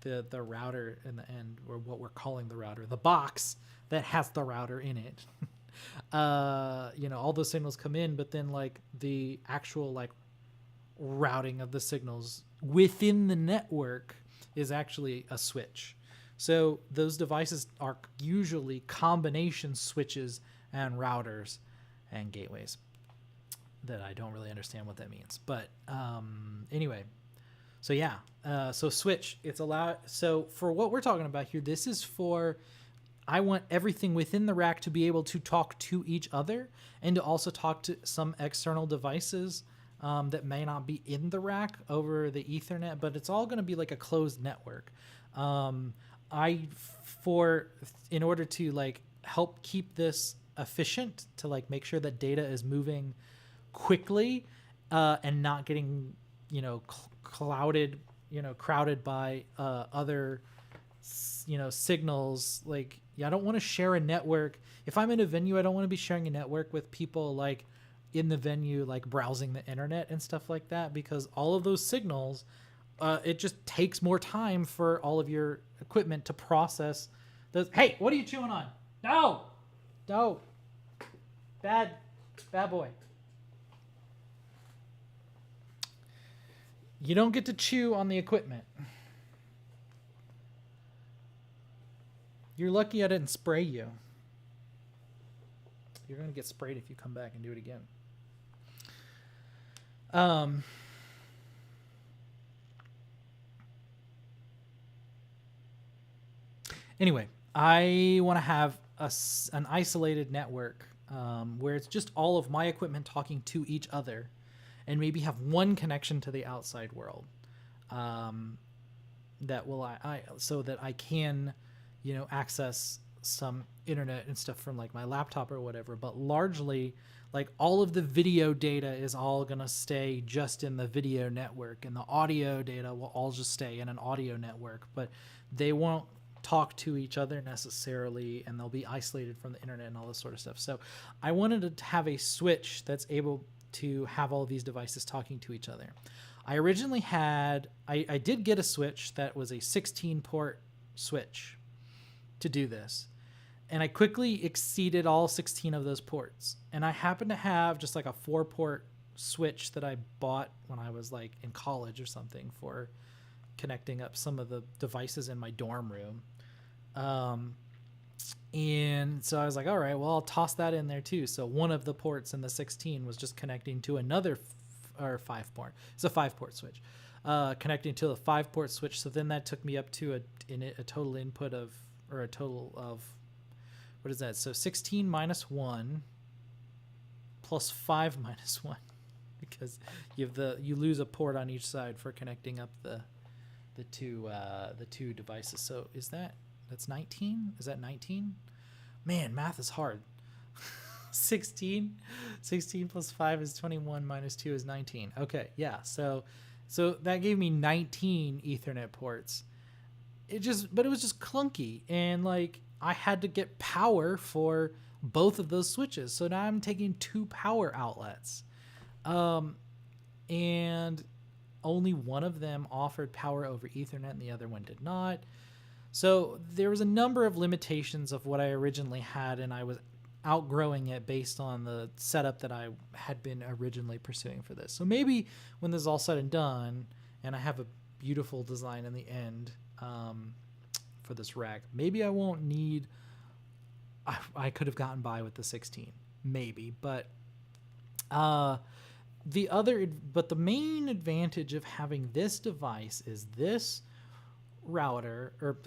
the router in the end, or what we're calling the router, the box that has the router in it. All those signals come in, but then like the actual like routing of the signals within the network is actually a switch. So those devices are usually combination switches and routers and gateways that I don't really understand what that means. But anyway, so yeah, so switch, it's allowed. So for what we're talking about here, this is for, I want everything within the rack to be able to talk to each other and to also talk to some external devices that may not be in the rack over the Ethernet, but it's all going to be like a closed network. In order to like help keep this efficient, to like make sure that data is moving quickly and not getting crowded by other signals. Like, I don't want to share a network. If I'm in a venue, I don't want to be sharing a network with people like in the venue, like browsing the internet and stuff like that, because all of those signals, it just takes more time for all of your equipment to process those. Hey, what are you chewing on? No, bad boy. You don't get to chew on the equipment. You're lucky I didn't spray you. You're going to get sprayed if you come back and do it again. Anyway, I want to have an isolated network where it's just all of my equipment talking to each other, and maybe have one connection to the outside world that will so that I can access some internet and stuff from like my laptop or whatever. But largely, like, all of the video data is all going to stay just in the video network, and the audio data will all just stay in an audio network, but they won't talk to each other necessarily, and they'll be isolated from the internet and all this sort of stuff. So I wanted to have a switch that's able to have all these devices talking to each other. I originally had, I did get a switch that was a 16-port switch to do this, and I quickly exceeded all 16 of those ports. And I happen to have just like a 4-port switch that I bought when I was like in college or something for connecting up some of the devices in my dorm room. And so I was like, all right, well, I'll toss that in there too. So one of the ports in the 16 was just connecting to another 5-port. It's a 5-port switch, connecting to a 5-port switch. So then that took me up to a total input of, or a total of, what is that? So 16 minus 1 plus 5 minus 1, because you lose a port on each side for connecting up the two devices. So that's 19? Is that 19? Man, math is hard. 16 plus 5 is 21 minus 2 is 19. Okay, yeah. So that gave me 19 Ethernet ports. But it was just clunky, and like I had to get power for both of those switches. So now I'm taking 2 power outlets. And only one of them offered power over Ethernet and the other one did not. So there was a number of limitations of what I originally had, and I was outgrowing it based on the setup that I had been originally pursuing for this. So maybe when this is all said and done, and I have a beautiful design in the end for this rack, maybe I won't need, I could have gotten by with the 16, maybe, but the main advantage of having this device is this router, or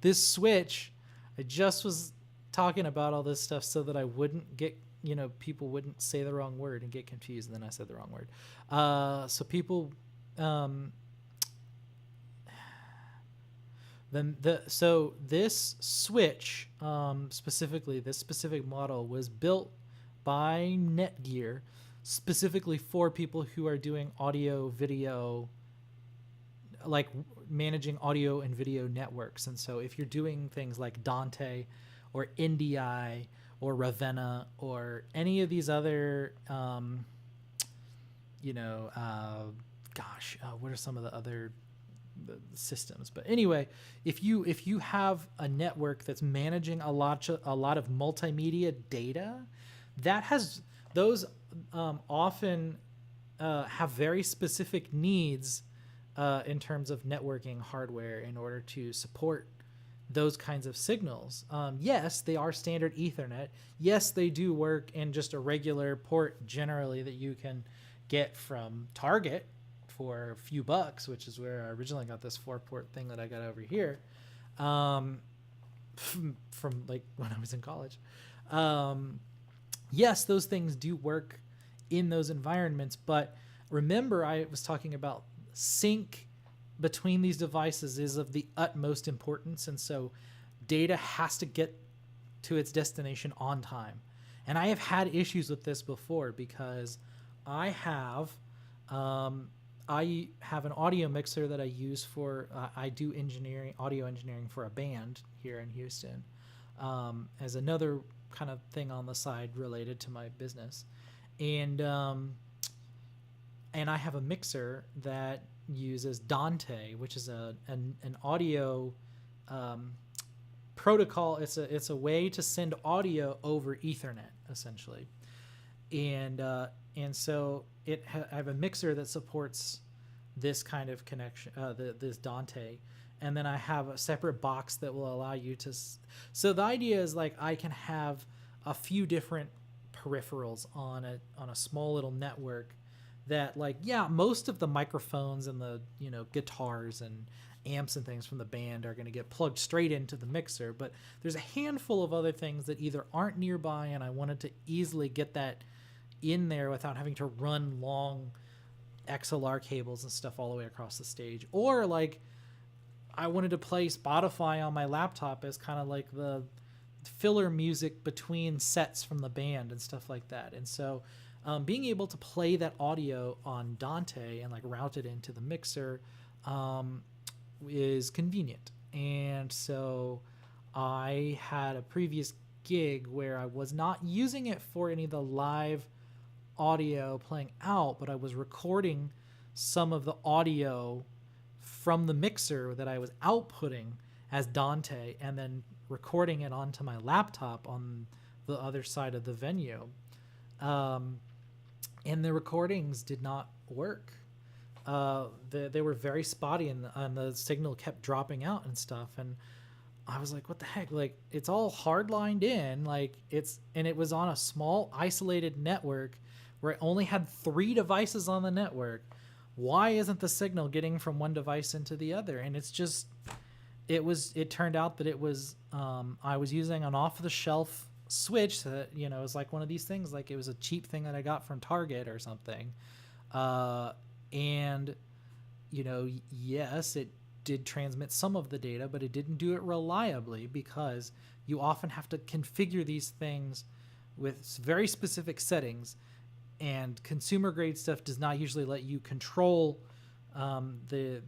this switch. I just was talking about all this stuff so that I wouldn't get, people wouldn't say the wrong word and get confused, and then I said the wrong word. So people, so this switch, specifically this specific model, was built by Netgear specifically for people who are doing audio, video, like managing audio and video networks. And so if you're doing things like Dante or NDI or Ravenna or any of these other, what are some of the other systems? But anyway, if you have a network that's managing a lot of multimedia data, those often have very specific needs in terms of networking hardware in order to support those kinds of signals. Yes, they are standard Ethernet. Yes, they do work in just a regular port generally that you can get from Target for a few bucks, which is where I originally got this 4-port thing that I got over here from like when I was in college. Yes, those things do work in those environments, but remember I was talking about sync between these devices is of the utmost importance, and so data has to get to its destination on time. And I have had issues with this before because I have an audio mixer that I use for I do audio engineering for a band here in Houston, as another kind of thing on the side related to my business, and I have a mixer that uses Dante, which is an audio protocol. It's a way to send audio over Ethernet essentially, and so I have a mixer that supports this kind of connection, this Dante, and then I have a separate box that will allow you to. So the idea is like I can have a few different peripherals on a small little network that, like, yeah, most of the microphones and the guitars and amps and things from the band are going to get plugged straight into the mixer, but there's a handful of other things that either aren't nearby, and I wanted to easily get that in there without having to run long XLR cables and stuff all the way across the stage, or like I wanted to play Spotify on my laptop as kind of like the filler music between sets from the band and stuff like that. And so being able to play that audio on Dante and like route it into the mixer is convenient. And so I had a previous gig where I was not using it for any of the live audio playing out, but I was recording some of the audio from the mixer that I was outputting as Dante and then recording it onto my laptop on the other side of the venue. And the recordings did not work. they were very spotty, and the signal kept dropping out and stuff. And I was like, what the heck? Like, it's all hard lined in, like and it was on a small isolated network where it only had 3 devices on the network. Why isn't the signal getting from one device into the other? And it turned out that it was, I was using an off the shelf switch that, it was like one of these things, like it was a cheap thing that I got from Target or something. And yes, it did transmit some of the data, but it didn't do it reliably, because you often have to configure these things with very specific settings, and consumer grade stuff does not usually let you control the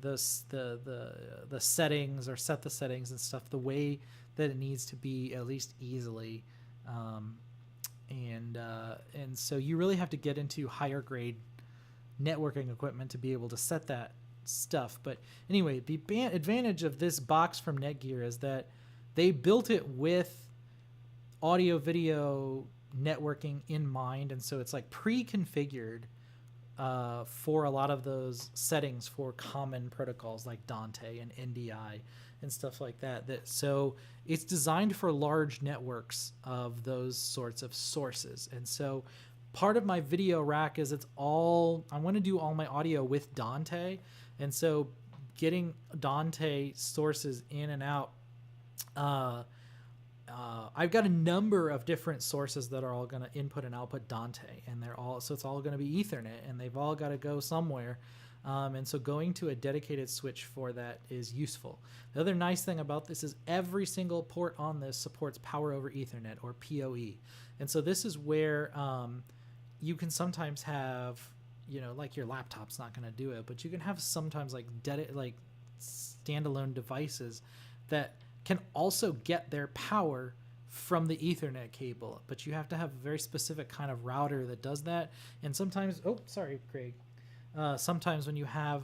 settings, or set the settings and stuff the way that it needs to be, at least easily. And so you really have to get into higher grade networking equipment to be able to set that stuff. But anyway, the advantage of this box from Netgear is that they built it with audio video networking in mind, and so it's like pre-configured for a lot of those settings for common protocols like Dante and NDI and stuff like that. So it's designed for large networks of those sorts of sources. And so part of my video rack is I want to do all my audio with Dante. And so getting Dante sources in and out, I've got a number of different sources that are all going to input and output Dante, and it's all going to be Ethernet, and they've all got to go somewhere. And so going to a dedicated switch for that is useful. The other nice thing about this is every single port on this supports Power over Ethernet, or PoE. And so this is where you can sometimes have, like your laptop's not going to do it, but you can have sometimes like standalone devices that can also get their power from the Ethernet cable, but you have to have a very specific kind of router that does that. And sometimes, Craig, sometimes when you have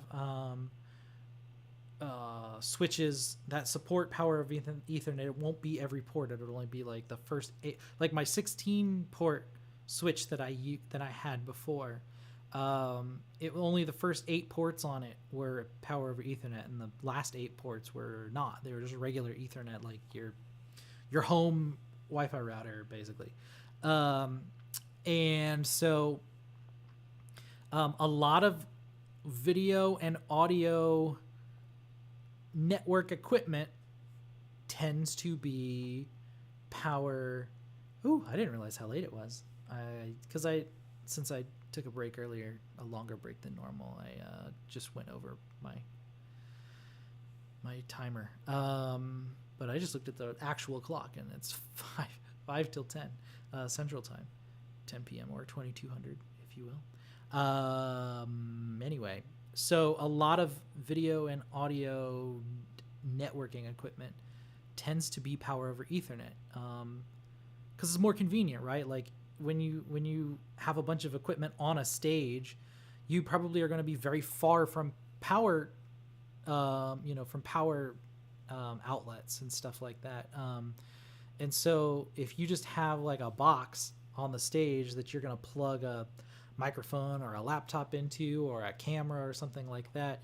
switches that support Power over Ethernet, it won't be every port. It'll only be like the first 8, like my 16 port switch that I had before. Only the first 8 ports on it were Power over Ethernet, and the last 8 ports were not. They were just regular Ethernet, like your home Wi-Fi router, basically. And so a lot of video and audio network equipment tends to be power. Ooh, I didn't realize how late it was. Since I took a break earlier, a longer break than normal, I just went over my timer. But I just looked at the actual clock, and it's 5 till 10 Central Time, 10 p.m. or 2200, if you will. Anyway, so a lot of video and audio networking equipment tends to be Power over Ethernet, because it's more convenient, right? Like when you have a bunch of equipment on a stage, you probably are going to be very far from power, outlets and stuff like that. And so if you just have like a box on the stage that you're going to plug a microphone or a laptop into, or a camera or something like that,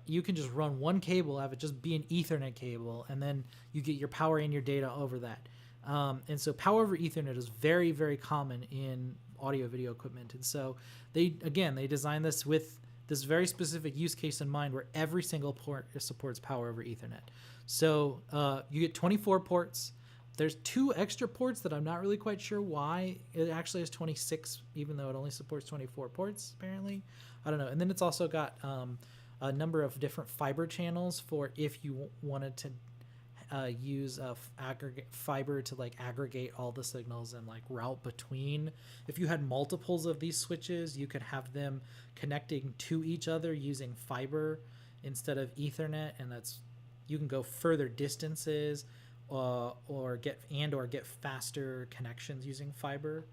you can just run one cable, have it just be an Ethernet cable, and then you get your power and your data over that. And so Power over Ethernet is very, very common in audio video equipment. And so they designed this with this very specific use case in mind, where every single port supports Power over Ethernet. So you get 24 ports. There's 2 extra ports that I'm not really quite sure why it actually has 26, even though it only supports 24 ports, apparently. I don't know. And then it's also got a number of different fiber channels for if you wanted to use aggregate fiber to like aggregate all the signals and like route between. If you had multiples of these switches, you could have them connecting to each other using fiber instead of Ethernet, and you can go further distances or get faster connections using fiber.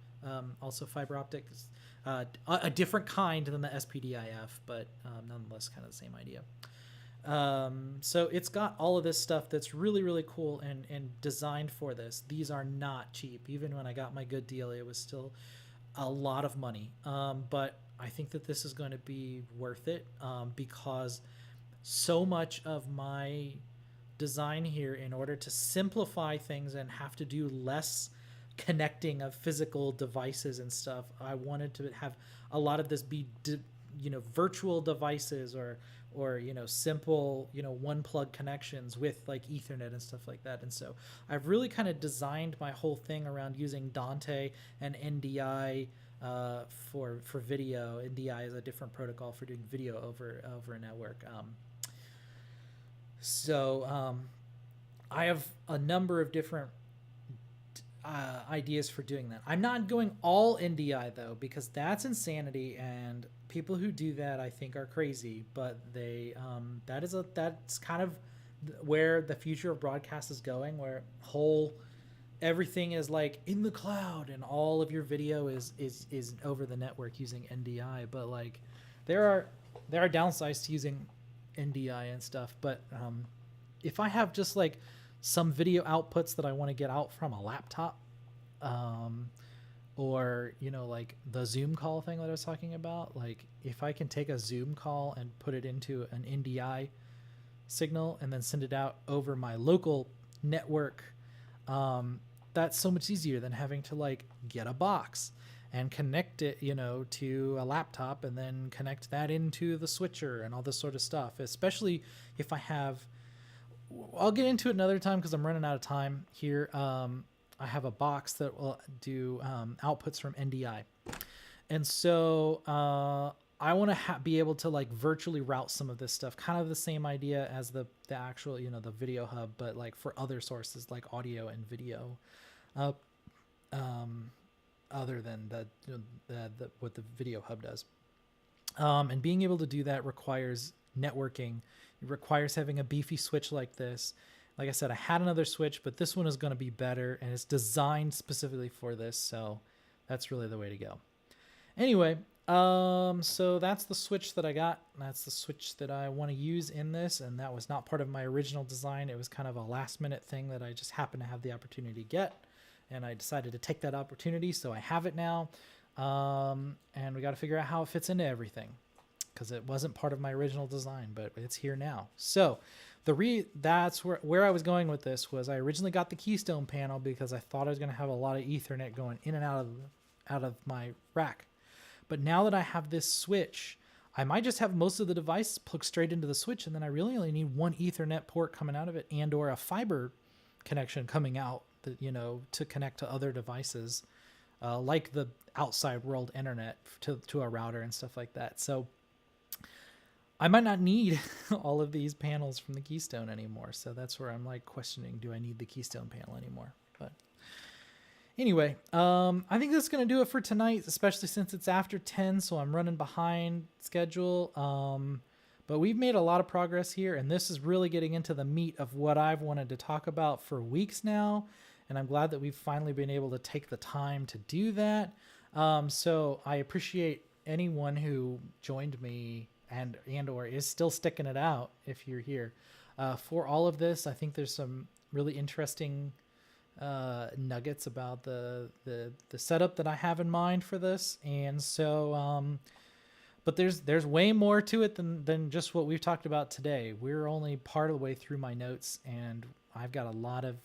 Also fiber optics, a different kind than the SPDIF, but nonetheless kind of the same idea. So it's got all of this stuff that's really, really cool and designed for this. These are not cheap. Even when I got my good deal, it was still a lot of money. But I think that this is going to be worth it, because so much of my design here, in order to simplify things and have to do less connecting of physical devices and stuff, I wanted to have a lot of this be virtual devices, or simple one plug connections with like Ethernet and stuff like that. And so I've really kind of designed my whole thing around using Dante and NDI for video. NDI is a different protocol for doing video over a network. I have a number of different ideas for doing that. I'm not going all NDI though, because that's insanity, and people who do that I think are crazy. But that's kind of where the future of broadcast is going, where everything is like in the cloud and all of your video is over the network using NDI. But like there are downsides to using NDI and stuff. But if I have just like some video outputs that I want to get out from a laptop, or like the Zoom call thing that I was talking about, like if I can take a Zoom call and put it into an NDI signal and then send it out over my local network, that's so much easier than having to like get a box and connect it to a laptop and then connect that into the switcher and all this sort of stuff. Especially if I'll get into it another time because I'm running out of time here. I have a box that will do outputs from NDI. And so I want to be able to like virtually route some of this stuff, kind of the same idea as the actual, the video hub, but like for other sources like audio and video, other than what the video hub does. And being able to do that requires networking. It requires having a beefy switch like this. Like I said, I had another switch, but this one is going to be better, and it's designed specifically for this. So that's really the way to go. Anyway, so that's the switch that I got. That's the switch that I want to use in this, and that was not part of my original design. It was kind of a last minute thing that I just happened to have the opportunity to get, and I decided to take that opportunity. So I have it now, and we got to figure out how it fits into everything, because it wasn't part of my original design, but it's here now. So that's where I was going with this. Was I originally got the Keystone panel because I thought I was going to have a lot of Ethernet going in and out of my rack. But now that I have this switch, I might just have most of the devices plugged straight into the switch, and then I really only need one Ethernet port coming out of it, and or a fiber connection coming out that, to connect to other devices, like the outside world internet to a router and stuff like that. So I might not need all of these panels from the Keystone anymore. So that's where I'm like questioning, do I need the Keystone panel anymore? But anyway, I think that's going to do it for tonight, especially since it's after 10. So I'm running behind schedule. But we've made a lot of progress here, and this is really getting into the meat of what I've wanted to talk about for weeks now. And I'm glad that we've finally been able to take the time to do that. So I appreciate anyone who joined me and or is still sticking it out if you're here for all of this. I think there's some really interesting nuggets about the setup that I have in mind for this. And so but there's way more to it than just what we've talked about today. We're only part of the way through my notes, and I've got a lot of,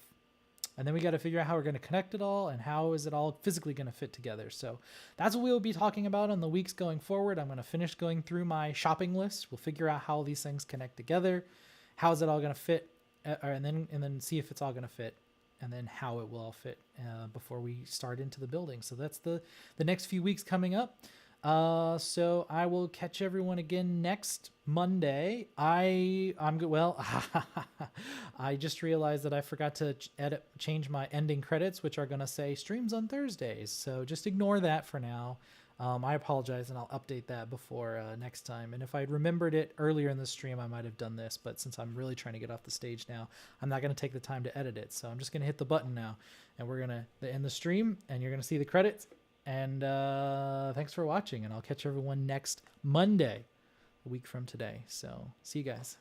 and then we got to figure out how we're going to connect it all and how is it all physically going to fit together. So that's what we'll be talking about in the weeks going forward. I'm going to finish going through my shopping list. We'll figure out how these things connect together. How is it all going to fit? And then see if it's all going to fit, and then how it will all fit before we start into the building. So that's the next few weeks coming up. So I will catch everyone again next Monday. I'm good. Well, I just realized that I forgot to change my ending credits, which are going to say streams on Thursdays. So just ignore that for now. I apologize, and I'll update that before next time. And if I remembered it earlier in the stream, I might have done this, but since I'm really trying to get off the stage now, I'm not going to take the time to edit it. So I'm just going to hit the button now, and we're going to end the stream, and you're going to see the credits. And thanks for watching, and I'll catch everyone next Monday, a week from today. So see you guys.